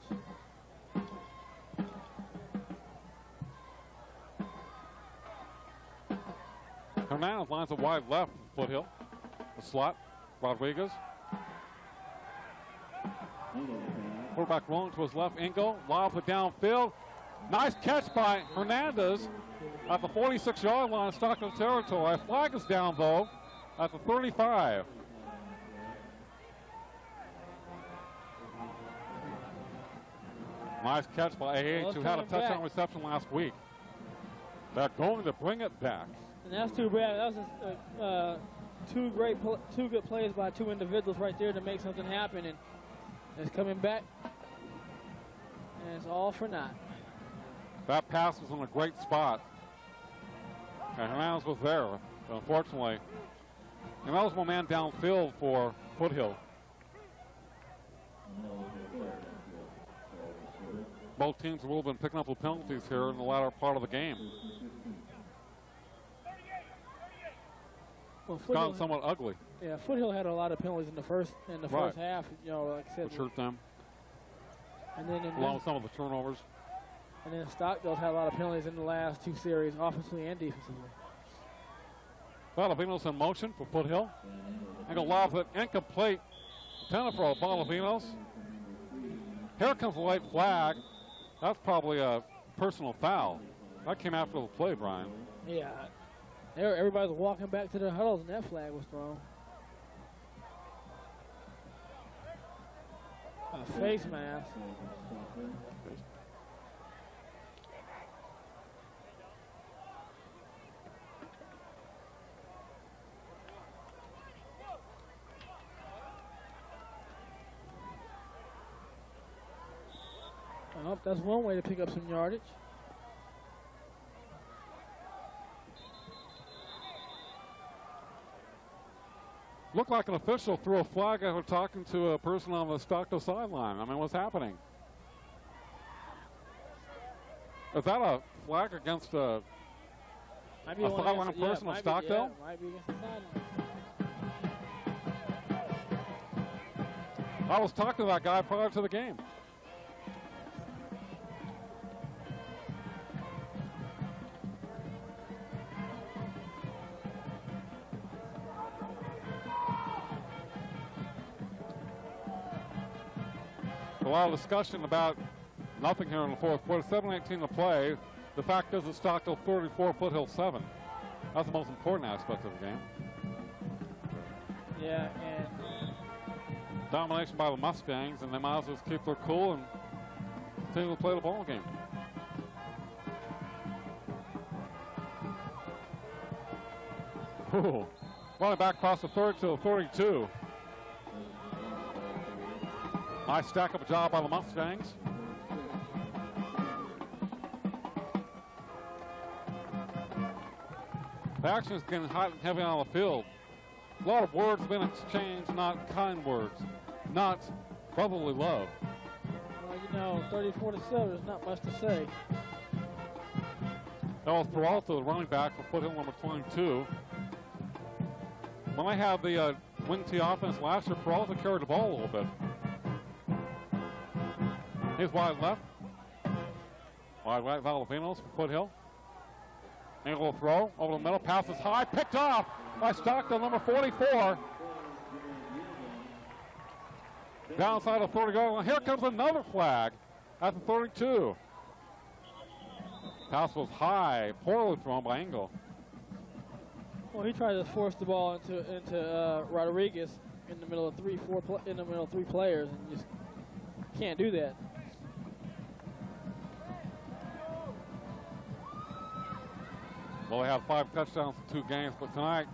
Hernandez lines a wide left, Foothill. The slot, Rodriguez. Quarterback rolling to his left. Engel lobs it downfield. Nice catch by Hernandez at the 46-yard line of Stockdale territory. A flag is down, though, at the 35. Nice catch by A.H., who had a touchdown reception last week. They're going to bring it back. And that's too bad. That was two good plays by two individuals right there to make something happen. And it's coming back, and it's all for naught. That pass was in a great spot. And Hernandez was there, but unfortunately. And that was one man downfield for Foothill. Both teams have been picking up the penalties here in the latter part of the game. Well, it's gone somewhat ugly. Yeah, Foothill had a lot of penalties in the first half. You know, like I said, Sure them. And then along with some of the turnovers. And then Stockdale's had a lot of penalties in the last two series, offensively and defensively. Balavinos in motion for Foothill. Engel lobs it incomplete. Intended for Balavinos. Here comes the late flag. That's probably a personal foul. That came after the play, Brian. Yeah. Everybody was walking back to their huddles, and that flag was thrown. A face mask. Oh, that's one way to pick up some yardage. Looked like an official threw a flag after talking to a person on the Stockdale sideline. I mean, what's happening? Is that a flag against a sideline person of Stockdale? Yeah, might be against the sideline. I was talking to that guy prior to the game. A lot of discussion about nothing here in the fourth quarter. 7:18 to play. The fact is that Stockdale 34, Foothill 7. That's the most important aspect of the game. Yeah, and domination by the Mustangs, and they might as well keep their cool and continue to play the ball game. Ooh. Running back across the 30 to the 32. Nice stack up job by the Mustangs. The action is getting hot and heavy on the field. A lot of words have been exchanged, not kind words, not brotherly love. Well, you know, 34-7, there's not much to say. That was Peralta, the running back for Foothill number 22. When I had the wing T offense last year, Peralta carried the ball a little bit. Here's wide left. Wide right, Valavinos for Foothill. Engel will throw over the middle. Pass is high. Picked off by Stockdale, number 44. Downside of 30-yard line. Here comes another flag at the 32. Pass was high. Poorly thrown by Engel. Well, he tried to force the ball into Rodriguez in the middle of three players, and just can't do that. Well, they have 5 touchdowns in 2 games, but tonight,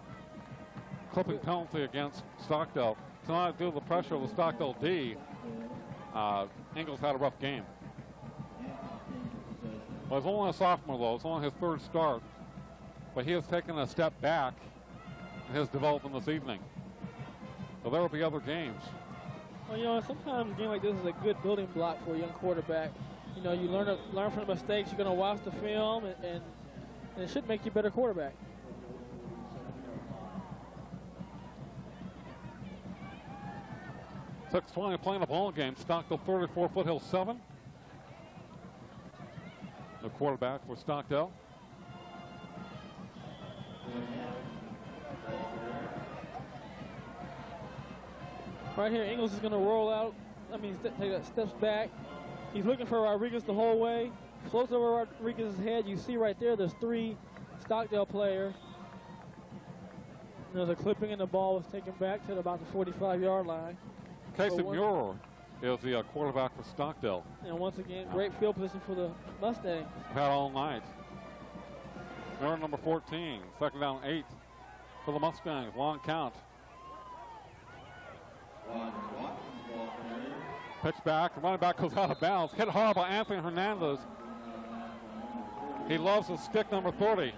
clipping penalty against Stockdale. Tonight, due to the pressure of the Stockdale D, Engel's had a rough game. Well, he's only a sophomore, though. It's only his 3rd start. But he has taken a step back in his development this evening. So there will be other games. Well, you know, sometimes a game like this is a good building block for a young quarterback. You know, you learn from the mistakes. You're going to watch the film, and it should make you a better quarterback. .620 playing a ball game. Stockdale 34, Foothill 7. The quarterback for Stockdale. Right here, Ingles is going to roll out steps back. He's looking for Rodriguez the whole way. Floats over Rodriguez's head. You see right there's 3 Stockdale players. There's a clipping, and the ball was taken back to about the 45-yard line. Casey Muir is the quarterback for Stockdale. And once again, great field position for the Mustangs. Had all night. Muir, number 14, second down 8 for the Mustangs. Long count. Pitch back. The running back goes out of bounds. Hit hard by Anthony Hernandez. He loves the stick number 30.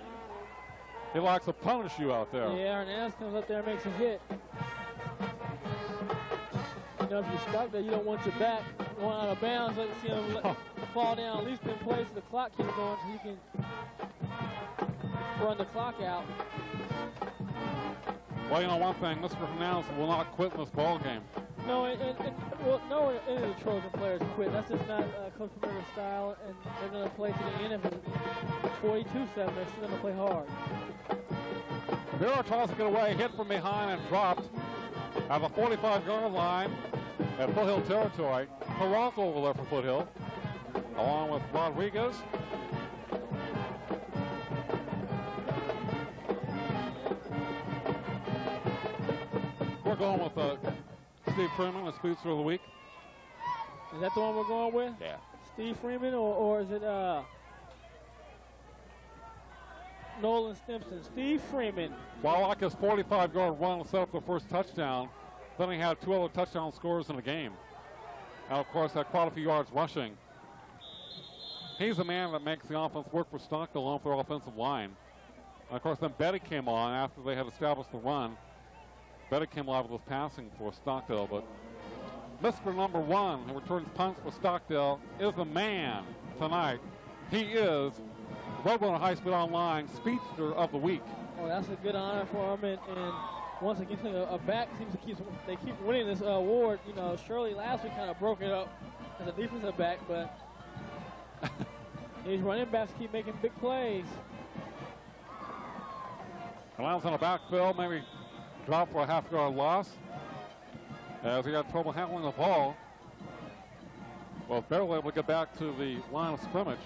He likes to punish you out there. Yeah, Hernandez comes up there and makes a hit. You know, if you're stuck there, you don't want your back going out of bounds. Let's see him fall down, at least in place. The clock keeps going so you can run the clock out. Well, you know one thing, Mr. Hernandez will not quit in this ball game. No, well, no, any of the Trojan players quit. That's just not Coach Permiter's style, and they're going to play to the end. If it's 42-7, they're still going to play hard. Bureau tries to get away, hit from behind and dropped at the 45-yard line at Foothill territory. Peralta over there for Foothill, along with Rodriguez. We're going with Steve Freeman, the Speedster of the Week. Is that the one we're going with? Yeah. Steve Freeman, or is it Nolan Stimson? Steve Freeman. Well, I like his 45-yard run to set up the first touchdown. Then he had 2 other touchdown scores in the game. And, of course, had quite a few yards rushing. He's the man that makes the offense work for Stockdale along for their offensive line. And, of course, then Betty came on after they had established the run. Betty came live with passing for Stockdale, but Mr. Number 1, who returns punts for Stockdale, is the man tonight. He is Roadrunner High Speed Online Speedster of the Week. Oh, that's a good honor for him, and once again, a back seems to keep winning this award. You know, Shirley last week kind of broke it up as a defensive back, but these running backs keep making big plays. Allows on the backfield, maybe drop for a half-yard loss as he had trouble handling the ball. Well, barely able to get back to the line of scrimmage.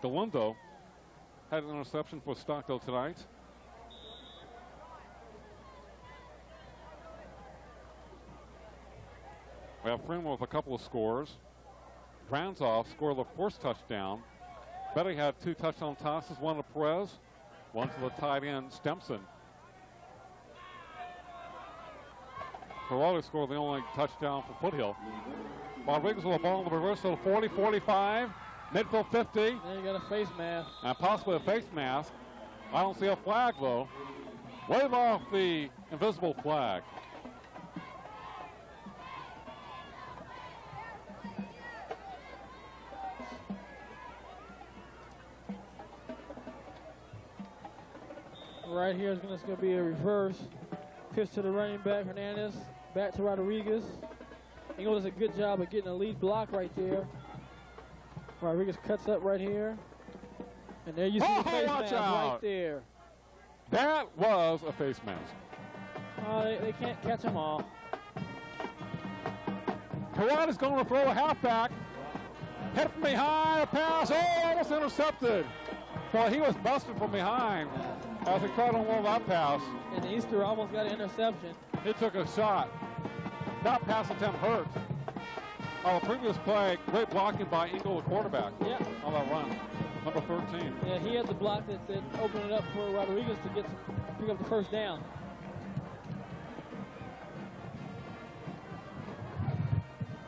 Galindo had an interception for Stockdale tonight. We have Freeman with a couple of scores. Franzoff scored the first touchdown. Betty had 2 touchdown tosses, one to Perez, one to the tight end, Stimson. Peralta scored the only touchdown for Foothill. Rodriguez with the ball in the reverse to the 40, 45, midfield 50. Then you got a face mask. And possibly a face mask. I don't see a flag, though. Wave off the invisible flag. Right here is going to be a reverse. Pitch to the running back, Hernandez. Back to Rodriguez. Engel does a good job of getting a lead block right there. Rodriguez cuts up right here. And there you see the face mask right there. That was a face mask. They can't catch them all. Peralta's going to throw a halfback. Hit from behind, a pass, almost intercepted. Well, he was busted from behind as he tried to unload that pass. And Easter almost got an interception. He took a shot. That pass attempt hurt. On the previous play, great blocking by Engel, the quarterback. Yeah. On that run, number 13. Yeah, he had the block that opened it up for Rodriguez to pick up the first down.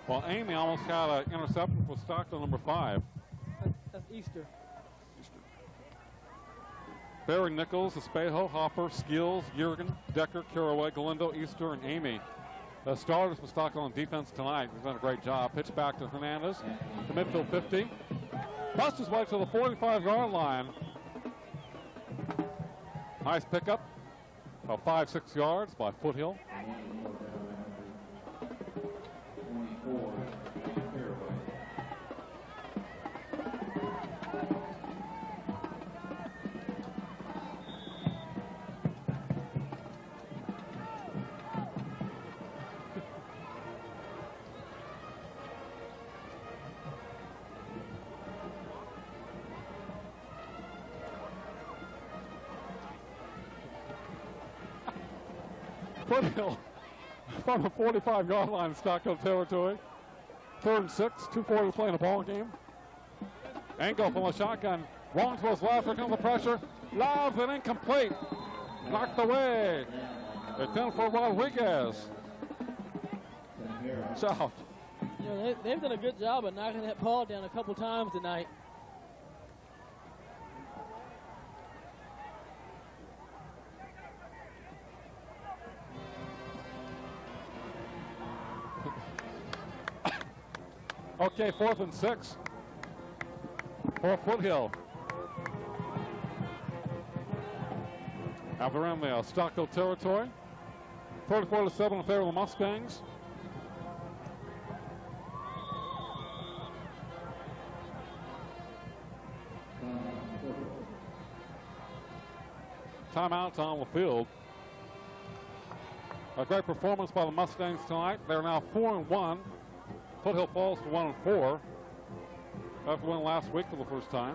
Well, Amy almost had an interception for Stockdale, number 5. That's Easter. Barry Nichols, Espejo, Hopper, Skills, Jurgen, Decker, Caraway, Galindo, Easter, and Amy. The starters for Stockdale on defense tonight. He's done a great job. Pitch back to Hernandez, to midfield 50. Busts his way to the 45-yard line. Nice pickup, about 5-6 yards by Foothill. Foothill from the 45-yard line in Stockdale territory. 3rd and 6, 2:40 to play in the ball game. Engel from the shotgun, wrong to his left, here comes the pressure. Loves and incomplete. Knocked away. It's in for Rodriguez. South. You know, they've done a good job of knocking that ball down a couple times tonight. Okay, 4th and 6 for Foothill. After in the Stockdale territory. 34-7 in favor of the Mustangs. Timeouts on the field. A great performance by the Mustangs tonight. They're now 4-1. Foothill falls to 1-4 after winning last week for the first time.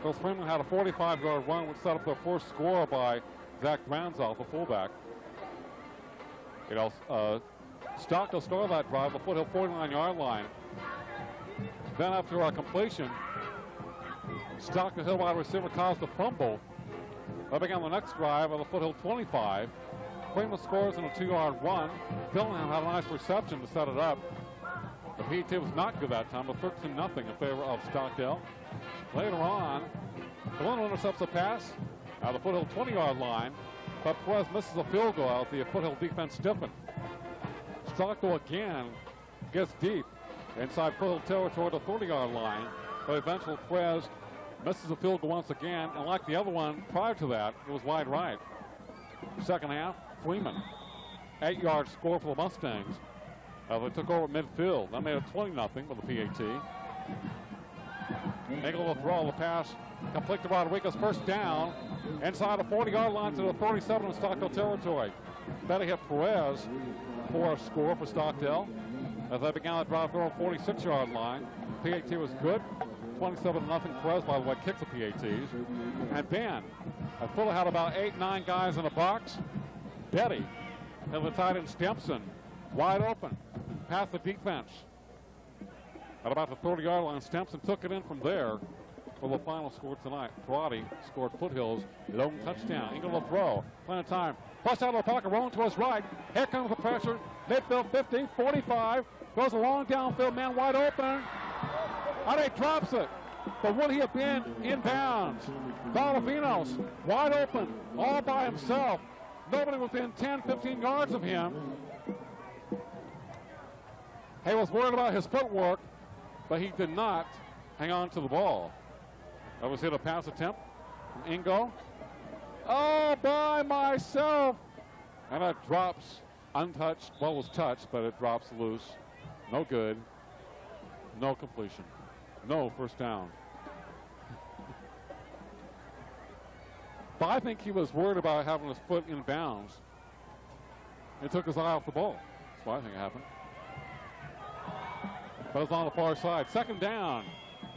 Bill Freeman had a 45-yard run, which set up their first score by Zach Granzow, the fullback. You know, Stockdale started that drive, the Foothill 49-yard line. Then after a completion, Stockdale Hill wide receiver caused a fumble. They began the next drive at the Foothill 25. Freeman scores in a 2-yard run. Dillingham had a nice reception to set it up. The PAT was not good that time, but 13-0 in favor of Stockdale. Later on, Glenn intercepts a pass at the Foothill 20-yard line, but Perez misses a field goal out. The Foothill defense stiffened. Stockdale again gets deep inside Foothill territory to the 30-yard line, but eventually Perez misses a field goal once again, and like the other one prior to that, it was wide right. Second half, Freeman, 8-yard score for the Mustangs. They took over midfield. That made it 20-0 with the PAT. Engel will throw the pass, complete to Rodriguez, first down, inside the 40-yard line to the 37 in Stockdale territory. Betty hit Perez for a score for Stockdale as they began the drive through on 46-yard line. PAT was good. 27-0 Perez, by the way, kicks the PATs. And then, Fuller had about 8-9 guys in the box. Betty and the tight end Stimpson wide open, past the defense. At about the 30-yard line, Stimpson took it in from there for the final score tonight. Karate scored Foothill's lone touchdown. Engel will throw. Plenty of time. Flush out of the pocket, rolling to his right. Here comes the pressure. Midfield 50, 45. Goes a long downfield, man wide open. And he drops it. But would he have been inbounds? Valavinos wide open, all by himself. Nobody within 10, 15 yards of him. He was worried about his footwork, but he did not hang on to the ball. That was hit a pass attempt from Ingo. All by myself. And it drops untouched. Well, it was touched, but it drops loose. No good. No completion. No first down. But I think he was worried about having his foot in bounds. It took his eye off the ball. That's what I think happened. But it's on the far side. Second down.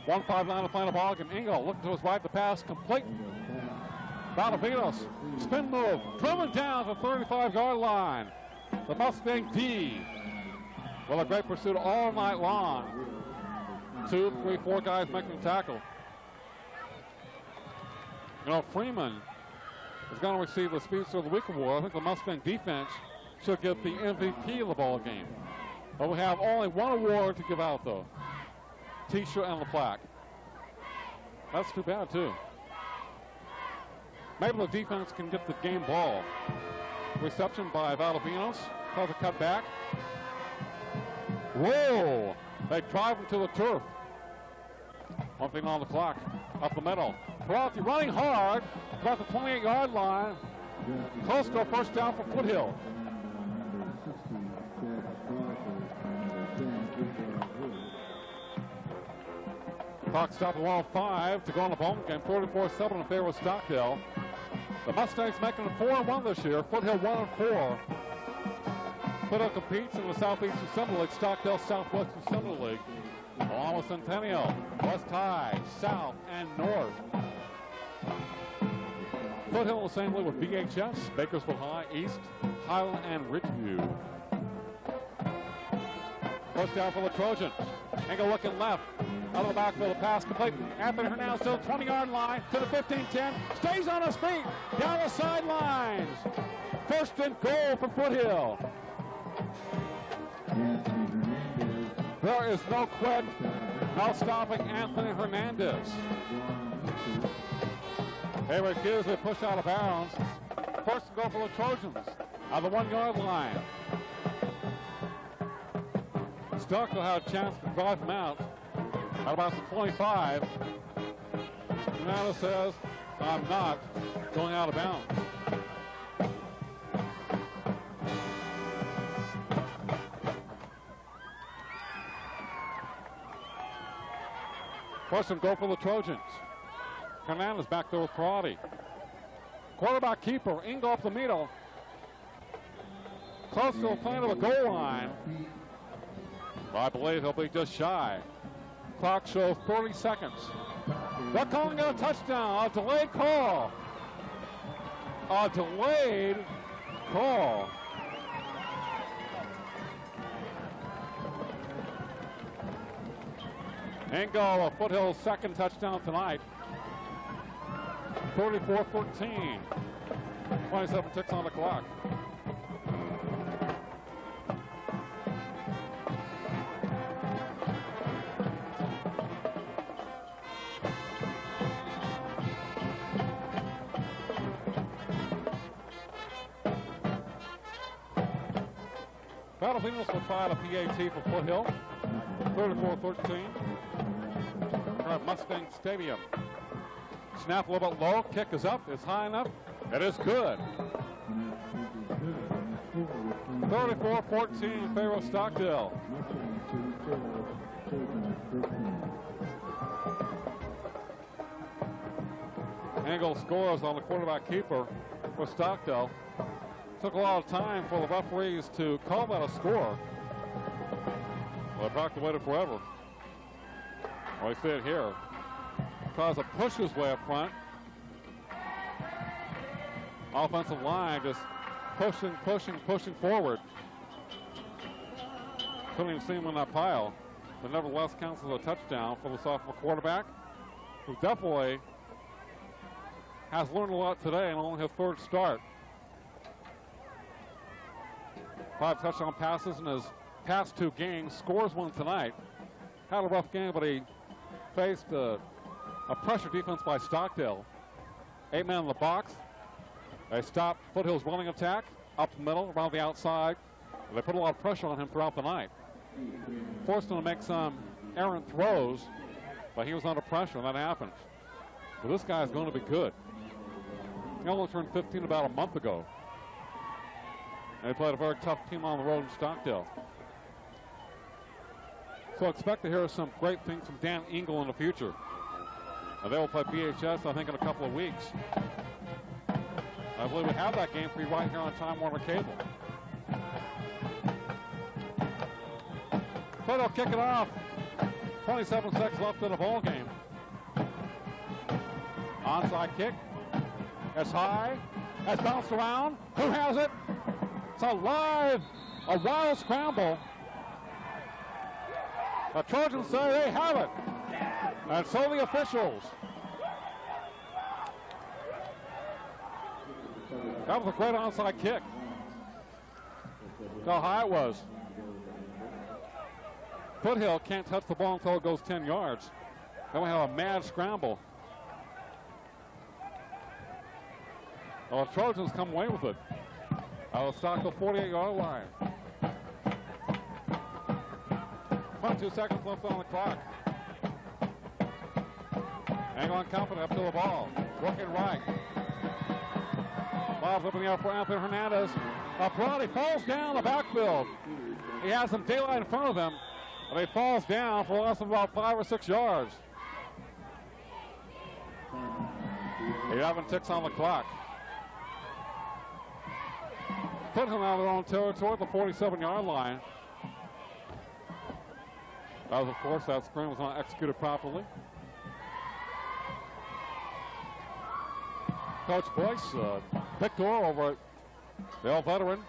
1-5-9 to play the ball game. Ingo looking to his right. The pass complete. Valavinos. Spin move. Driven down to the 35-yard line. The Mustang D. Well, a great pursuit all night long. 2, 3, 4 guys making the tackle. You know, Freeman is going to receive the Speedster of the Week award. I think the Mustang defense should get the MVP of the ball game. But we have only one award to give out, though. T-shirt and the plaque. That's too bad, too. Maybe the defense can get the game ball. Reception by Valavinos. Calls a cut back. Whoa! They drive him to the turf. One thing on the clock. Up the middle. Peralty running hard. About the 28-yard line. Close to a first down for Foothill. Clock stopped at 105 to go on the ball game. 44-7 in favor of Stockdale. The Mustangs making it 4-1 this year. Foothill 1-4. Foothill competes in the Southeast Assembly League, Stockdale Southwest Assembly League. Along with Centennial, West High, South, and North. Foothill and St. Louis with BHS, Bakersfield High, East, Highland, and Ridgeview. Push down for the Trojans. Engel looking left. Out of the backfield, a pass complete. Anthony Hernandez still 20-yard line to the 15-10. Stays on his feet. Down the sidelines. First and goal for Foothill. There is no quit. No stopping Anthony Hernandez. They refuse to push out of bounds. First and goal for the Trojans. Out of the 1-yard line. Stockdale had a chance to drive him out at about the 25. Hernandez says, I'm not going out of bounds. First and goal for the Trojans. Hernandez back there with Karate. Quarterback keeper, Engel up the middle. Close to the plan of the goal line. I believe he'll be just shy. Clock shows 30 seconds. They're calling it a touchdown. A delayed call. A delayed call. Engel, a Foothill's second touchdown tonight. 34-14. 27 ticks on the clock. Battlefield will file a PAT for Foothill. 34-13. At Mustang Stadium. Snap a little bit low. Kick is up. It's high enough. It is good. 34-14 in favor of Stockdale. Engel scores on the quarterback keeper for Stockdale. Took a lot of time for the referees to call that a score. Well, they practically waited forever. Well, we see it here. Tries to push his way up front. Offensive line just pushing forward. Couldn't even see him in that pile. But nevertheless counts as a touchdown for the sophomore quarterback, who definitely has learned a lot today and only his third start. 5 touchdown passes in his past 2 games. Scores one tonight. Had a rough game, but he faced a pressure defense by Stockdale. 8 men in the box. They stopped Foothill's running attack up the middle, around the outside. They put a lot of pressure on him throughout the night. Forced him to make some errant throws, but he was under pressure, and that happened. But this guy is going to be good. He only turned 15 about a month ago. And they played a very tough team on the road in Stockdale. So expect to hear some great things from Dan Engel in the future. And they will play BHS, I think, in a couple of weeks. I believe we have that game for you right here on Time Warner Cable. So they'll kick it off. 27 seconds left in the ball game. Onside kick. It's high. It's bounced around. Who has it? It's a wild scramble. The Trojans say they have it. And so the officials. That was a great onside kick. How high it was. Foothill can't touch the ball until it goes 10 yards. Then we have a mad scramble. Well, the Trojans come away with it. Out of the Stockdale 48-yard line. 22 seconds left on the clock. Engel and company up to the ball. Working right. Ball's up in the air for Anthony Hernandez. Brody falls down the backfield. He has some daylight in front of him, but he falls down for less than about 5 or 6 yards. 11 ticks on the clock. Put him out of their own territory at the 47-yard line. That was, of course, that screen was not executed properly. Coach Boyce, Victor over at the old veteran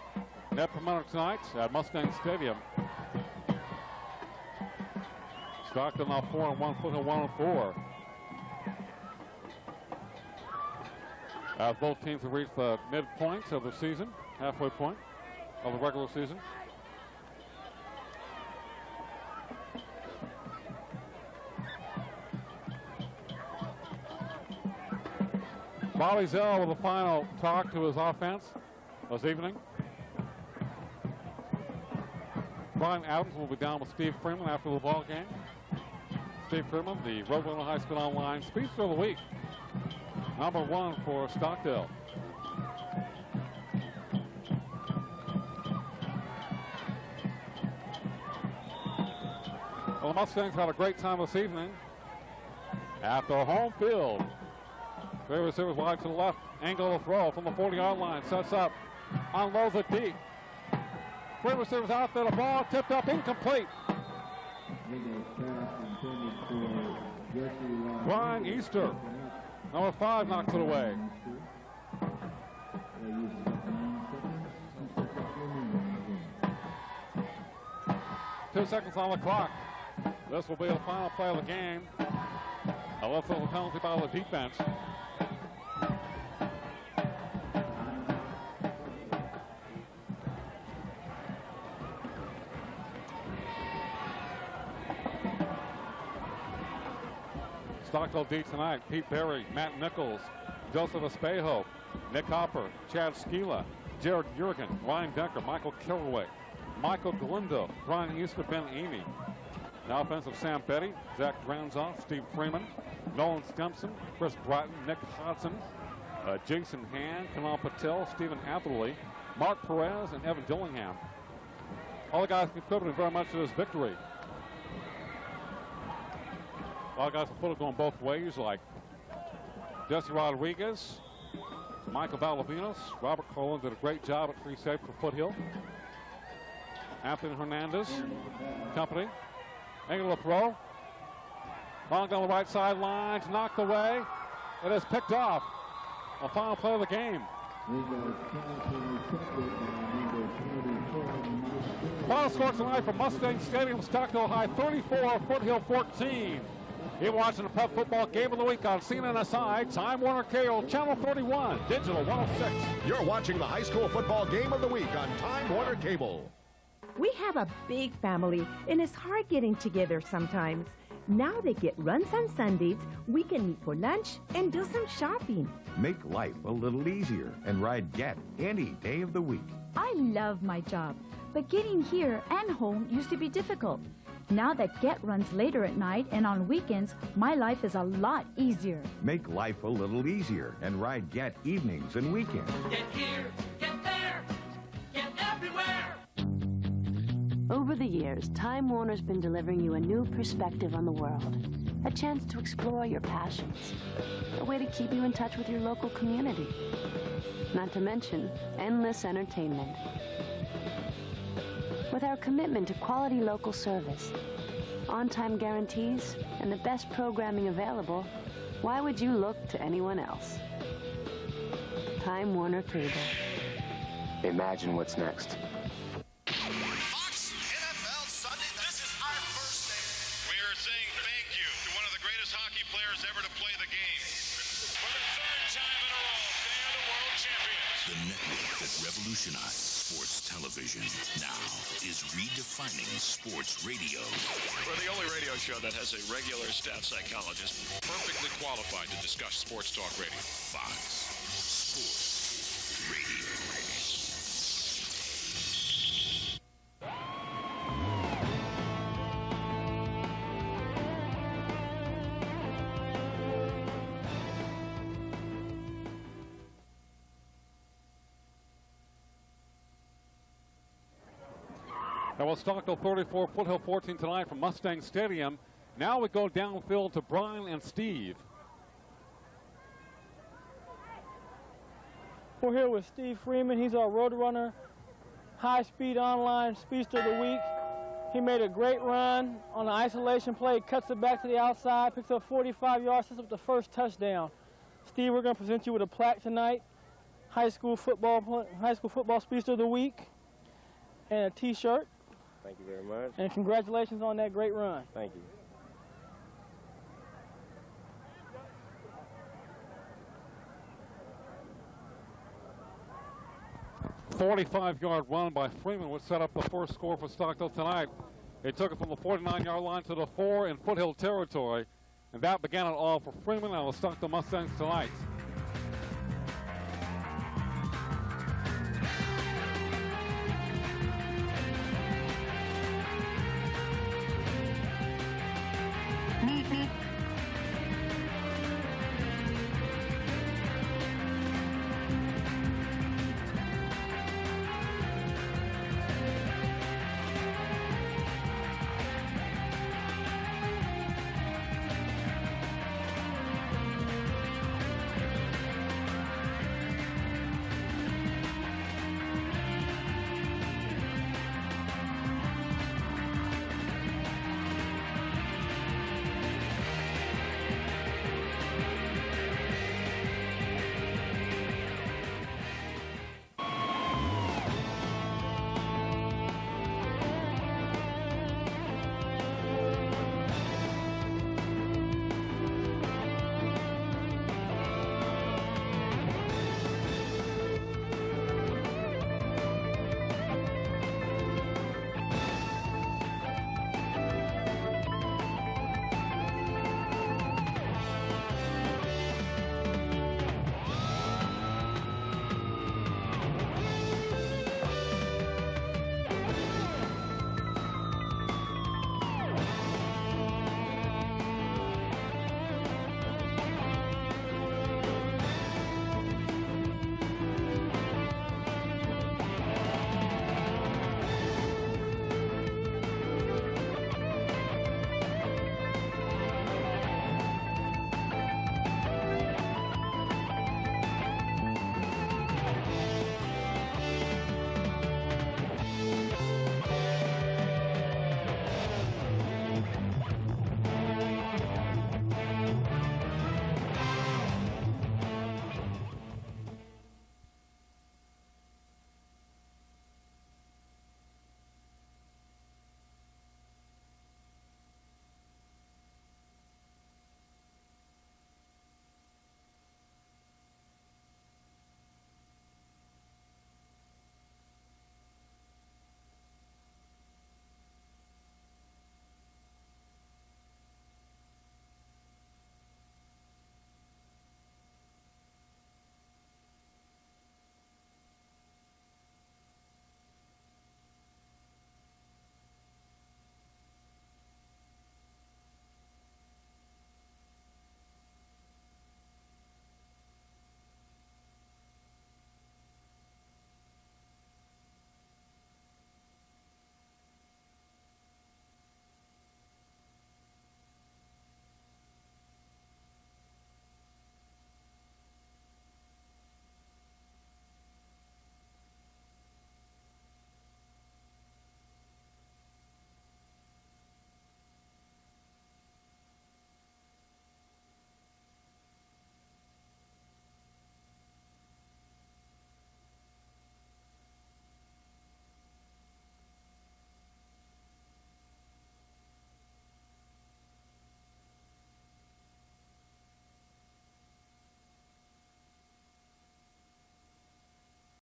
net promoter tonight at Mustang Stadium. Stockdale now 4-1, Foothill 1-4. As both teams have reached the midpoint of the season, halfway point of the regular season. Bobby Zell with a final talk to his offense this evening. Brian Adams will be down with Steve Freeman after the ball game. Steve Freeman, the Roadrunner High School Online Speedster of the Week. #1 for Stockdale. Well, the Mustangs had a great time this evening at their home field. Great receivers wide to the left, angle of throw from the 40-yard line, sets up, unloads it deep. Great receivers out there, the ball tipped up, incomplete. Brian Easter, number 5, knocks it away. Two seconds on the clock. This will be the final play of the game. A left little penalty by the defense. Stockdale D tonight, Pete Berry, Matt Nichols, Joseph Espejo, Nick Hopper, Chad Skila, Jared Jurgen, Ryan Decker, Michael Kilroy, Michael Galindo, Brian Easter, Ben Amy. Now offensive Sam Betty, Zach Dranzoff, Steve Freeman, Nolan Stimson, Chris Bratton, Nick Hodson, Jason Hand, Kanal Patel, Stephen Atherley, Mark Perez, and Evan Dillingham. All the guys contributing very much to this victory. A lot of guys have going both ways, like Jesse Rodriguez, Michael Valavinos, Robert Collins did a great job at free safety for Foothill. Anthony Hernandez, company. Angle of throw. Long down the right sideline, knocked away. It is picked off. A final play of the game. Final score tonight from Mustang Stadium, Stockdale High 34, Foothill 14. You're watching the Prep Football Game of the Week on CNNSI, Time Warner Cable, Channel 31, Digital 106. You're watching the High School Football Game of the Week on Time Warner Cable. We have a big family, and it's hard getting together sometimes. Now they get runs on Sundays, we can meet for lunch and do some shopping. Make life a little easier and ride Get any day of the week. I love my job, but getting here and home used to be difficult. Now that Get runs later at night and on weekends, my life is a lot easier. Make life a little easier and ride Get evenings and weekends. Get here, get there, get everywhere. Over the years, Time Warner's been delivering you a new perspective on the world, a chance to explore your passions, a way to keep you in touch with your local community, not to mention endless entertainment. With our commitment to quality local service, on-time guarantees, and the best programming available, why would you look to anyone else? Time Warner Cable. Imagine what's next. Fox NFL Sunday, this is our first day. We are saying thank you to one of the greatest hockey players ever to play the game. For the third time in a row, they are the world champions. The network that revolutionized sports television now is redefining sports radio. We're the only radio show that has a regular staff psychologist perfectly qualified to discuss sports talk radio. Fox Sports Radio. That was Stockdale 34, Foothill 14 tonight from Mustang Stadium. Now we go downfield to Brian and Steve. We're here with Steve Freeman. He's our Roadrunner high-speed online speedster of the week. He made a great run on an isolation play, cuts it back to the outside, picks up 45 yards, sets up the first touchdown. Steve, we're going to present you with a plaque tonight. High school football speedster of the week, and a T-shirt. Thank you very much. And congratulations on that great run. Thank you. 45-yard run by Freeman would set up the first score for Stockdale tonight. It took it from the 49-yard line to the 4 in Foothill territory, and that began it all for Freeman and the Stockdale Mustangs tonight.